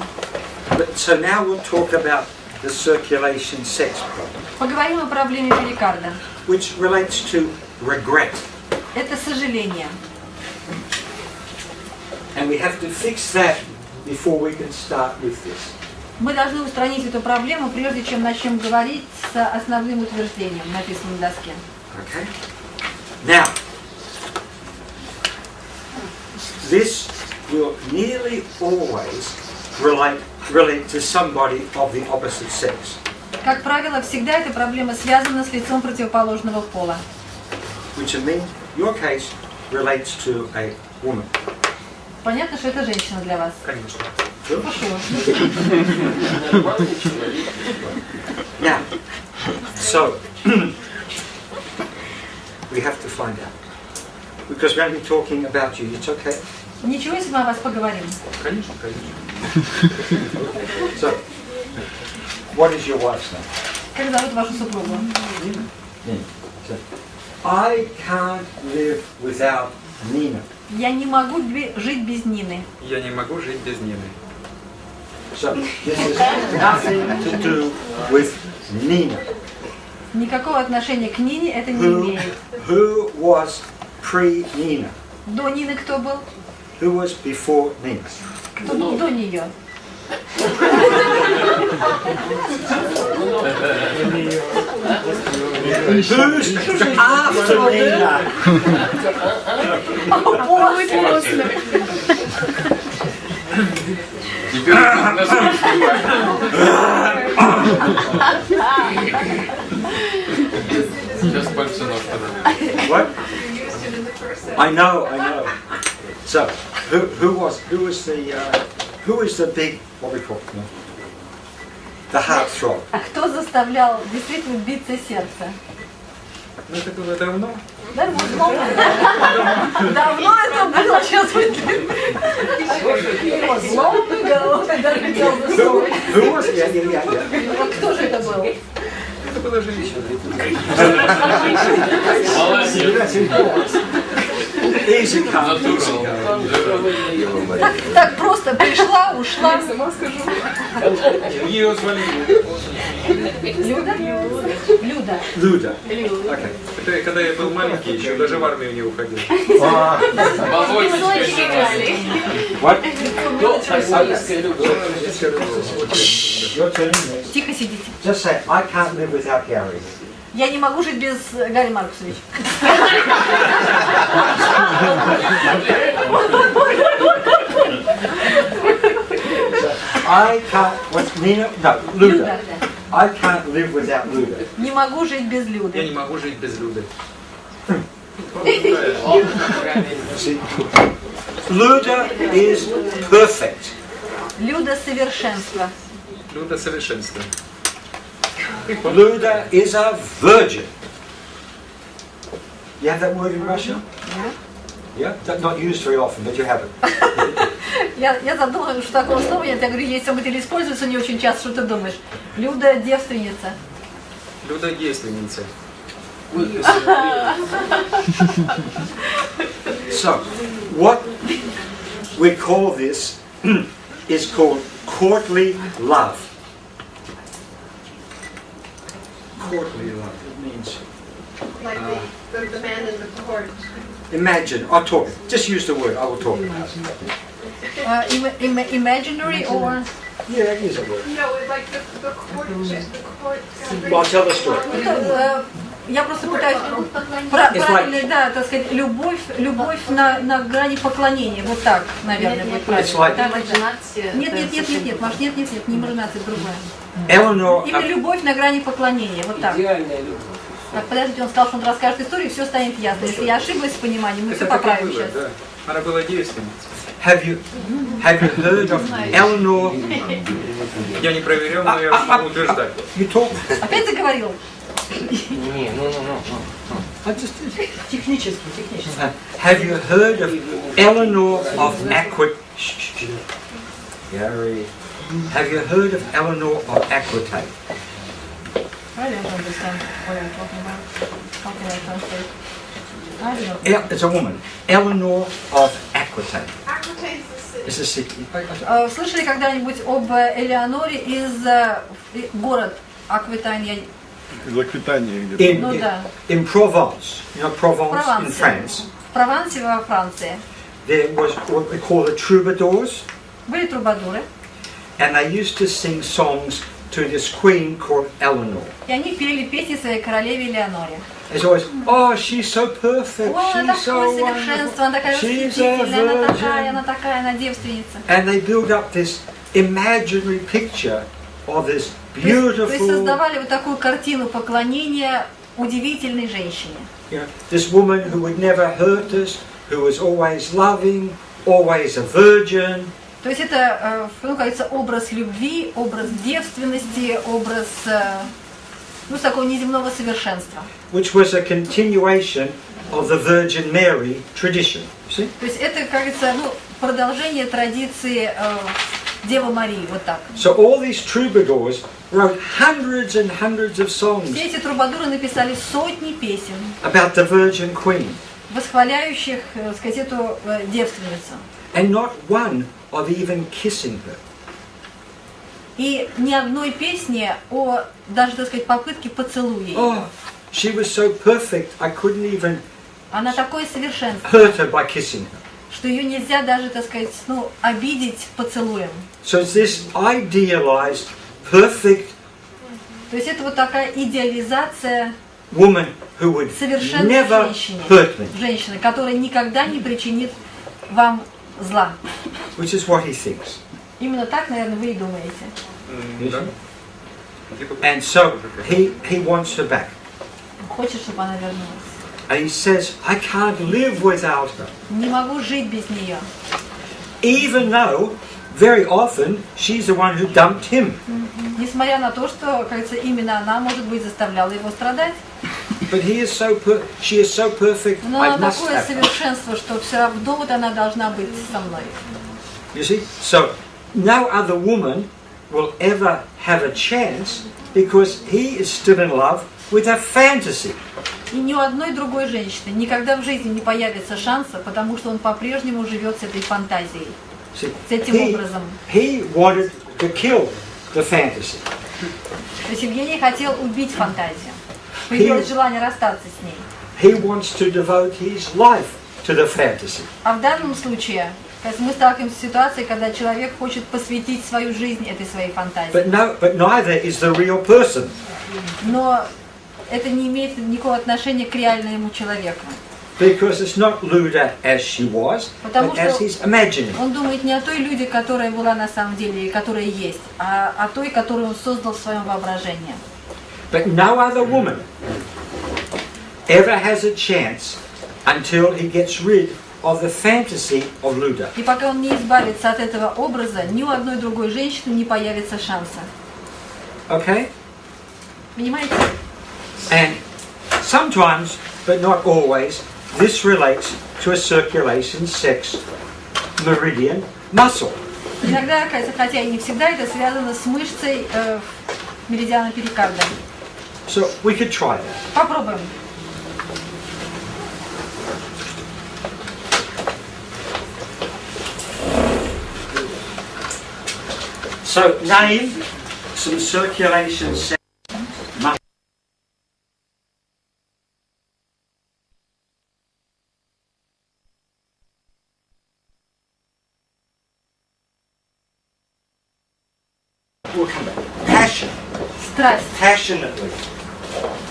So now we'll talk about the circulation sex problem, Поговорим о проблеме перикарда. which relates to regret. Это сожаление. And we have to fix that before we can start with this. Мы должны устранить эту проблему, прежде чем начнем говорить с основным утверждением, написанным на доске. Okay? Now, this will nearly always relate to somebody of the opposite sex. Как правило, всегда эта проблема связана с лицом противоположного пола. Which in your case relates to a woman. Понятно, что это женщина для вас? Конечно. Now, so we have to find out. Because we're going to be talking about you. It's okay? Ничего, если мы о вас поговорим. Конечно, конечно. So, what is your wife's name? Как зовут вашу супругу? Nina. So, I can't live without Nina. Я не могу жить без Нины. Я не могу жить без Нины. So, this has nothing to do with Nina. Никакого отношения к Нине это не имеет. Who was pre-Nina? До Нины кто был? Who was before Nina? Кто был до нее? Who's after Nina? Теперь нас Сейчас пальцы нож подадут. What? I know. So, who is the big, what we call it, the heartthrob? А кто заставлял действительно биться сердце? Ну, это было давно. Давно это было, сейчас вы... Кто же это был? Это была женщина. Так просто пришла, ушла. Ее звали Люда. Люда. Okay. Это когда я был маленький, еще даже в армию не уходил. What? Тихо сидите. Just say, I can't live without Gary. Я не могу жить без Гарри Маркусовича. I can't, what's Nina? No, Luda. I can't live without Luda. Не могу жить без Люды. Я не могу жить без Люды. Luda is perfect. Люда совершенство. Люда совершенство. Luda is a virgin. You have that word in Russian? Yeah? Not used very often, but you have it. Я задумала, что такого слова нет. Я говорю, если он используется не очень часто, что ты думаешь? Люда девственница. Люда девственница. So, what we call this is called courtly love. Courtly love. It means Like the man in the court. imagine. I'll talk. Just use the word. I will talk about it. Imaginary or? Yeah, use a word. No, like the court. Well, I'll tell the story. Я просто пытаюсь правильно, да, так сказать, любовь на грани поклонения. Вот так, наверное, будет правильно. Нет, Маш, нет, не имажинация, другое. Именно любовь на грани поклонения, вот так. Так, подождите, он сказал, что он расскажет историю, и все станет ясно. Если я ошиблась в понимании, мы все поправим сейчас. Да. Она была девственницей. Have you heard of Eleanor? Я не проверял, но я могу утверждать. You talk? Опять заговорил? Не, ну. Технически. Have you heard of Eleanor of Aquitaine? Gary. Have you heard of Eleanor of Aquitaine? I don't understand what I'm talking about. How can I translate? I don't know. It's a woman. Eleanor of Aquitaine. Aquitaine's It's a city. Слышали когда-нибудь об Элеоноре из город Аквитайн? Из Аквитании где-то. Ну да. In Provence, you know Provence in France. В Провансе во Франции. There was what we call the troubadours, Были трубадуры. and they used to sing songs to this queen called Eleanor. И они пели песни своей королеве Леоноре. It's always, oh, she's so perfect, О, она she's такое so совершенство, она такая she's восхитительная, a она такая, она девственница. And they build up this imaginary picture of this То есть beautiful, создавали вот такую картину поклонения удивительной женщине. you know, this woman who would never hurt us, who was always loving, always a virgin. То есть это, ну, как говорится, образ любви, образ девственности, образ, ну, такого неземного совершенства. Which was a continuation of the Virgin Mary tradition. See? То есть это, как говорится, ну, продолжение традиции Девы Марии, вот так. So all these troubadours wrote hundreds and hundreds of songs Все эти трубадуры написали сотни песен, about the Virgin Queen, восхваляющих, так сказать, эту девственницу. and not one of even kissing her. И ни одной песни о, даже, так сказать, попытке поцелуя ее. Oh, she was so perfect, I couldn't even Она такое совершенство, hurt her by kissing her. что ее нельзя даже, так сказать, ну, обидеть поцелуем. So it's this idealized, perfect То есть это вот такая идеализация woman who would совершенной never женщины, hurt me, женщины, которая никогда не причинит вам зла. which is what he thinks. Именно так, наверное, вы и думаете. And so he wants her back. Хочет, чтобы она вернулась. And he says, I can't live without her. Не могу жить без нее. Even though, very often, she's the one who dumped him. Несмотря на то, что, как говорится, именно она, может быть, заставляла его страдать. But he is so she is so perfect, Но I она must такое have her. совершенство, что все равно вот она должна быть со мной. You see? So, no other woman will ever have a chance because he is still in love with a fantasy. И ни у одной другой женщины никогда в жизни не появится шанса, потому что он по-прежнему живет с этой фантазией, See, с этим образом. he wanted to kill the fantasy. То есть Евгений хотел убить фантазию. Появилось желание расстаться с ней. He wants to devote his life to the fantasy. А в данном случае, мы сталкиваемся с ситуацией, когда человек хочет посвятить свою жизнь этой своей фантазии. But neither is the real person. Но это не имеет никакого отношения к реальному человеку. Because it's not Luda as she was, Потому but as что he's imagining. он думает не о той Люде, которая была на самом деле и которая есть, а о той, которую он создал в своем воображении. But no other woman ever has a chance until he gets rid of the fantasy of Luda. И пока он не избавится от этого образа, ни у одной другой женщины не появится шанса. Okay? Понимаете? And sometimes, but not always, this relates to a circulation sex meridian muscle. Иногда, хотя и не всегда, это связано с мышцей меридиана перикарда. So we could try that. Попробуем. So name some circulation sex muscle. We'll come back. Passion. Страсть. Passionately.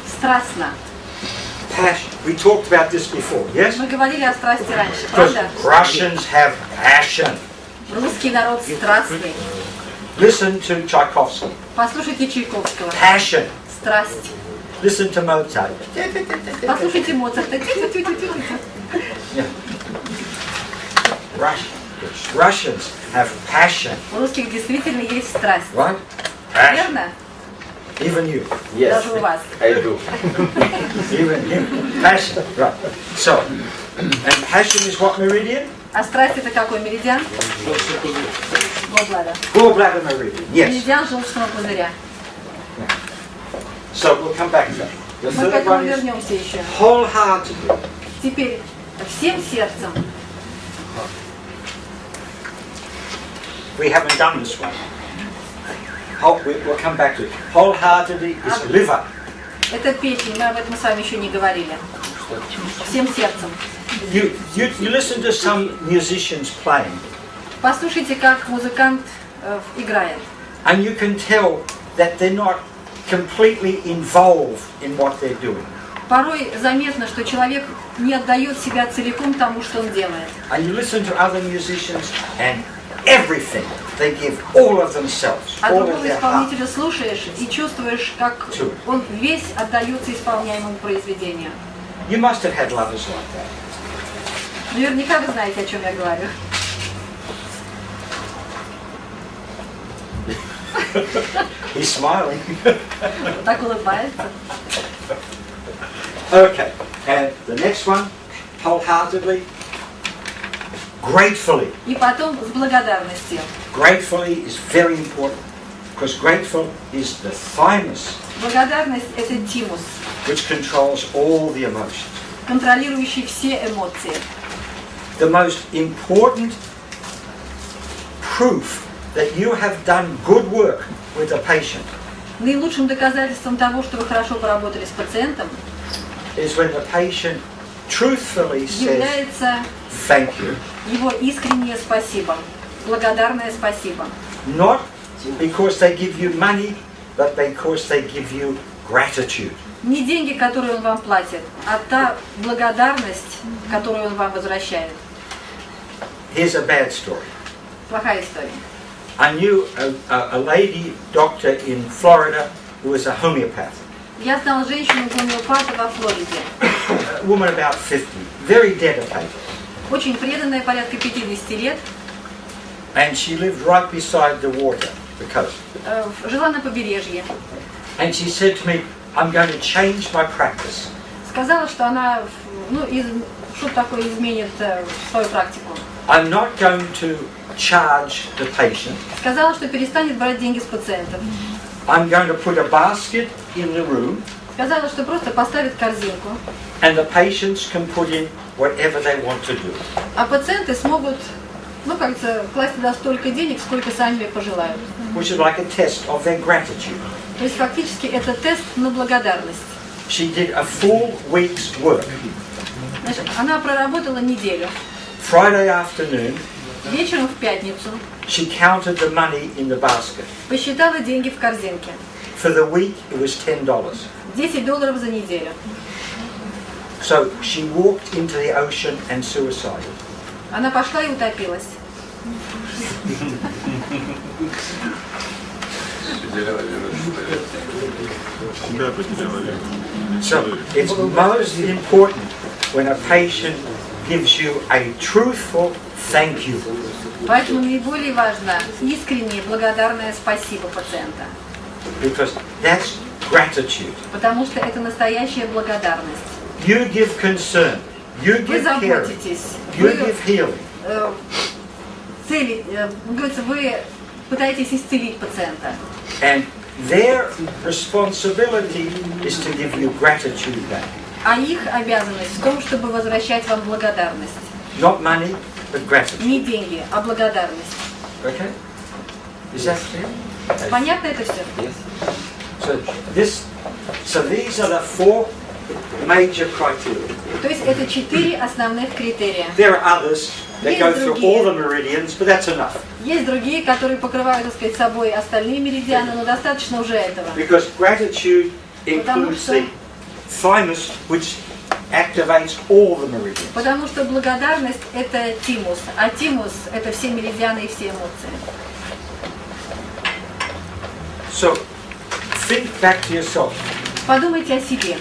Страстно. Passion. We talked about this before, yes? Мы говорили о страсти раньше, Because правда? Russians have passion. Русский народ страстный. Listen to Tchaikovsky. Послушайте Чайковского. Passion. Страсть. Listen to Mozart. Послушайте Моцарта. Yeah. Russians have passion. У русских действительно есть страсть. Right? Passion. Верно? Even you. Даже у вас. I do. Even you. Passion. Right. So, and passion is what meridian? А страсть это какой меридиан? Gallbladder. Gallbladder meridian. Yes. Меридиан желчного пузыря. So we'll come back to that. The Мы к third этому one is вернемся еще. wholeheartedly. Теперь всем сердцем. We haven't done this one. We'll come back to it. Wholeheartedly is liver. Это печень, мы об этом с вами еще не говорили. Всем сердцем. You listen to some musicians playing, Послушайте, как музыкант играет. and you can tell that they're not completely involved in what they're doing. Порой заметно, что человек не отдает себя целиком тому, что он делает. And you listen to other musicians and everything, they give all of themselves, А all of другого their heart. исполнителя слушаешь и чувствуешь, как он весь отдается исполняемому произведению. You must have had lovers like that. Наверняка вы знаете, о чем я говорю. He's smiling. Так улыбается. Okay, and the next one, wholeheartedly, gratefully. И потом с благодарностью. Gratefully is very important, because grateful is the thymus, Благодарность – это тимус, which controls all the emotions. контролирующий все эмоции. The most important proof that you have done good work with a patient Наилучшим доказательством того, что вы хорошо поработали с пациентом, is when the patient truthfully says, является thank you. его искреннее спасибо, благодарное спасибо. Not because they give you money, but because they give you gratitude. Не деньги, которые он вам платит, а та благодарность, которую он вам возвращает. Here's a bad story. Плохая история. I knew a lady doctor in Florida who was a homeopath. Я знал женщину-гомеопата во Флориде. A woman about 50, very dedicated. Очень преданная, порядка 50 лет. And she lived right beside the water, the coast. Жила на побережье. And she said to me, I'm going to change my practice. Сказала, что она что-то такое изменит свою практику. I'm not going to charge the patient. Сказала, что перестанет брать деньги с пациентов. I'm going to put a basket in the room. Сказала, что просто поставит корзинку. And the patients can put in whatever they want to do. А пациенты смогут, как-то класть туда столько денег, сколько сами пожелают. Which is like a test of their gratitude. То есть фактически это тест на благодарность. She did a full week's work. Значит, она проработала неделю. Friday afternoon, вечером в пятницу she counted the money in the basket. Посчитала деньги в корзинке. For the week, it was $10. $10 за неделю. So she walked into the ocean and suicided. Она пошла и утопилась. So it's most important when a patient gives you a truthful thank you. Поэтому наиболее важно искреннее благодарное спасибо пациента. Because that's gratitude. Потому что это настоящая благодарность. You give concern, you Вы give caring, заботитесь, you give healing. Вы пытаетесь исцелить пациента. And their responsibility is to give you gratitude back. А их обязанность в том, чтобы возвращать вам благодарность. Not money, but gratitude. Не деньги, а благодарность. Okay? Is that clear? Понятно это все? Yes. So these are the four major criteria. То есть это 4 основных критерия. There are others that go through all the meridians, but that's enough. Есть другие, которые покрывают, так сказать, собой остальные меридианы, но достаточно уже этого. Because gratitude includes the thymus, which activates all the meridians. Потому что благодарность – это тимус, а тимус – это все меридианы и все эмоции. So, think back to yourself. Подумайте о себе.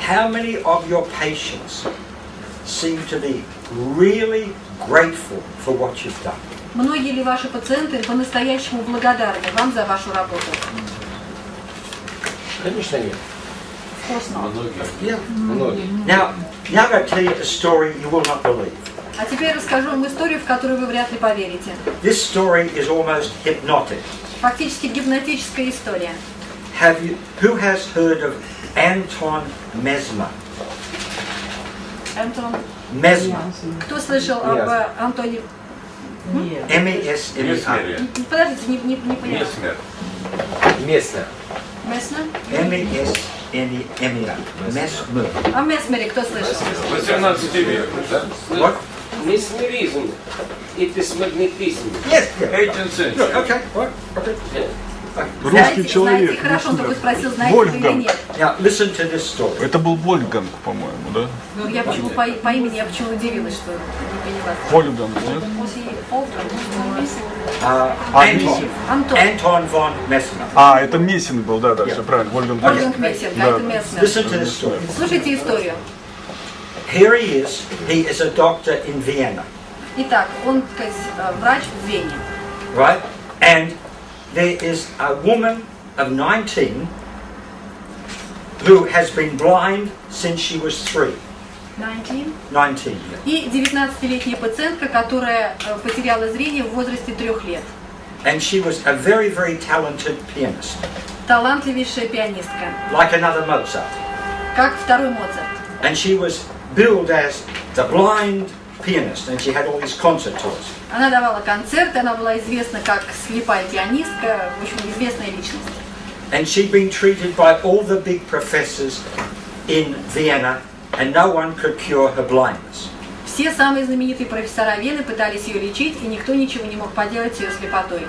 How many of your patients seem to be really grateful for what you've done? Многие ли ваши пациенты по-настоящему благодарны вам за вашу работу? Конечно, нет. Многие. Now I'm going to tell you a story you will not believe. А теперь расскажу вам историю, в которую вы вряд ли поверите. This story is almost hypnotic. Фактически гипнотическая история. Who has heard of Anton Mesmer? Антон. Mesmer. Кто слышал об Антоне? M-E-S-M-E-R. Подождите, не понял. Месмер. Месмер? M-E-S-M-E-R. Mesmer. О Месмере кто слышал? 18 век, да? What? Mesmerism. It is magnetism. Yes. 18th century. Okay. What? Okay. Русский человек. Знаете, хорошо, он только спросил, знаете вы или Вольфганг. нет. Now, listen to this story. Это был Вольфганг, по-моему, да? Ну, я почему по имени, я почему удивилась, что не поняла. Вольфганг, нет? Anton von Messner. А, это Мессинг был, да, все правильно. Вольфганг Вольфганг Мессинг, а это Месснер. Listen to this story. Слушайте историю. Here he is a doctor in Vienna, Итак, он, так сказать, врач в Вене. right? And there is a woman of 19 who has been blind since she was 3. 19. И 19-летняя пациентка, которая потеряла зрение в возрасте 3 лет. And she was a very, very talented pianist, Талантливейшая пианистка, like another Mozart. как второй Моцарт. And she was billed as the blind pianist, and she had all these concert tours. Она давала концерты, она была известна как слепая пианистка, в общем, известная личность. And she'd been treated by all the big professors in Vienna, and no one could cure her blindness. Все самые знаменитые профессора Вены пытались ее лечить, и никто ничего не мог поделать с ее слепотой.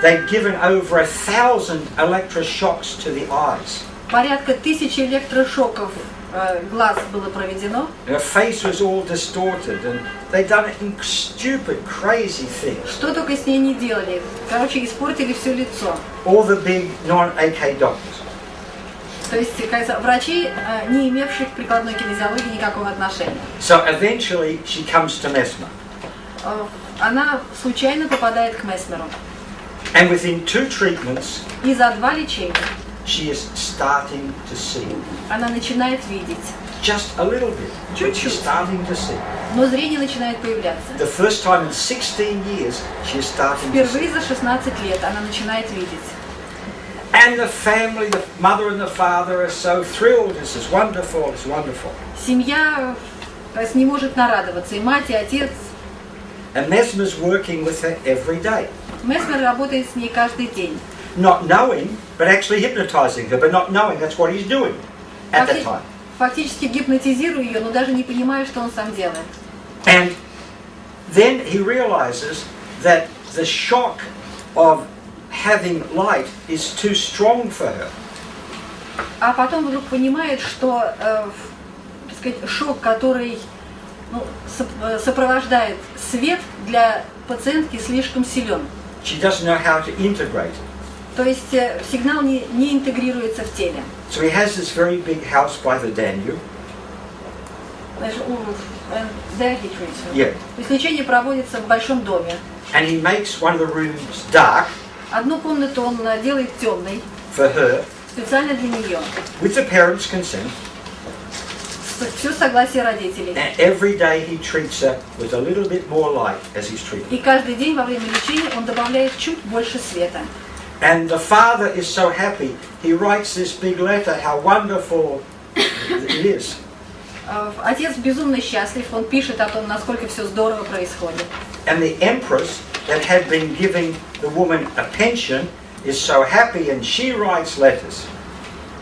They'd given over 1,000 electroshocks to the eyes. Порядка 1000 электрошоков глаз было проведено. Her face was all distorted, and they'd done stupid, crazy things. Что только с ней не делали. Короче, испортили все лицо. All the big non-AK doctors. То есть, кажется, врачи, не имевшие к прикладной кинезиологии никакого отношения. So eventually she comes to Mesmer. Она случайно попадает к Месмеру. And within 2 treatments, И за 2 лечения she is starting to see. она начинает видеть. Just a little bit. But she's starting to see. Но зрение начинает появляться. The first time in 16 years, she is starting to see. Впервые за 16 лет она начинает видеть. And the family, the mother and the father are so thrilled. This is wonderful, it's wonderful. Семья не может нарадоваться, и мать, и отец. And Mesmer's working with her every day. Месмер работает с ней каждый день. Not knowing, but actually hypnotizing her, but not knowing that's what he's doing at that time. Фактически гипнотизируя ее, но даже не понимая, что он сам делает. And then he realizes that the shock of having light is too strong for her. А потом вдруг понимает, что так сказать, шок, который сопровождает свет, для пациентки слишком силен. She doesn't know how to integrate it. То есть сигнал не интегрируется в теле. So he has this very big house by the Danube. There he treats her. Yeah. То есть лечение проводится в большом доме. And he makes one of the rooms dark. Одну комнату он делает темной. For her. Специально для нее. With the parents' consent. Все согласие родителей. And every day he treats her with a little bit more light as he's treating. И каждый день во время лечения он добавляет чуть больше света. And the father is so happy. He writes this big letter how wonderful it is. Отец безумно счастлив. Он пишет о том, насколько все здорово происходит. And the empress that had been giving the woman a pension is so happy, and she writes letters.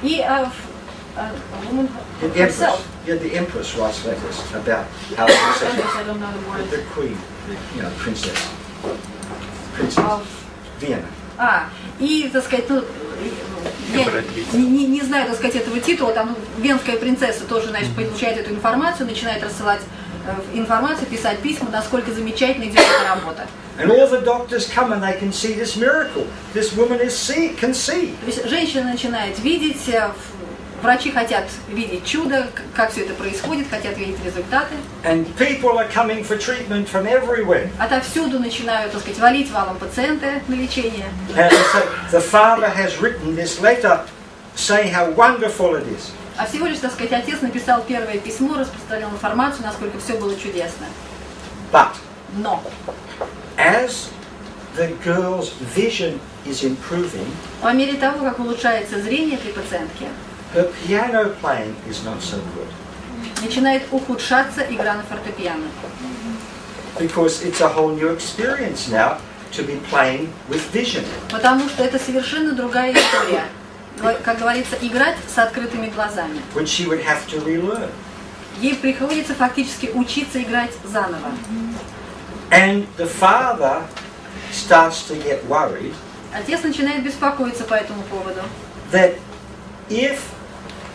И woman herself. Yeah, the empress writes letters about how the queen, the princess of Vienna. И, так сказать, я не знаю, так сказать, этого титула, там венская принцесса тоже, значит, получает эту информацию, начинает рассылать информацию, писать письма, насколько замечательно идет эта работа. And all the doctors come and they can see this miracle. This woman can see. То есть женщина начинает видеть, врачи хотят видеть чудо, как все это происходит, хотят видеть результаты. And people are coming for treatment from everywhere. Отовсюду начинают, так сказать, валить валом пациенты на лечение. And so the father has written this letter saying how wonderful it is. А всего лишь, так сказать, отец написал первое письмо, распространил информацию, насколько все было чудесно. Но as the girl's vision is improving, по мере того, как улучшается зрение этой пациентки, her piano playing is not so good. Начинает ухудшаться игра на фортепиано. Because it's a whole new experience now to be playing with vision. Потому что это совершенно другая история. Как говорится, играть с открытыми глазами. Which she would have to relearn. Ей приходится фактически учиться играть заново. And the father starts to get worried. Отец начинает беспокоиться по этому поводу. That if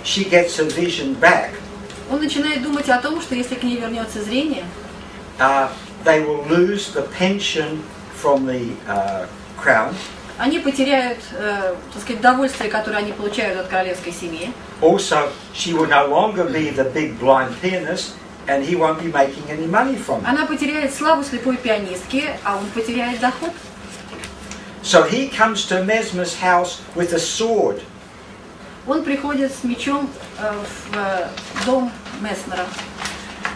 she gets her vision back, Он начинает думать о том, что если к ней вернется зрение, they will lose the pension from the crown. они потеряют, так сказать, удовольствие, которое они получают от королевской семьи. Also, she will no longer be the big blind pianist, and he won't be making any money from it. Она потеряет славу слепой пианистки, а он потеряет доход. So he comes to Mesmer's house with a sword. Он приходит с мечом в дом Месмера.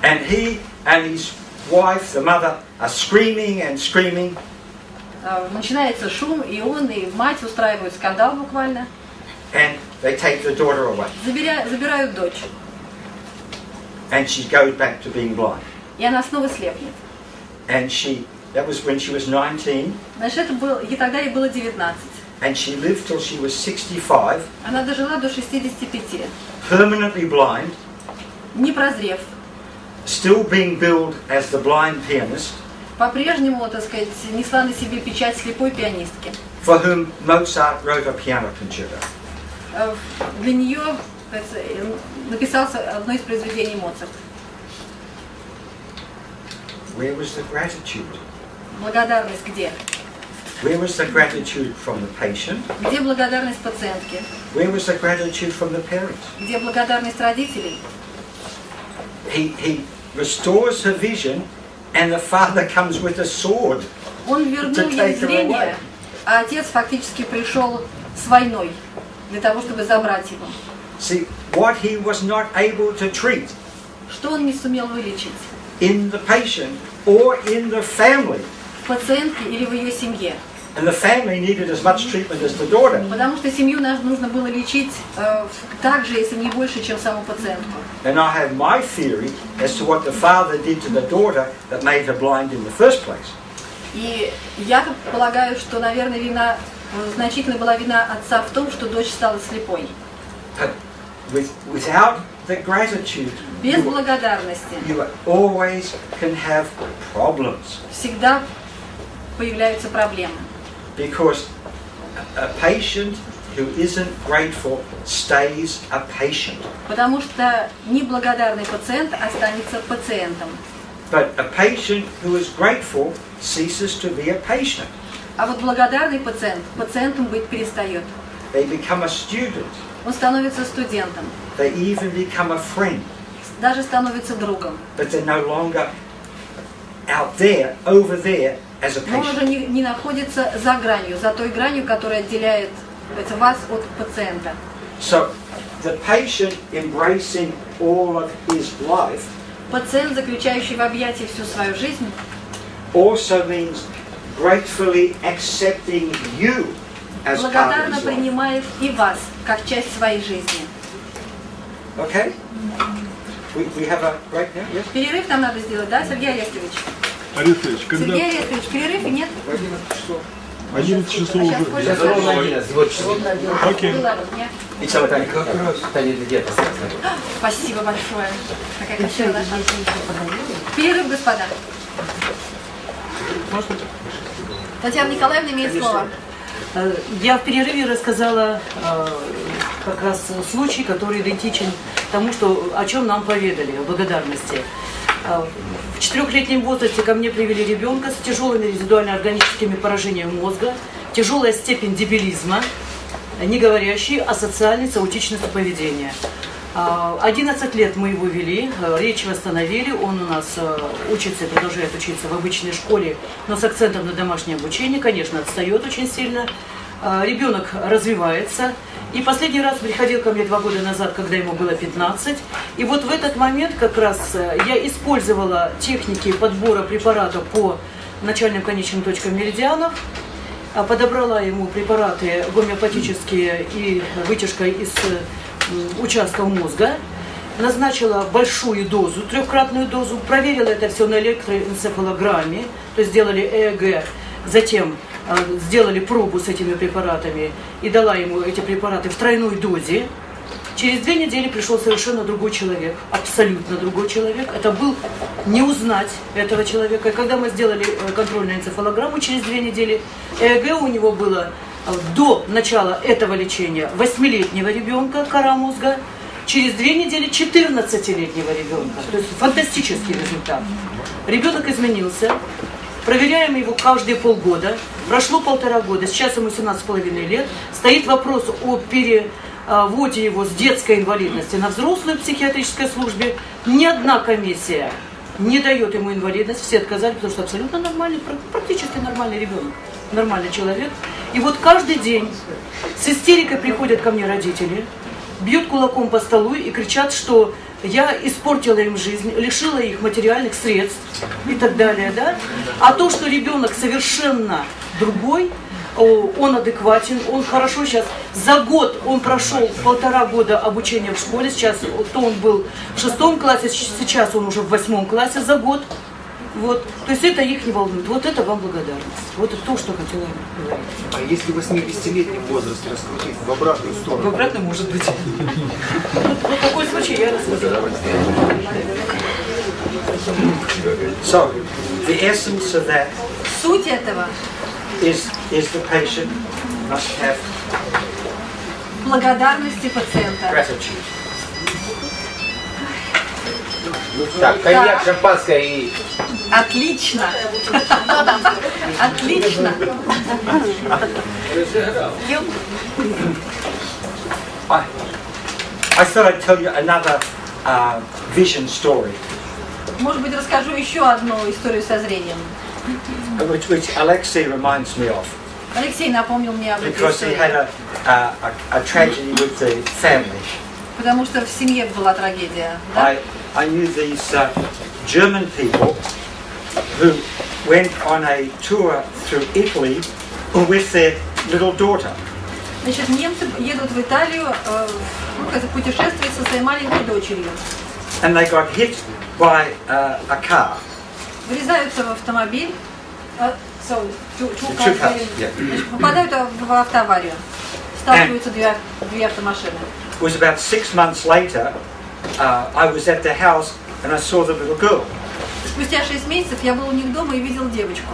And he and his wife, the mother, are screaming and screaming. Начинается шум, и он, и мать устраивают скандал буквально. And they take the daughter away. Забирают дочь. And she goes back to being blind. И она снова слепнет. And that was when she was 19. Значит, это было, и тогда ей было 19. And she lived till she was 65. Она дожила до 65. Permanently blind. Не прозрев. Still being billed as the blind pianist. По-прежнему, так сказать, несла на себе печать слепой пианистки. For whom Mozart wrote a piano concerto. Для нее написался одно из произведений Моцарта. Where was the gratitude? Благодарность где? Where was the gratitude from the patient? Где благодарность пациентки? Where was the gratitude from the parents? Где благодарность родителей? He restores her vision, and the father comes with a sword. Он вернул ей зрение, а отец фактически пришел с войной для того, чтобы забрать его. See, what he was not able to treat Что он не сумел вылечить? in the patient or in the family. В пациентке или в ее семье. And the family needed as much treatment as the daughter. Потому что семью нужно было лечить так же, если не больше, чем саму пациентку. And I have my theory as to what the father did to the daughter that made her blind in the first place. И я полагаю, что, наверное, значительно была вина отца в том, что дочь стала слепой. But without the gratitude, без благодарности you always can have problems. Всегда появляются проблемы. Because a patient who isn't grateful stays a patient. Потому что неблагодарный пациент останется пациентом. But a patient who is grateful ceases to be a patient. А вот благодарный пациент пациентом быть перестает. They become a student. Он становится студентом. They even become a friend. Даже становится другом. But they're no longer out there, over there, as a Но он patient. уже не находится за гранью, за той гранью, которая отделяет вас от пациента. So, the patient embracing all of his life Пациент, заключающий в объятии всю свою жизнь, also means gratefully accepting you as part of благодарно his life. принимает и вас, как часть своей жизни. Okay? We have a break now? Yes? Перерыв нам надо сделать, да, Сергей Арестович? Арестович, когда? Сергей Арестович, перерыв и нет? 11 часов уже. Сейчас ровно 11, вот часы. Окей. И что, Таня, как раз? Таня, где-то Спасибо большое. Какая красивая наша. Перерыв, господа. Татьяна Николаевна имеет слово. Я в перерыве рассказала как раз случай, который идентичен тому, о чем нам поведали, о благодарности. В 4-летнем возрасте ко мне привели ребенка с тяжелыми резидуально-органическими поражениями мозга, тяжелая степень дебилизма, не говорящий, а социальной с аутичностью поведения. 11 лет мы его вели, речь восстановили, он у нас учится и продолжает учиться в обычной школе, но с акцентом на домашнее обучение, конечно, отстает очень сильно. Ребенок развивается, и последний раз приходил ко мне 2 года назад, когда ему было 15, и вот в этот момент как раз я использовала техники подбора препаратов по начальным конечным точкам меридианов, подобрала ему препараты гомеопатические и вытяжка из участков мозга, назначила большую дозу, 3-кратную дозу, проверила это все на электроэнцефалограмме, то есть сделали ЭЭГ, затем сделали пробу с этими препаратами и дала ему эти препараты в тройной дозе. Через 2 недели пришел совершенно другой человек, абсолютно другой человек. Это был не узнать этого человека. И когда мы сделали контрольную энцефалограмму через 2 недели, ЭЭГ у него было до начала этого лечения 8-летнего ребенка, кора мозга, через 2 недели 14-летнего ребенка. То есть фантастический результат. Ребенок изменился, проверяем его каждые полгода, прошло 1,5 года, сейчас ему 17,5 лет, стоит вопрос о переводе его с детской инвалидности на взрослую в психиатрической службе. Ни одна комиссия не дает ему инвалидность, все отказали, потому что абсолютно нормальный, практически нормальный ребенок, нормальный человек. И вот каждый день с истерикой приходят ко мне родители, бьют кулаком по столу и кричат, что я испортила им жизнь, лишила их материальных средств и так далее, да? А то, что ребенок совершенно другой, он адекватен, он хорошо сейчас, за год он прошел 1,5 года обучения в школе, сейчас то он был в 6 классе, сейчас он уже в 8 классе за год. Вот. То есть это их не волнует. Вот это вам благодарность. Вот это то, что хотела говорить. А если в 80-летнем возрасте раскрутить в обратную сторону? В обратную может быть. Вот такой случай я рассказала. So, the essence of that Суть этого is the patient must have благодарности пациента. gratitude. Так, коньяк, шампанское и... Отлично. Отлично. I thought I'd tell you another vision story, Может быть, расскажу еще одну историю со зрением. which Alexei reminds me of, Алексей напомнил мне об этой because he had истории, a tragedy with the family. потому что в семье была трагедия. Да? I knew these German people who went on a tour through Italy with their little daughter. Значит, немцы едут в Италию в путешествие со своей маленькой дочерью. And they got hit by a car. Врезаются в автомобиль, Two cars, значит, попадают в автоаварию. Сталкиваются две автомашины. It was about 6 months later, I was at the house and I saw the little girl. Спустя 6 месяцев я был у них дома и видел девочку.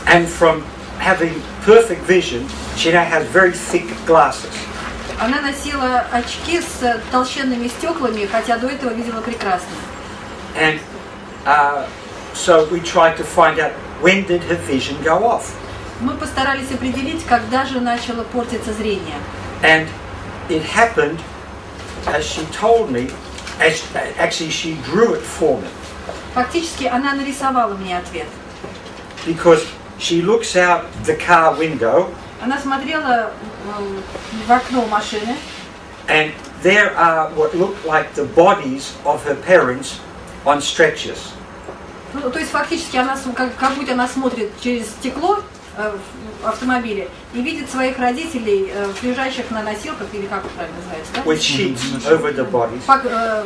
And from having perfect vision, she now has very thick glasses. Она носила очки с толщенными стеклами, хотя до этого видела прекрасно. And so we tried to find out when did her vision go off. Мы постарались определить, когда же начало портиться зрение. And it happened, as she told me, actually she drew it for me. Фактически она нарисовала мне ответ. Because she looks out the car window. Она смотрела в окно машины. And there are what looked like the bodies of her parents on stretchers. Ну, то есть фактически она как будто она смотрит через стекло в автомобиле и видит своих родителей, лежащих на носилках, или как это правильно называется, да? With sheets over the bodies.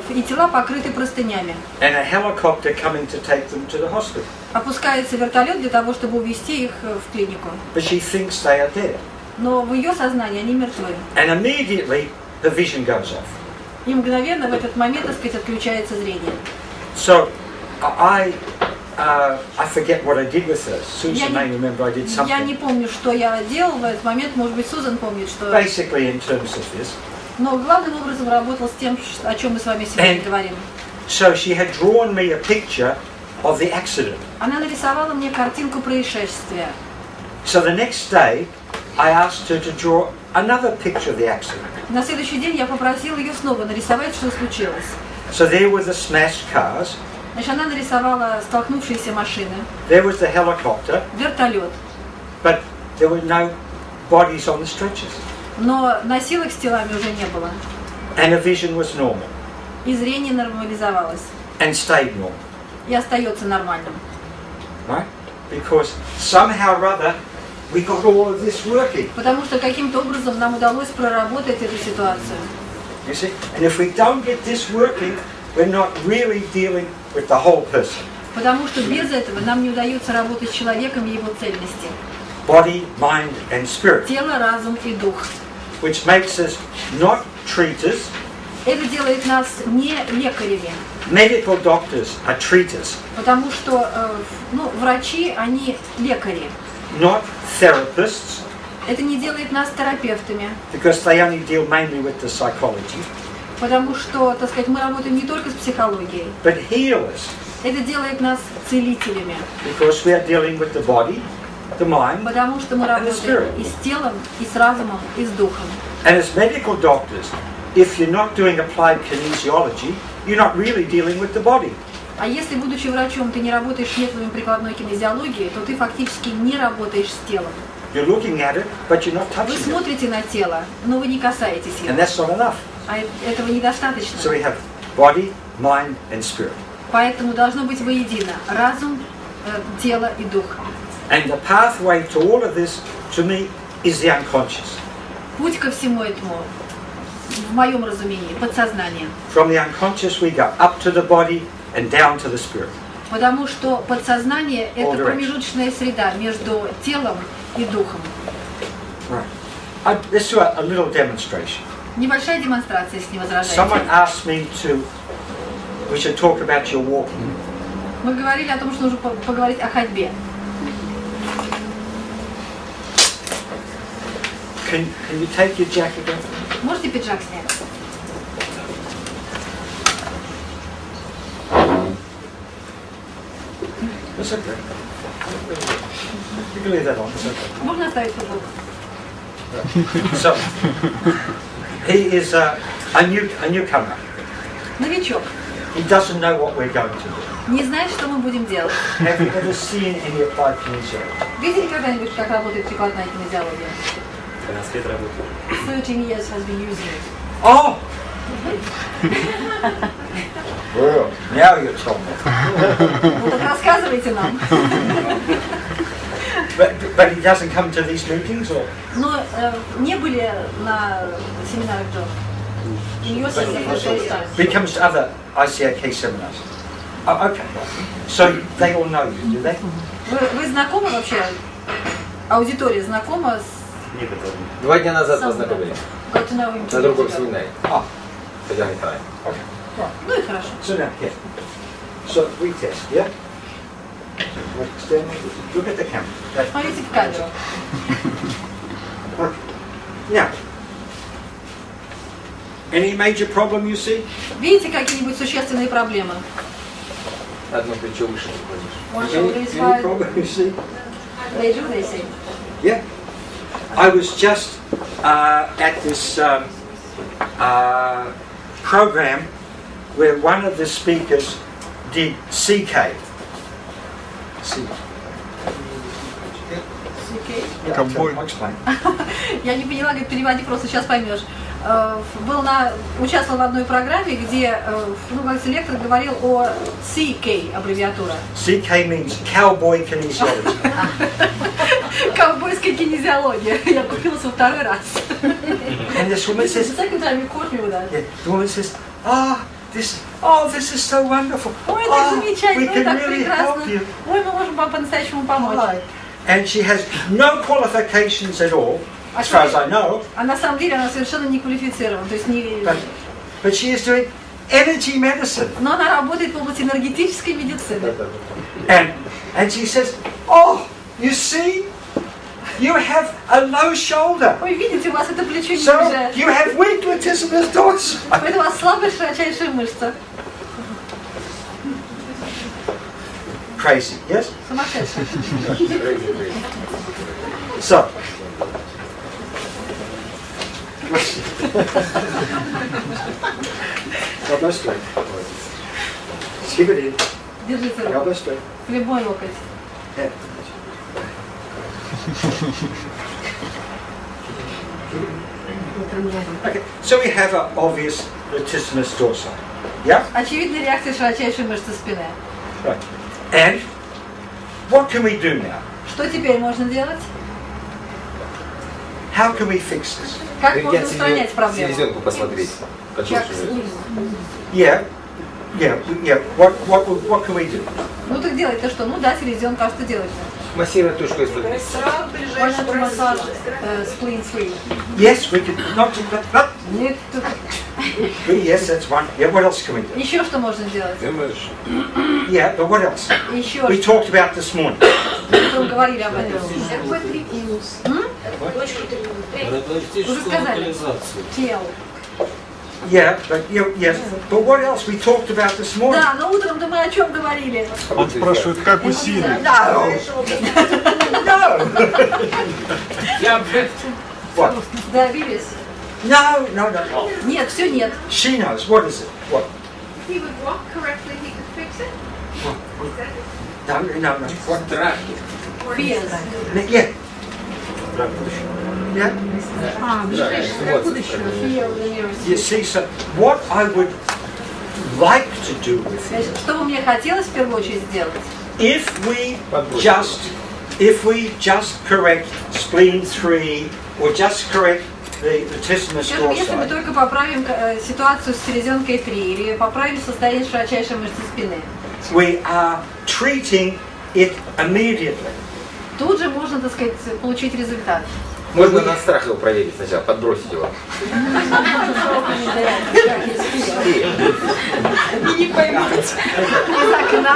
И тела покрыты простынями. And a helicopter coming to take them to the hospital. Опускается вертолет для того, чтобы увезти их в клинику. But she thinks they are dead. Но в ее сознании они мертвы. And immediately her vision goes off. И мгновенно в этот момент, так сказать, отключается зрение. So I forget what I did with her. Susan may remember I did something. Я не помню, что я делал в этот момент. Может быть, Сузан помнит, что... Basically in terms of this. Но главным образом работал с тем, о чем мы с вами сегодня говорим. So she had drawn me a picture of the accident. Она нарисовала мне картинку происшествия. So the next day I asked her to draw another picture of the accident. На следующий день я попросил ее снова нарисовать, что случилось. So there were the smashed cars. Значит, она нарисовала столкнувшиеся машины. There was the helicopter. Вертолет. But there were no bodies on the stretchers. Но носилок с телами уже не было. And her vision was normal. И зрение нормализовалось. And stayed normal. И остается нормальным. Right? Because somehow or other we got all of this working. Потому что каким-то образом нам удалось проработать эту ситуацию. You see? And if we don't get this working, we're not really dealing with the whole person. Потому что без этого нам не удается работать с человеком и его цельности. Body, mind and spirit. Тело, разум и дух. Which makes us not treaters. Это делает нас не лекарями. Medical doctors are treaters. Потому что врачи, они лекари. Not therapists. Это не делает нас терапевтами. because they only deal mainly with the psychology, Потому что, так сказать, мы работаем не только с психологией. but healers, Это делает нас целителями. because we are dealing with the body, the mind, Потому что мы работаем и с телом, и с разумом, и с духом. and as medical doctors, if you're not doing applied kinesiology, you're not really dealing with the body. А если, будучи врачом, ты не работаешь методами прикладной кинезиологии, то ты фактически не работаешь с телом. You're looking at it, but you're not Вы touching it. смотрите на тело, но вы не касаетесь его. And that's not enough. А этого недостаточно. So we have body, mind, and spirit. Поэтому должно быть воедино разум, тело и дух. And the pathway to all of this, to me, is the unconscious. Путь ко всему этому, в моем разумении, подсознание. From the unconscious we go up to the body and down to the spirit. Потому что подсознание – это All directions. промежуточная среда между телом и духом. Right. Let's do a little demonstration. Небольшая демонстрация, если не возражаете. Someone asked me we should talk about your walking. Мы говорили о том, что нужно поговорить о ходьбе. Can you take your jacket off? Можете пиджак снять? That's okay. You can leave that on. It's okay. Можно оставить футболку? So, he is a newcomer. Новичок. He doesn't know what we're going to do. Не знает, что мы будем делать. Have you ever seen any applied kinesiology? Видели когда-нибудь, как работает прикладная кинезиология? 13 лет работаю. 13 years has been using it. Oh! Well, now you're talking. Ну так рассказывайте нам. But he doesn't come to these meetings, or? Но не были на семинарах Джона. He comes to other ICAK seminars. Oh, okay. So they all know you, do they? Вы знакомы вообще? Аудитория знакома с... Некоторые. 2 дня назад познакомились. Got to know him На другом семинаре. Хотя не знаю. Ну и хорошо. So now, yeah. So we test, yeah? Look at the camera. Смотрите в камеру. Okay. Now, any major problem you see? Видите какие-нибудь существенные проблемы? Одно плечо выше One Any, shoulder is any fine. problem you see? They do, they say. Yeah. I was just at this program where one of the speakers did CK. Ковбой. Я не поняла, говорит, переводи, просто сейчас поймешь. Участвовал в одной программе, где лектор говорил о CK, аббревиатура. CK means cowboy kinesiology. Ковбойская кинезиология. Я купила со второй раз. And this woman says, The second time you caught me with that. yeah, the woman says, this is so wonderful. Ой, это We замечательно, can так really help прекрасно. you. Ой, мы можем вам по-настоящему помочь. And she has no qualifications at all, as far as I know. А на самом деле она совершенно не квалифицирована, то есть не... But she is doing energy medicine. Но она работает в области энергетической медицины. And she says, oh, you see, you have a low shoulder. Ой, видите, у вас это плечо не So бежает. you have weak latissimus dorsal. Поэтому у вас слабая широчайшая мышца. Crazy, yes? Сумасшедшая. So, elbow straight. Skip it in. Держите руку. Elbow straight. Любой локоть. Yeah. Okay. So we have an obvious latissimus dorsal. Yeah? Очевидная реакция широчайшей мышцы спины. Right. And what can we do now? Что теперь можно делать? How can we fix this? Как можно устранять проблему? Селезенку посмотреть. Yeah. What can we do? Ну так делать-то что? Ну да, селезенка, а что делать-то? Массировать точку изнутри. Можно массаж spleen free. Yes, we can. Not. Нет, тут... Yes, that's one. Yeah. What else can we do? Еще что можно делать? Yeah, but what else? Еще We talked about this morning. Мы утром говорили об этом. Какой трифинус? Уже сказали. Тел. Yeah, but what else we talked about this morning? Да, но утром-то мы о чем говорили? Он спрашивает, как усилить? No! No! What? Добились? No. Нет, все нет. She knows. What is it? What? If he would walk correctly, he could fix it. No. What? Без. Yeah. Yeah. You see, so what I would like to do with it, Что бы мне хотелось в первую очередь сделать? if we just correct spleen 3 or just correct the latissimus Скажем, если мы dorsi, только поправим ситуацию с селезенкой 3 или поправим состояние широчайшей мышцы спины, we are treating it immediately. тут же можно, так сказать, получить результат. Можно на страх его проверить сначала, подбросить его. И не поймете. Из окна.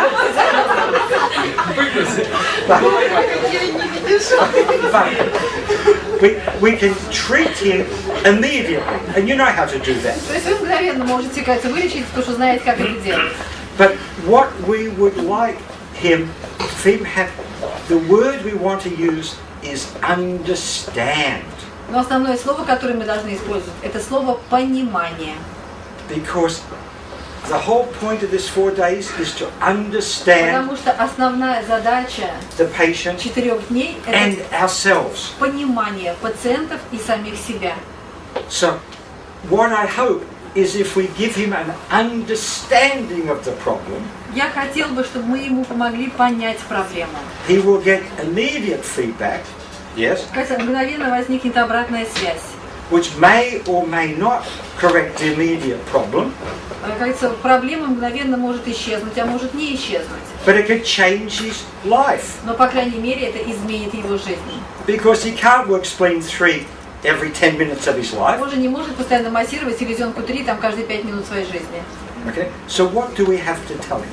We can treat him immediately, and you know how to do that. То есть вы мгновенно можете, кажется, вылечить, потому что знаете, как это делать. But what we would like him to have, the word we want to use is understand. Но основное слово, которое мы должны использовать, это слово «понимание». Because the whole point of this 4 days is to understand Потому что основная задача the patient 4 дней – and это ourselves. понимание пациентов и самих себя. So, what I hope is if we give him an understanding of the problem, Я хотел бы, чтобы мы ему помогли понять проблему. he will get immediate feedback, yes, Как мгновенно возникнет обратная связь. which may or may not correct the immediate problem, Кажется, проблема мгновенно может исчезнуть, а может не исчезнуть. but it could change his life. Но, по крайней мере, это изменит его жизнь. Because he can't work spleen 3 every 10 minutes of his life. Он же не может постоянно массировать селезенку 3 там, каждые 5 минут своей жизни. Okay? So what do we have to tell him?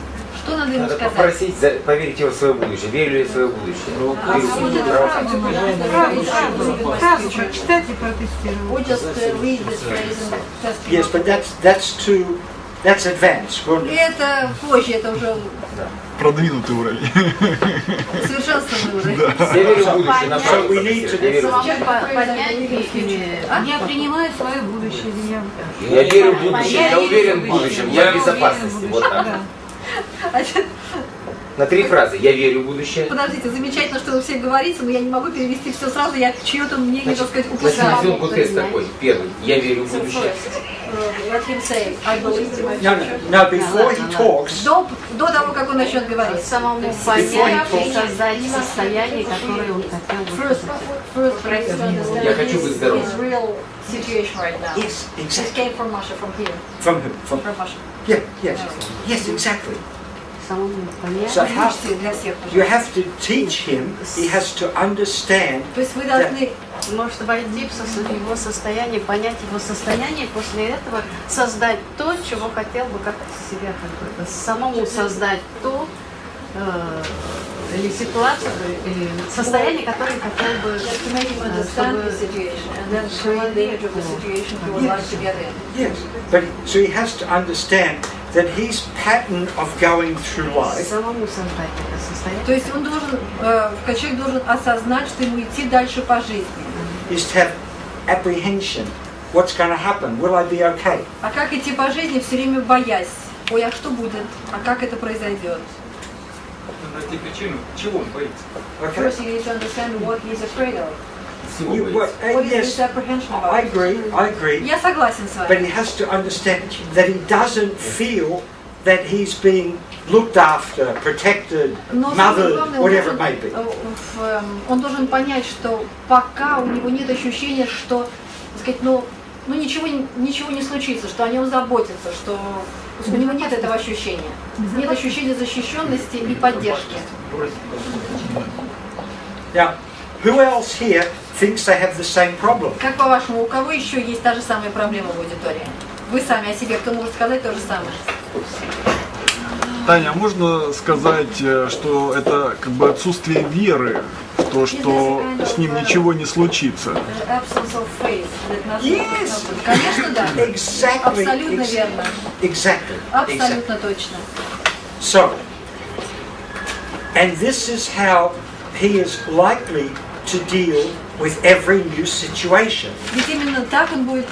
Что надо ему Надо сказать? попросить поверить его в свое будущее. Верю ли в свое будущее? Фразу прочитать и протестировать. Or just read this phrase and test it. Yes, but that's advanced. Это позже, это уже Продвинутый уровень. совершенствованный уровень. Я верю в будущее. На So we need to Я принимаю свое будущее. Я верю в будущее. Я уверен в будущем. Я в безопасности. Вот так. На 3 фразы. Я верю в будущее. Подождите, замечательно, что вы все говорите, но я не могу перевести все сразу, я чье-то мнение, так сказать, Значит, упускаю. селезенку тест такой. Первый. Я верю в будущее. Let him say, I believe in my No, future. no, before he talks, До того, как он начнет говорить. Самому понять и создать состояние, которое он хотел бы. First, Я хочу быть здоровым. his real situation right now. Yes, This exactly. came from Masha, from here. From who? From Masha. yeah, yes, exactly. Самому понять. So how, Для всех, you пожалуйста. have to teach him. He has to understand. То есть вы должны Может войти в его состояние, понять его состояние, после этого создать то, чего хотел бы, как себя как бы, самому создать то, или ситуацию, или состояние, которое хотел бы, to make him understand the situation and then create the image of the situation he would like to get in. Yes, but so he has to understand that his pattern of going through life самому создать это состояние. То есть он должен, человек должен осознать, что ему идти дальше по жизни. is to have apprehension. What's going to happen? Will I be okay? А как идти по жизни, все время боясь? Ой, а что будет? А как это произойдет? Найти причину, чего он боится. Okay. First, you need to understand what he's afraid of. What is Yes, this apprehension about? I agree. Я согласен с But вами. he has to understand that he doesn't feel that he's being looked after, protected, Но самое mothered, главное, whatever it may be. Он должен понять, что пока у него нет ощущения, что, так сказать, ничего не случится, что о нем заботятся, что у него нет этого ощущения. Нет ощущения защищенности и поддержки. Now, who else here thinks they have the same problem? Как по-вашему, у кого еще есть та же самая проблема в аудитории? Вы сами о себе, кто может сказать то же самое? Таня, можно сказать, что это как бы отсутствие веры в то, что с ним ничего не случится? Конечно, да. Абсолютно верно. Exactly. Абсолютно точно. So, and this is how he is likely to deal with every new situation. Ведь именно так он будет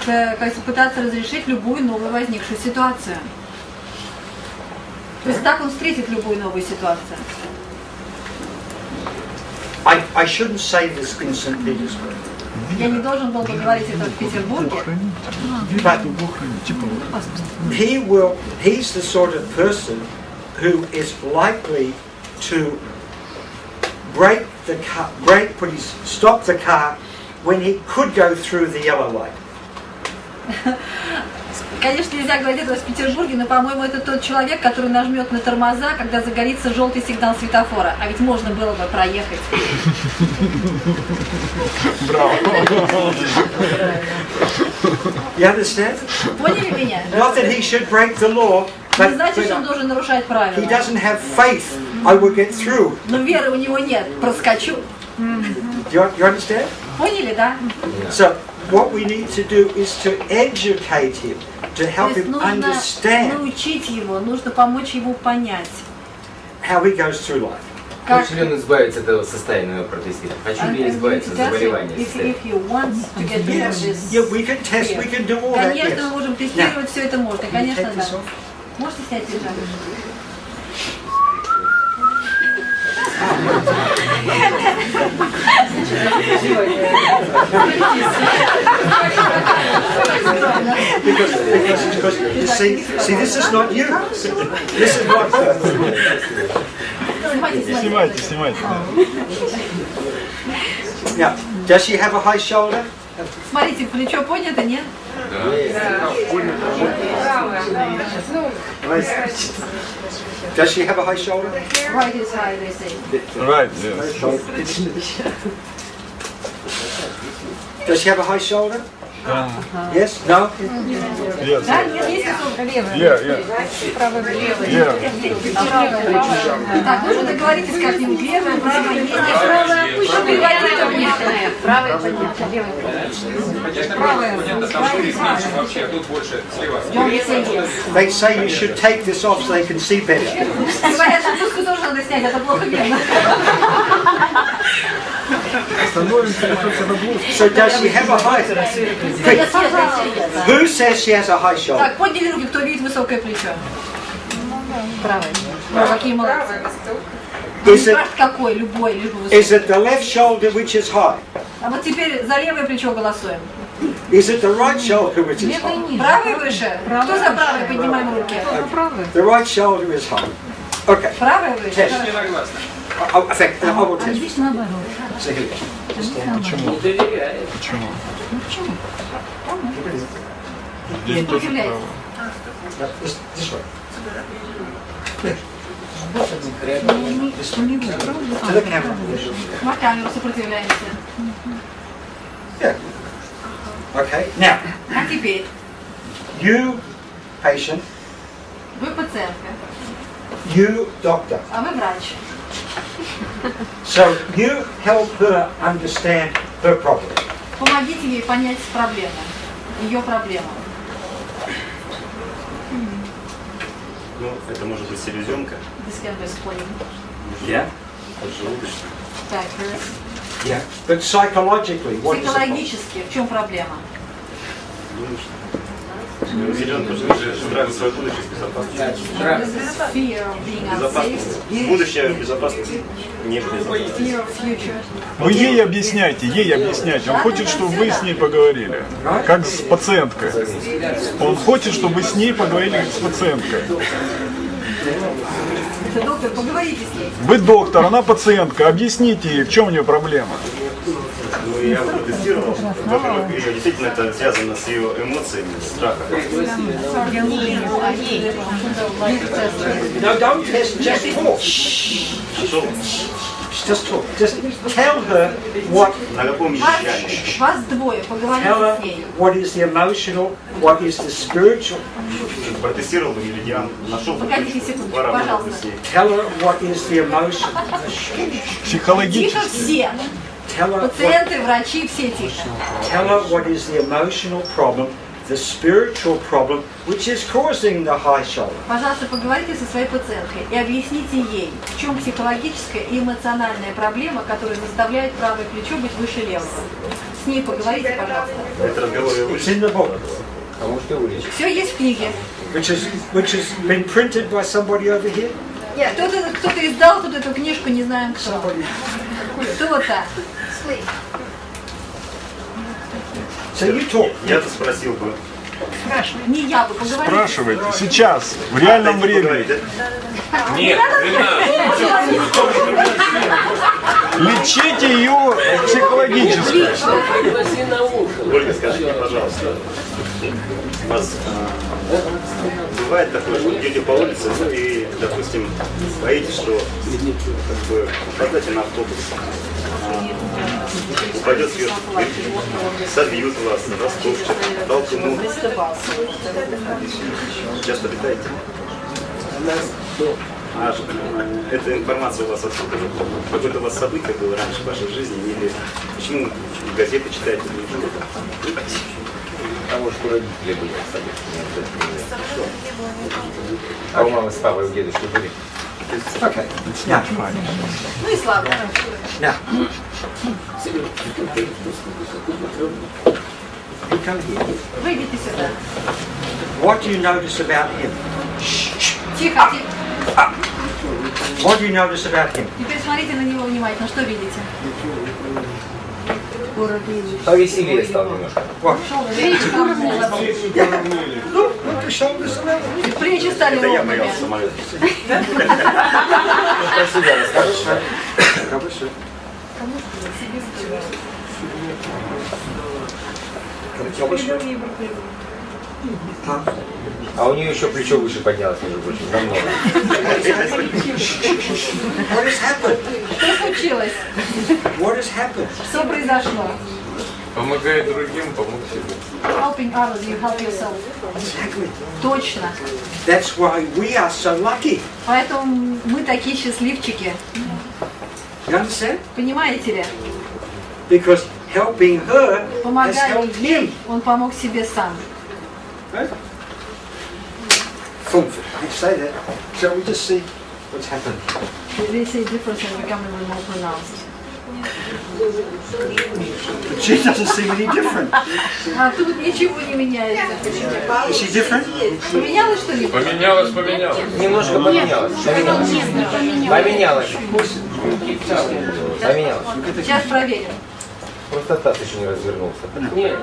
пытаться разрешить любую новую возникшую ситуацию. То есть так он встретит любую новую ситуацию. I shouldn't say this in St. Petersburg. Я не должен был бы говорить это в Петербурге. But he's the sort of person who is likely to stop the car when he could go through the yellow light. Конечно, нельзя говорить этого в Петербурге, но, по-моему, это тот человек, который нажмет на тормоза, когда загорится желтый сигнал светофора. А ведь можно было бы проехать. Браво. You understand? Поняли меня? Not that he should break the law, Не значит, что он должен нарушать правила. he doesn't have faith. I will get through. Но веры у него нет. Проскочу. You understand? Поняли, да? So what we need to do is to educate him, to help him нужно understand научить его, нужно помочь ему понять. how he goes through life. Хочет ли он избавиться от этого состояния, протестировать? Хочу ли я избавиться от заболевания? If you want to get rid of this Yeah, we can test, we can do all that. Конечно, Yes. мы можем тестировать, все это можно. Конечно, да. Можете снять пиджак? Because see, this is not you. This is not her. Снимайте. Now, does she have a high shoulder? Смотрите, плечо поднято, нет? Does she have a high shoulder? Right is high, they say. Right, yes. Does she have a high shoulder? Yes? No? Yes. Да, нет, есть левая. Так, ну вы договоритесь как-нибудь. Левая, правая, есть. Правая опущена, левая поднятая. Правая поднятая, левая поднятая. Правая. Там шире меньше вообще, а тут больше слева. They say you should take this off so they can see better. Говорят, что блузку тоже надо снять, это плохо видно. So does she have a high? Who says she has a high shoulder? Так, подняли руки, кто видит высокое плечо. Правое. Ну, какие молодцы. Не спрашивают, какой, любой, лишь бы высокое. Is it the left shoulder which is high? А вот теперь за левое плечо голосуем. Is it the right shoulder which is high? Правое выше. Кто за правое? Поднимаем руки. The right shoulder is high. Okay. Правое выше. Test. In fact, I will test. Здесь наоборот. So here we go. Почему? Почему? Здесь тоже право. This way. To the camera. На камеру сопротивляемся. Yeah. Okay. Now, А теперь you, patient, вы пациентка, you, doctor. а вы врач. So you help her understand her problem. Помогите ей понять проблему, ее проблему. Ну, это может быть селезенка. This can be explained. Я? Поджелудочная. Так, Yeah. But psychologically, what is the problem? психологически, в чем проблема? Думаю, что селезенка уже страх своей будущей безопасности. This is fear of being unsafe. Безопасность. Будущее безопасности не в безопасности. Fear of future. Вы ей объясняйте. Он хочет, чтобы вы с ней поговорили. Как с пациенткой. Он хочет, чтобы вы с ней поговорили как с пациенткой. Доктор, поговорите с ней. Вы доктор, она пациентка. Объясните ей, в чем у нее проблема. Ну, я протестировал. Во-первых, действительно это связано с ее эмоциями, страхом. No, don't test, just talk. Just talk. Just tell her what. Вас двое, поговорите Tell her с ней. what is the emotional, what is the spiritual. Протестировал бы меридиан, нашел бы Погодите секунду, пожалуйста. Tell her what is the emotion. Тихо все. Пациенты, врачи, все тихо. Tell her what is the emotional problem, the spiritual problem, which is causing the high shoulder. Пожалуйста, поговорите со своей пациенткой и объясните ей, в чем психологическая и эмоциональная проблема, которая заставляет правое плечо быть выше левого. С ней поговорите, пожалуйста. It's in the book. Все есть в книге. Which has been printed by somebody over here. Кто-то издал тут эту книжку, не знаем кто. Кто-то. So you talk. Я-то спросил бы. Не я бы, поговорите. Спрашивайте. Сейчас, в реальном времени. Нет, Лечите ее психологически. Ольга, скажите, пожалуйста, у вас бывает такое, что идете по улице, ну и, допустим, боитесь, что как бы попадаете на автобус, упадет сверху, собьют вас, растопчут, толкнут. Часто летаете? А эта информация у вас откуда? Какое-то у вас событие было раньше в вашей жизни? Или почему газеты читаете? Потому что родители были события. А у мамы с папой, у дедушки были? Okay. Now. Ну и слава. Now. You come here. Выйдите сюда. What do you notice about him? Тихо, тихо. What do you notice about him? Теперь смотрите на него внимательно. Что видите? Повеселее стал немножко. Видите, плечи стали Это я ровными. боялся самолета. А у нее еще плечо выше поднялось, между прочим, намного. What has happened? Что случилось? What has happened? Что произошло? помогает другим, помог себе. Helping others, you help yourself. Exactly. Точно. That's why we are so lucky. Поэтому мы такие счастливчики. You understand? Понимаете ли? Because helping her has Помогая helped him. ей, он помог себе сам. Right? I say that. Shall we just see what's happened? They say difference and becoming more pronounced. But she doesn't seem any different. А тут ничего не меняется. Is she different? Поменялось что-нибудь? Поменялось. Немножко поменялось. Поменялось. Сейчас проверим. Просто таз еще не развернулся. Нет.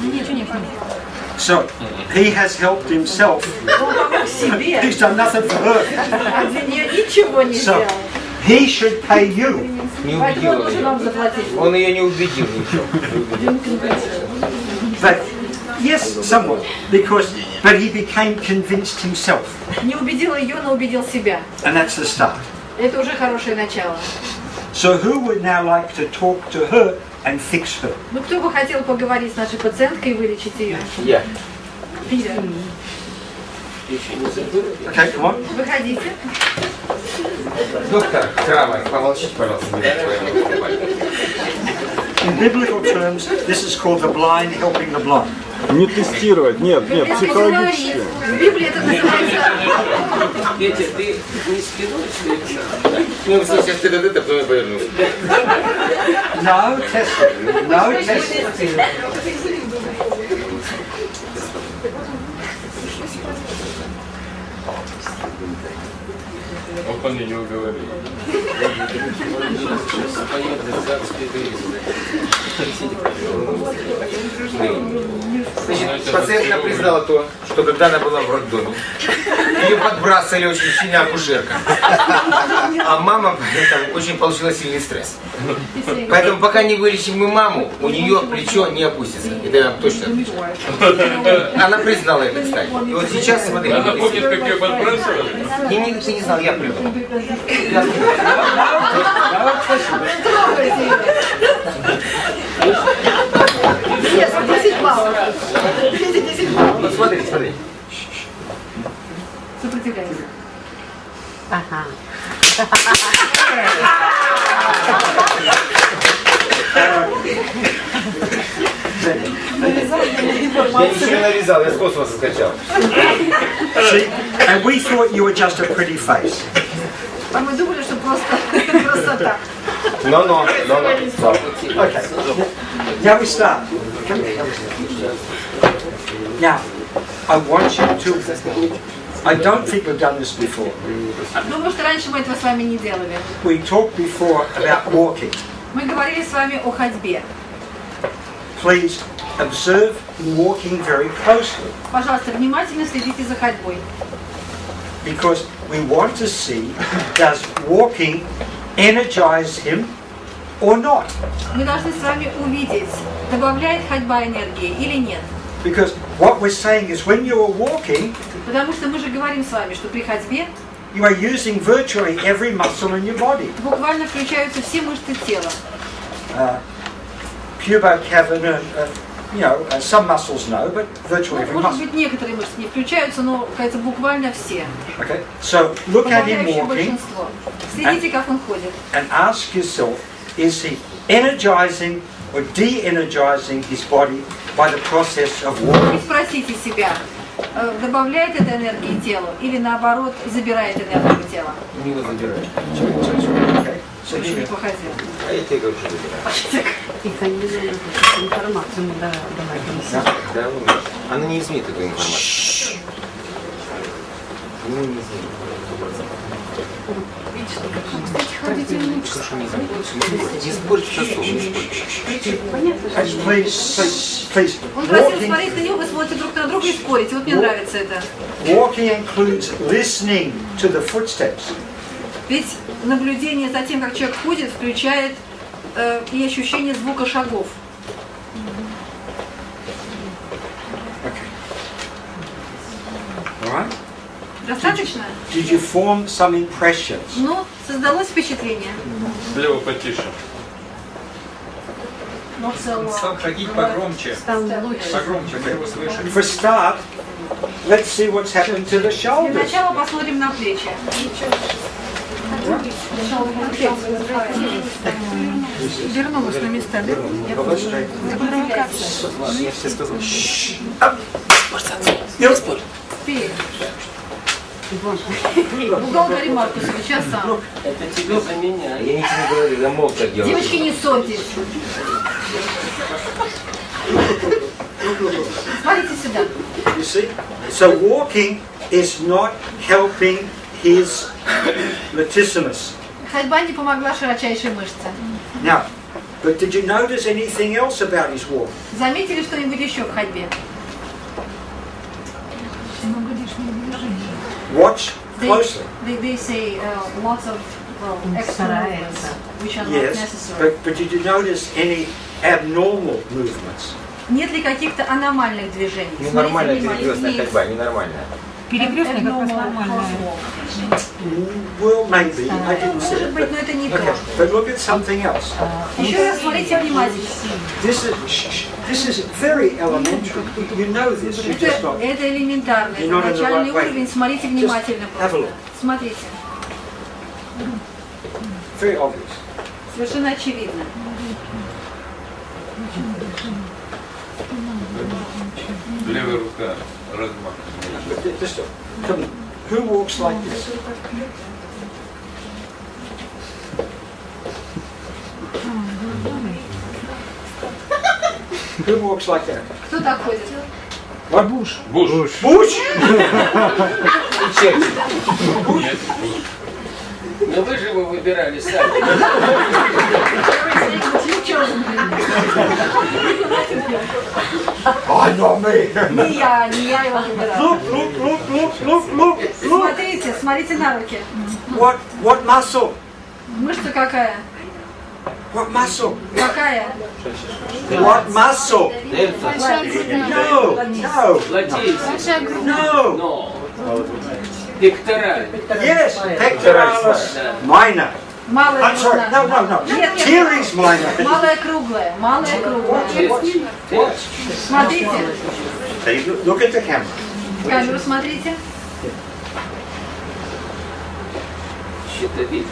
Ничего не поменялось. So, he has helped himself. Он помог себе. He's done nothing for her. А для нее ничего не So, сделал. he should pay you. Не Поэтому он убедил должен ее. вам заплатить. Он ее не убедил ничего. But, yes, somewhat. But he became convinced himself. Не убедил ее, но убедил себя. And that's the start. Это уже хорошее начало. So who would now like to talk to her and fix her? Ну кто бы хотел поговорить с нашей пациенткой и вылечить ее? Я. Питер. Okay, come on. Выходите. Доктор Крамер, помолчите, пожалуйста. In biblical terms, this is called the blind helping the blind. Не тестировать, нет, психологически. В Библии это называется... Петя, ты не спиной, что ли? Ну, сейчас ты это, потом я повернусь. No testing. No testing. Вот он ее уговорил. Значит, пациентка признала то, что когда она была в роддоме, Ее подбрасывали очень сильно акушерка. А мама поэтому очень получила сильный стресс. Поэтому пока не вылечим мы маму, у нее плечо не опустится. Это я вам точно отвечу. Она признала это, кстати. И вот сейчас, смотри. Она помнит, как ее подбрасывали? Ты не знал, я придумал. Yes, 10 баллов. 10 баллов. Вот смотри, смотри. Сопротивляйся. Ага. Я ничего не нарезал, я с космоса скачал. See, and we thought you were just a pretty face. А мы думали, что просто красота. No. Okay. Now we start. Now, I want you to. I don't think we've done this before. Думаю, что раньше мы этого с вами не делали. We talked before about walking. Мы говорили с вами о ходьбе. Please observe walking very closely. Пожалуйста, внимательно следите за ходьбой. Because we want to see, does walking energize him or not? Мы должны с вами увидеть, добавляет ходьба энергии или нет. Because what we're saying is when you are walking, Потому что мы же говорим с вами, что при ходьбе you are using virtually every muscle in your body. буквально включаются все мышцы тела. Pubocavern, some muscles no, but virtually every Может muscle. быть, некоторые мышцы не включаются, но, кажется, буквально все. Okay, so look at him Подавляющее walking большинство. Следите, как он ходит. and ask yourself, is he energizing or de-energizing his body by the process of walking? И спросите себя, добавляет это энергии телу или наоборот забирает энергию тела? Не его забирают. Okay, so Очень here. неплохо. А я тебе говорю, что забираю. Тихо, не надо информацию давай. Да, она не изменит эту информацию. Она не изменит. Кстати, ходить лучше. Хорошо, не изменит. Не спорьте с отцом, не спорьте. Please, Он просил walking, смотреть на него, вы смотрите друг на друга и спорите. Вот мне нравится это. walking includes listening to the footsteps. Ведь наблюдение за тем, как человек ходит, включает и ощущение звука шагов. All right? Достаточно? Did you form some impressions? Ну, создалось впечатление. Слева потише. Стал ходить погромче. Погромче, мы его слышим. For start, let's see what's happened to the Для shoulders. начала посмотрим на плечи. Вернулась на места, да? Не спорь. Вперед. Уголка ремарку сейчас сам. Это тебе за меня. Я ничего не говорю, я молча делаю. Девочки, не ссорьтесь. Смотрите сюда. You see? So walking is not helping his latissimus. Ходьба не помогла широчайшей мышце. Now, but did you notice anything else about his walk? Заметили что-нибудь еще в ходьбе? Watch closely. They say lots of extra movements, which are not Yes, necessary. but did you notice any abnormal movements? Нет ли каких-то аномальных движений? Ненормальная Смотрите перекрестная внимательно. ходьба, ненормальная. Перекрестный как раз нормально. Well, maybe. I didn't see Может it. быть, но это не то. Okay, but look at something else. Еще раз смотрите внимательно. This is very elementary. You know this. You just not. Это элементарно, это You're not in the начальный right way. уровень. Смотрите Just внимательно have a просто. look. Смотрите. Very obvious. Совершенно очевидно. Левая рука, размах. Just come. Who walks like this? Who walks like that? Кто так ходит? What? Bush. Буш. Bush? Нет. Но вы же его выбирали сами. Oh, not me. Не я его выбираю. Look, look, look, look, look, look, смотрите на руки. What muscle? Мышца какая? What muscle? Какая? What muscle? No, no, no. Пектораль. Yes, pectoralis minor. Малая I'm sorry, no. Нет, нет. Teres minor. Малая круглая. Смотрите. Look at the camera. В камеру смотрите. Щитовид.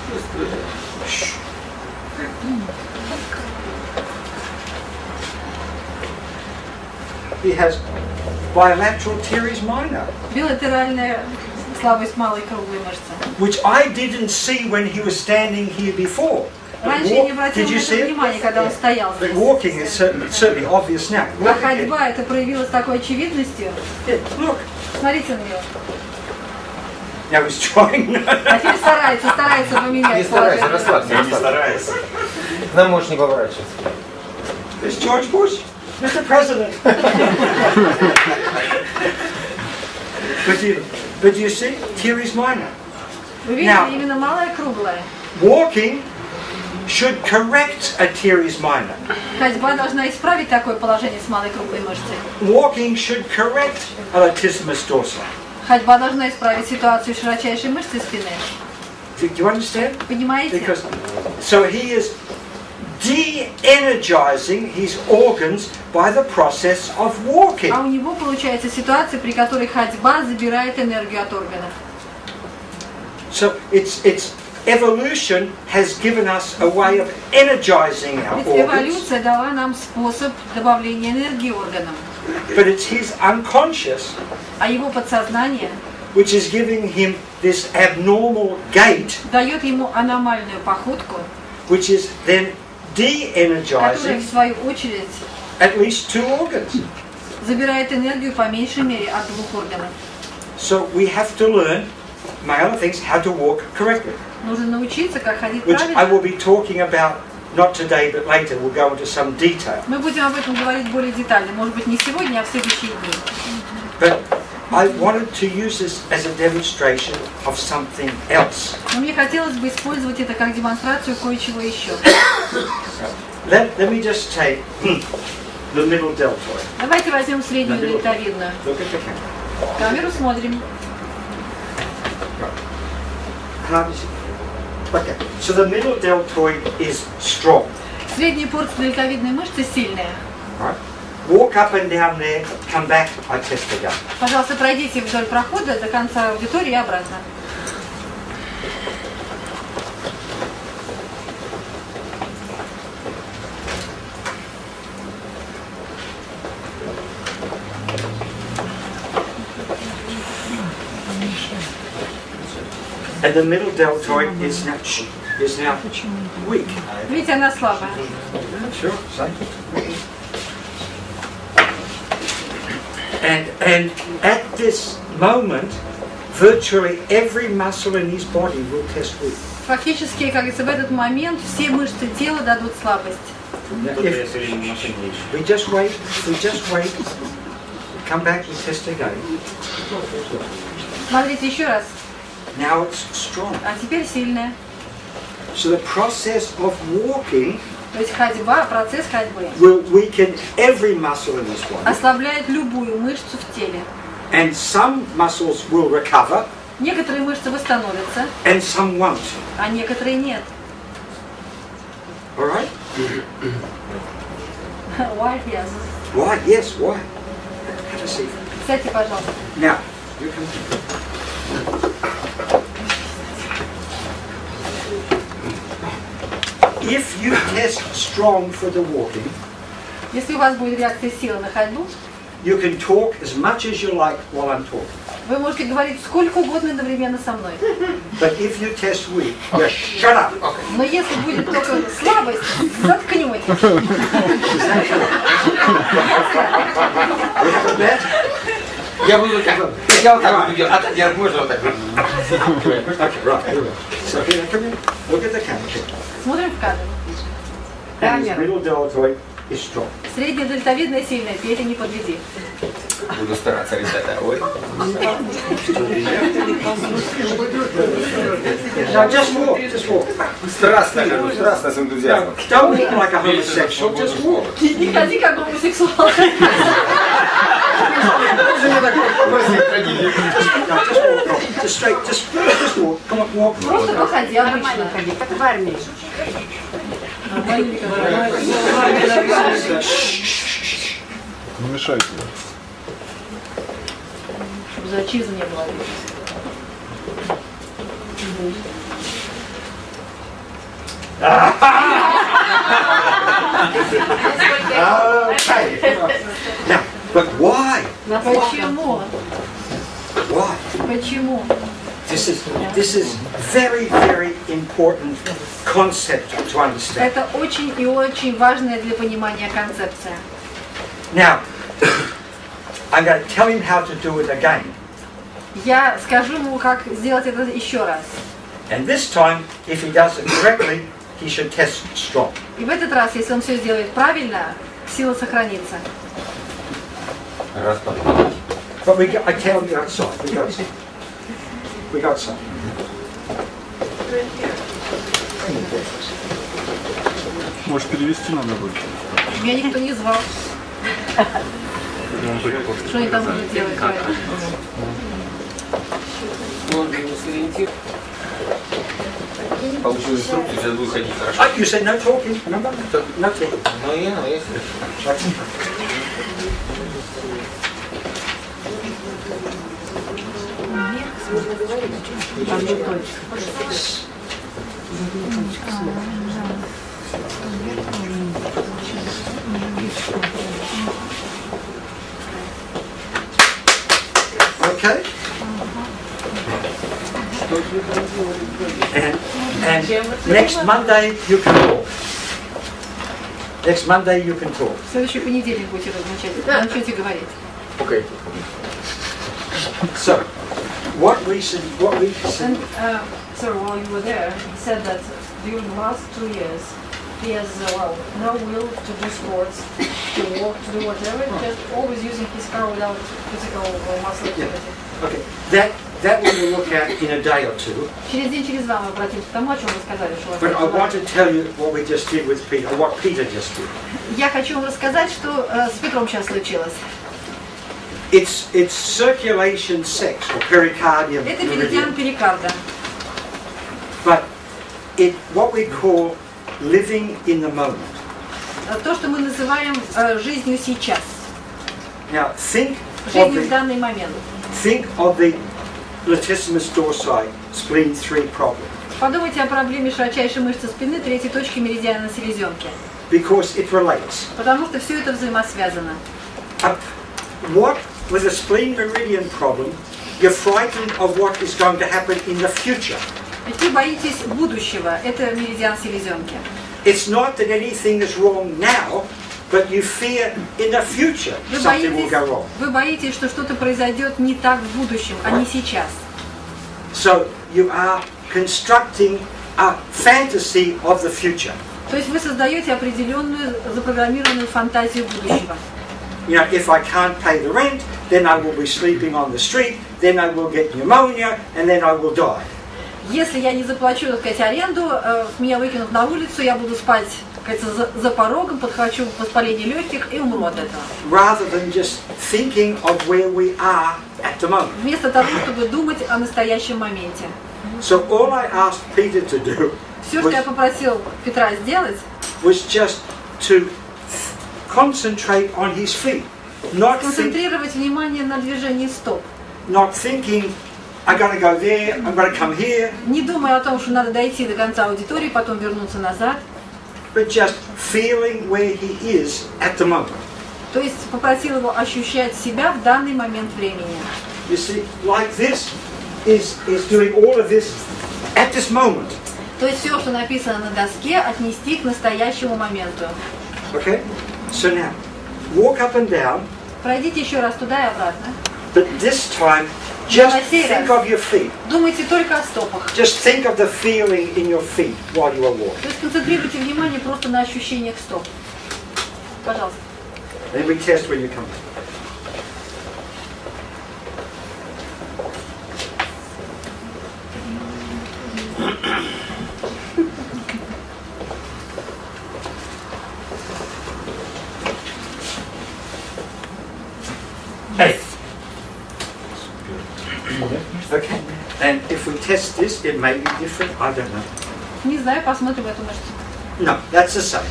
He has bilateral teres minor, Билатеральная слабость малой круглой мышцы. which I didn't see when he was standing here before. Раньше я не обратила Did на you это see it? внимания, когда он стоял But здесь. walking is certainly obvious now. А ходьба это проявилось такой очевидностью. Look. Смотрите на него. Now he's trying. А теперь старается поменять. Не старайся, положение. расслабься. Я не стараюсь. К нам можешь не поворачиваться. It's George Bush, Mr. President. But you see, teres minor. Вы видите, Now- именно малая круглая. Walking should correct a teres minor. Ходьба должна исправить такое положение с малой круглой мышцей. Walking should correct a latissimus dorsi. Ходьба должна исправить ситуацию широчайшей мышцы спины. Do you understand? Понимаете? Because so he is de-energizing his organs by the process of walking. А у него получается ситуация, при которой ходьба забирает энергию от органов. So it's evolution has given us a way of energizing our Ведь organs, эволюция дала нам способ добавления энергии органам. but it's his unconscious А его подсознание which is giving him this abnormal gait, дает ему аномальную походку, which is then которая de-energizing в свою очередь at least 2 organs. забирает энергию по меньшей мере от 2 органов. So we have to learn, among other things, how to walk correctly, Нужно научиться, как ходить which I правильно. will be talking about not today but later. We'll go into some detail. Мы будем об этом говорить более детально. Может быть, не сегодня, а в следующие дни. But I wanted to use this as a demonstration of something else. Но мне хотелось бы использовать это как демонстрацию кое-чего еще. Let me just take the middle deltoid. Давайте возьмем среднюю дельтовидную. Look at the camera. Камеру смотрим. How does it? Okay, so the middle deltoid is strong. Средняя порция дельтовидной мышцы сильная. Right? Walk up and down there, come back, I test again. Пожалуйста, пройдите вдоль прохода до конца аудитории и обратно. And the middle deltoid is now weak. Видите, она слабая. Sure, same. And at this moment, virtually every muscle in his body will test weak. Фактически, как говорится, в этот момент все мышцы тела дадут слабость. We just wait, come back and test again. Смотрите еще раз. Now it's strong. А теперь сильная. So the process of walking То есть ходьба, процесс ходьбы will weaken every muscle in his body. ослабляет любую мышцу в теле. And some muscles will recover, Некоторые мышцы восстановятся, and some won't. а некоторые нет. All right? Why? Yes. Why? Yes, why? Have a seat. Сядьте, пожалуйста. Now, you come. If you test strong for the walking, Если у вас будет реакция силы на ходьбу, you can talk as much as you like while I'm talking. вы можете говорить сколько угодно одновременно со мной. But if you test weak, you shut up. Но если будет только слабость, заткнетесь. Я буду так. Я вот так буду делать. А так делать можно вот так. Okay, right. Here we go. So here, come here. Look at the camera. Смотрим в камеру. And his middle deltoid is strong. Средняя дельтовидная сильная, Петя, не подведи. Буду стараться, ребята. Ой. Now just walk, just walk. Страстно хожу, страстно с энтузиазмом. Don't look like a homosexual, just walk. Не ходи как гомосексуал. Just straight, just walk. Come on, walk. Просто походи, обычно. Ходи, как в армии. Не мешайте. Чтобы зачиза не было. Okay. Now, but why? Почему? Why? Почему? This is very, very important concept to understand. Это очень и очень важная для понимания концепция. Now, I'm going to tell him how to do it again. Я скажу ему, как сделать это еще раз. And this time, if he does it correctly, he should test strong. И в этот раз, если он все сделает правильно, сила сохранится. But I tell you outside. We got some. Может, перевести надо будет? Меня никто не звал. Что они там будут делать? Получил инструкцию, сейчас буду ходить хорошо. You said no talking. No talking. Ну, я. Okay. And next Monday you can talk. Next Monday you can talk. В следующий понедельник будете начнете говорить. Okay. So, what we said. And, sir, while you were there, he said that during the last 2 years, he has, no will to do sports, to walk, to do whatever, just always using his car without physical muscle activity. Okay. That we will look at in a day or two. Через день, через два мы обратимся к тому, о чем вы сказали, что у вас. But I want to tell you what we just did with Peter, or what Peter just did. Я хочу вам рассказать, что с Петром сейчас случилось. It's circulation sex or pericardium. Это меридиан перикарда. But what we call living in the moment. То, что мы называем жизнью сейчас. Now think Жизнью в данный момент. of the latissimus dorsi, spleen 3 problem. Подумайте о проблеме широчайшей мышцы спины, третьей точки меридиана селезенки. Because it relates. Потому что все это взаимосвязано. What with a spleen meridian problem, you're frightened of what is going to happen in the future. Ведь вы боитесь будущего. Это меридиан селезенки. It's not that anything is wrong now, but you fear in the future something will go wrong. Вы боитесь, что что-то произойдет не так в будущем, а не сейчас. So you are constructing a fantasy of the future. То есть вы создаете определенную запрограммированную фантазию будущего. You know, if I can't pay the rent, then I will be sleeping on the street, then I will get pneumonia, and then I will die. Если я не заплачу, так сказать, аренду, меня выкинут на улицу, я буду спать, как говорится, за порогом, подхвачу воспаление легких и умру от этого. Rather than just thinking of where we are at the moment. Вместо того, чтобы думать о настоящем моменте. So all I asked Peter to do Все, что я попросил Петра сделать, was just to concentrate on his feet, концентрировать внимание на движении стоп. not thinking I'm going to go there, I'm going to come here. Не думая о том, что надо дойти до конца аудитории, потом вернуться назад. But just feeling where he is at the moment. То есть попросил его ощущать себя в данный момент времени. You see, like this is doing all of this at this moment. То есть все, что написано на доске, отнести к настоящему моменту. Okay? So now, walk up and down. Пройдите еще раз туда и обратно. But this time, just think of your feet. Думайте только о стопах. Just think of the feeling in your feet while you are walking. То есть концентрируйте внимание просто на ощущениях стоп. Пожалуйста. Then we test when you come back. Eighth. Okay. And if we test this, it may be different. I don't know. Не знаю, посмотрим эту мышцу. No, that's the same.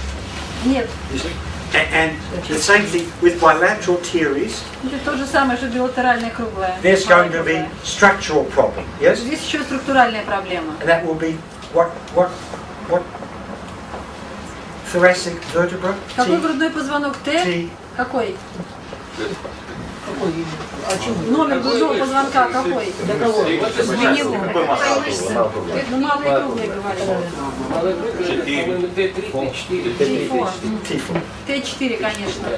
Нет. You see? And the same thing with bilateral teres. То же самое, что билатеральная круглая. There's going to be structural problem. Yes. Здесь еще структуральная проблема. And that will be what thoracic vertebra? Какой грудной позвонок? Т? Какой? Номер грудного позвонка какой? Для кого? Звеневой. Ну, малые круглые говорили. Т4, конечно.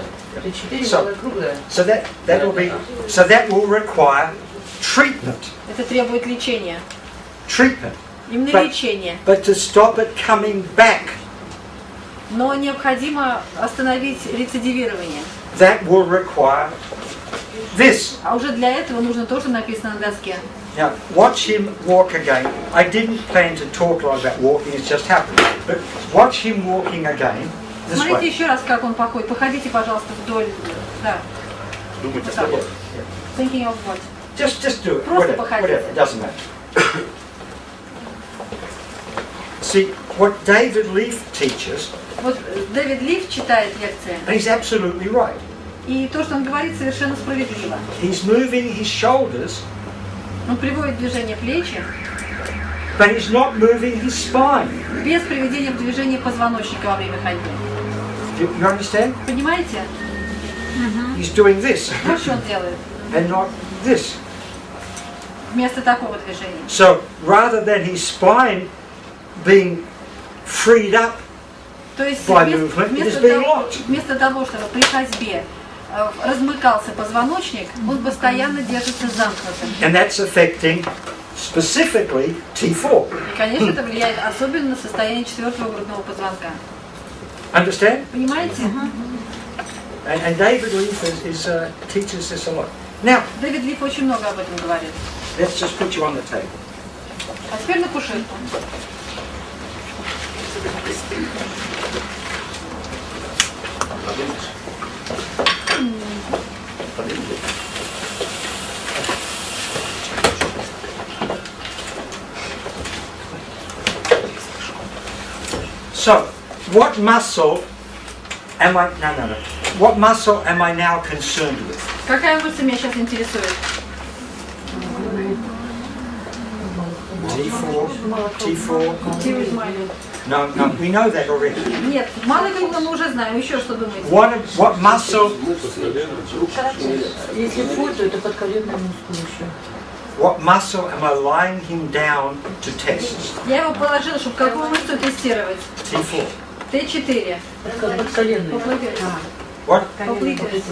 So that will require treatment. Это требует лечения. Treatment. Именно лечение. But to stop it coming back. Но необходимо остановить рецидивирование. That will require this. А уже для этого нужно то, что написано на доске. Now, watch him walk again. I didn't plan to talk like that walking, it's just happened. But watch him walking again. This Смотрите way. еще раз, как он походит. Походите, пожалуйста, вдоль. Да. Думайте, вот так. Thinking of what? Just do it. Просто Whatever, походите. it doesn't matter. See, what David Leaf teaches, Вот Дэвид Лиф читает лекции. and he's absolutely right. И то, что он говорит, совершенно справедливо. He's moving his shoulders, Он приводит в движение плечи, but he's not moving his spine. без приведения в движение позвоночника во время ходьбы. You understand? Понимаете? He's doing this, Вот что он делает. and not this. Вместо такого движения. So, rather than his spine being freed up, То есть by movement, it is being locked. вместо того, чтобы при ходьбе размыкался позвоночник, он постоянно держится замкнутым. And that's affecting specifically T4. И, конечно, это влияет особенно на состояние четвертого грудного позвонка. Understand? Понимаете? And David Leaf teaches this a lot. Now, Дэвид Лиф очень много об этом говорит. let's just put you on the table. А теперь на кушетку. So, what muscle am I? No. What muscle am I now concerned with? Какая мышца меня сейчас интересует? T4. No, we know that already. Нет, малый круглый мы уже знаем. Еще что думаете? What muscle? Если фото, это подколенный мускул еще. What muscle am I lying him down to test? Я его положила, чтобы какую мышцу тестировать. T4. Т4. Подколенный. What? Поплытывать.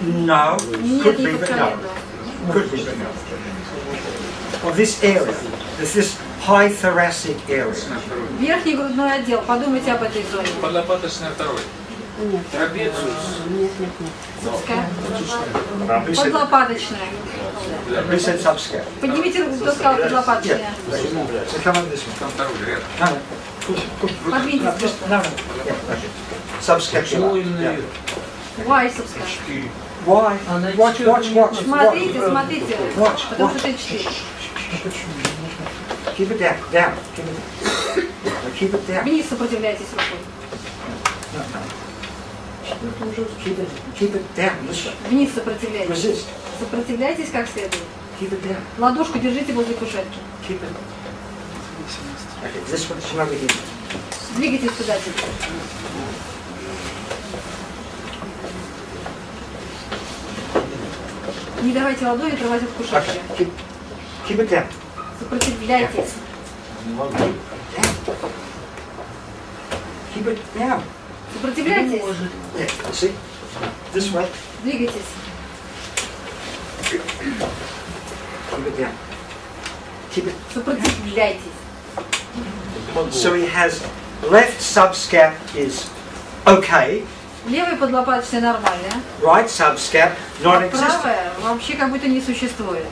No. Нет, Could не be, but no. подколенного. Could be, but no. Well, this area. There's this high thoracic area. Верхний грудной отдел. Подумайте об этой зоне. Подлопаточная второй. Нет. Нет. Подлопаточная. We said subscap. Поднимите руку, кто сказал подлопаточная. So come on this one. No. Подвиньтесь. No. Yeah, okay. Subscapular. Yeah. Why, собственно? Why? Watch. Смотрите. Потому что Т4. Keep it down. Keep it down. Вниз сопротивляйтесь рукой. Keep it down. This way. Вниз сопротивляйтесь. Resist. Сопротивляйтесь как следует. Keep it down. Ладошку держите возле кушетки. Keep it. Okay, this one is over here. Двигайтесь туда теперь. Не давайте ладони отрывать от кушетки. Okay. Keep it down. Сопротивляйтесь. Keep it down. Сопротивляйтесь. Yeah. See? This way. Двигайтесь. Keep it down. Keep it. Сопротивляйтесь. So he has left subscap is okay. Левая подлопаточная нормальная. Right subscap not А existent. правая вообще как будто не существует.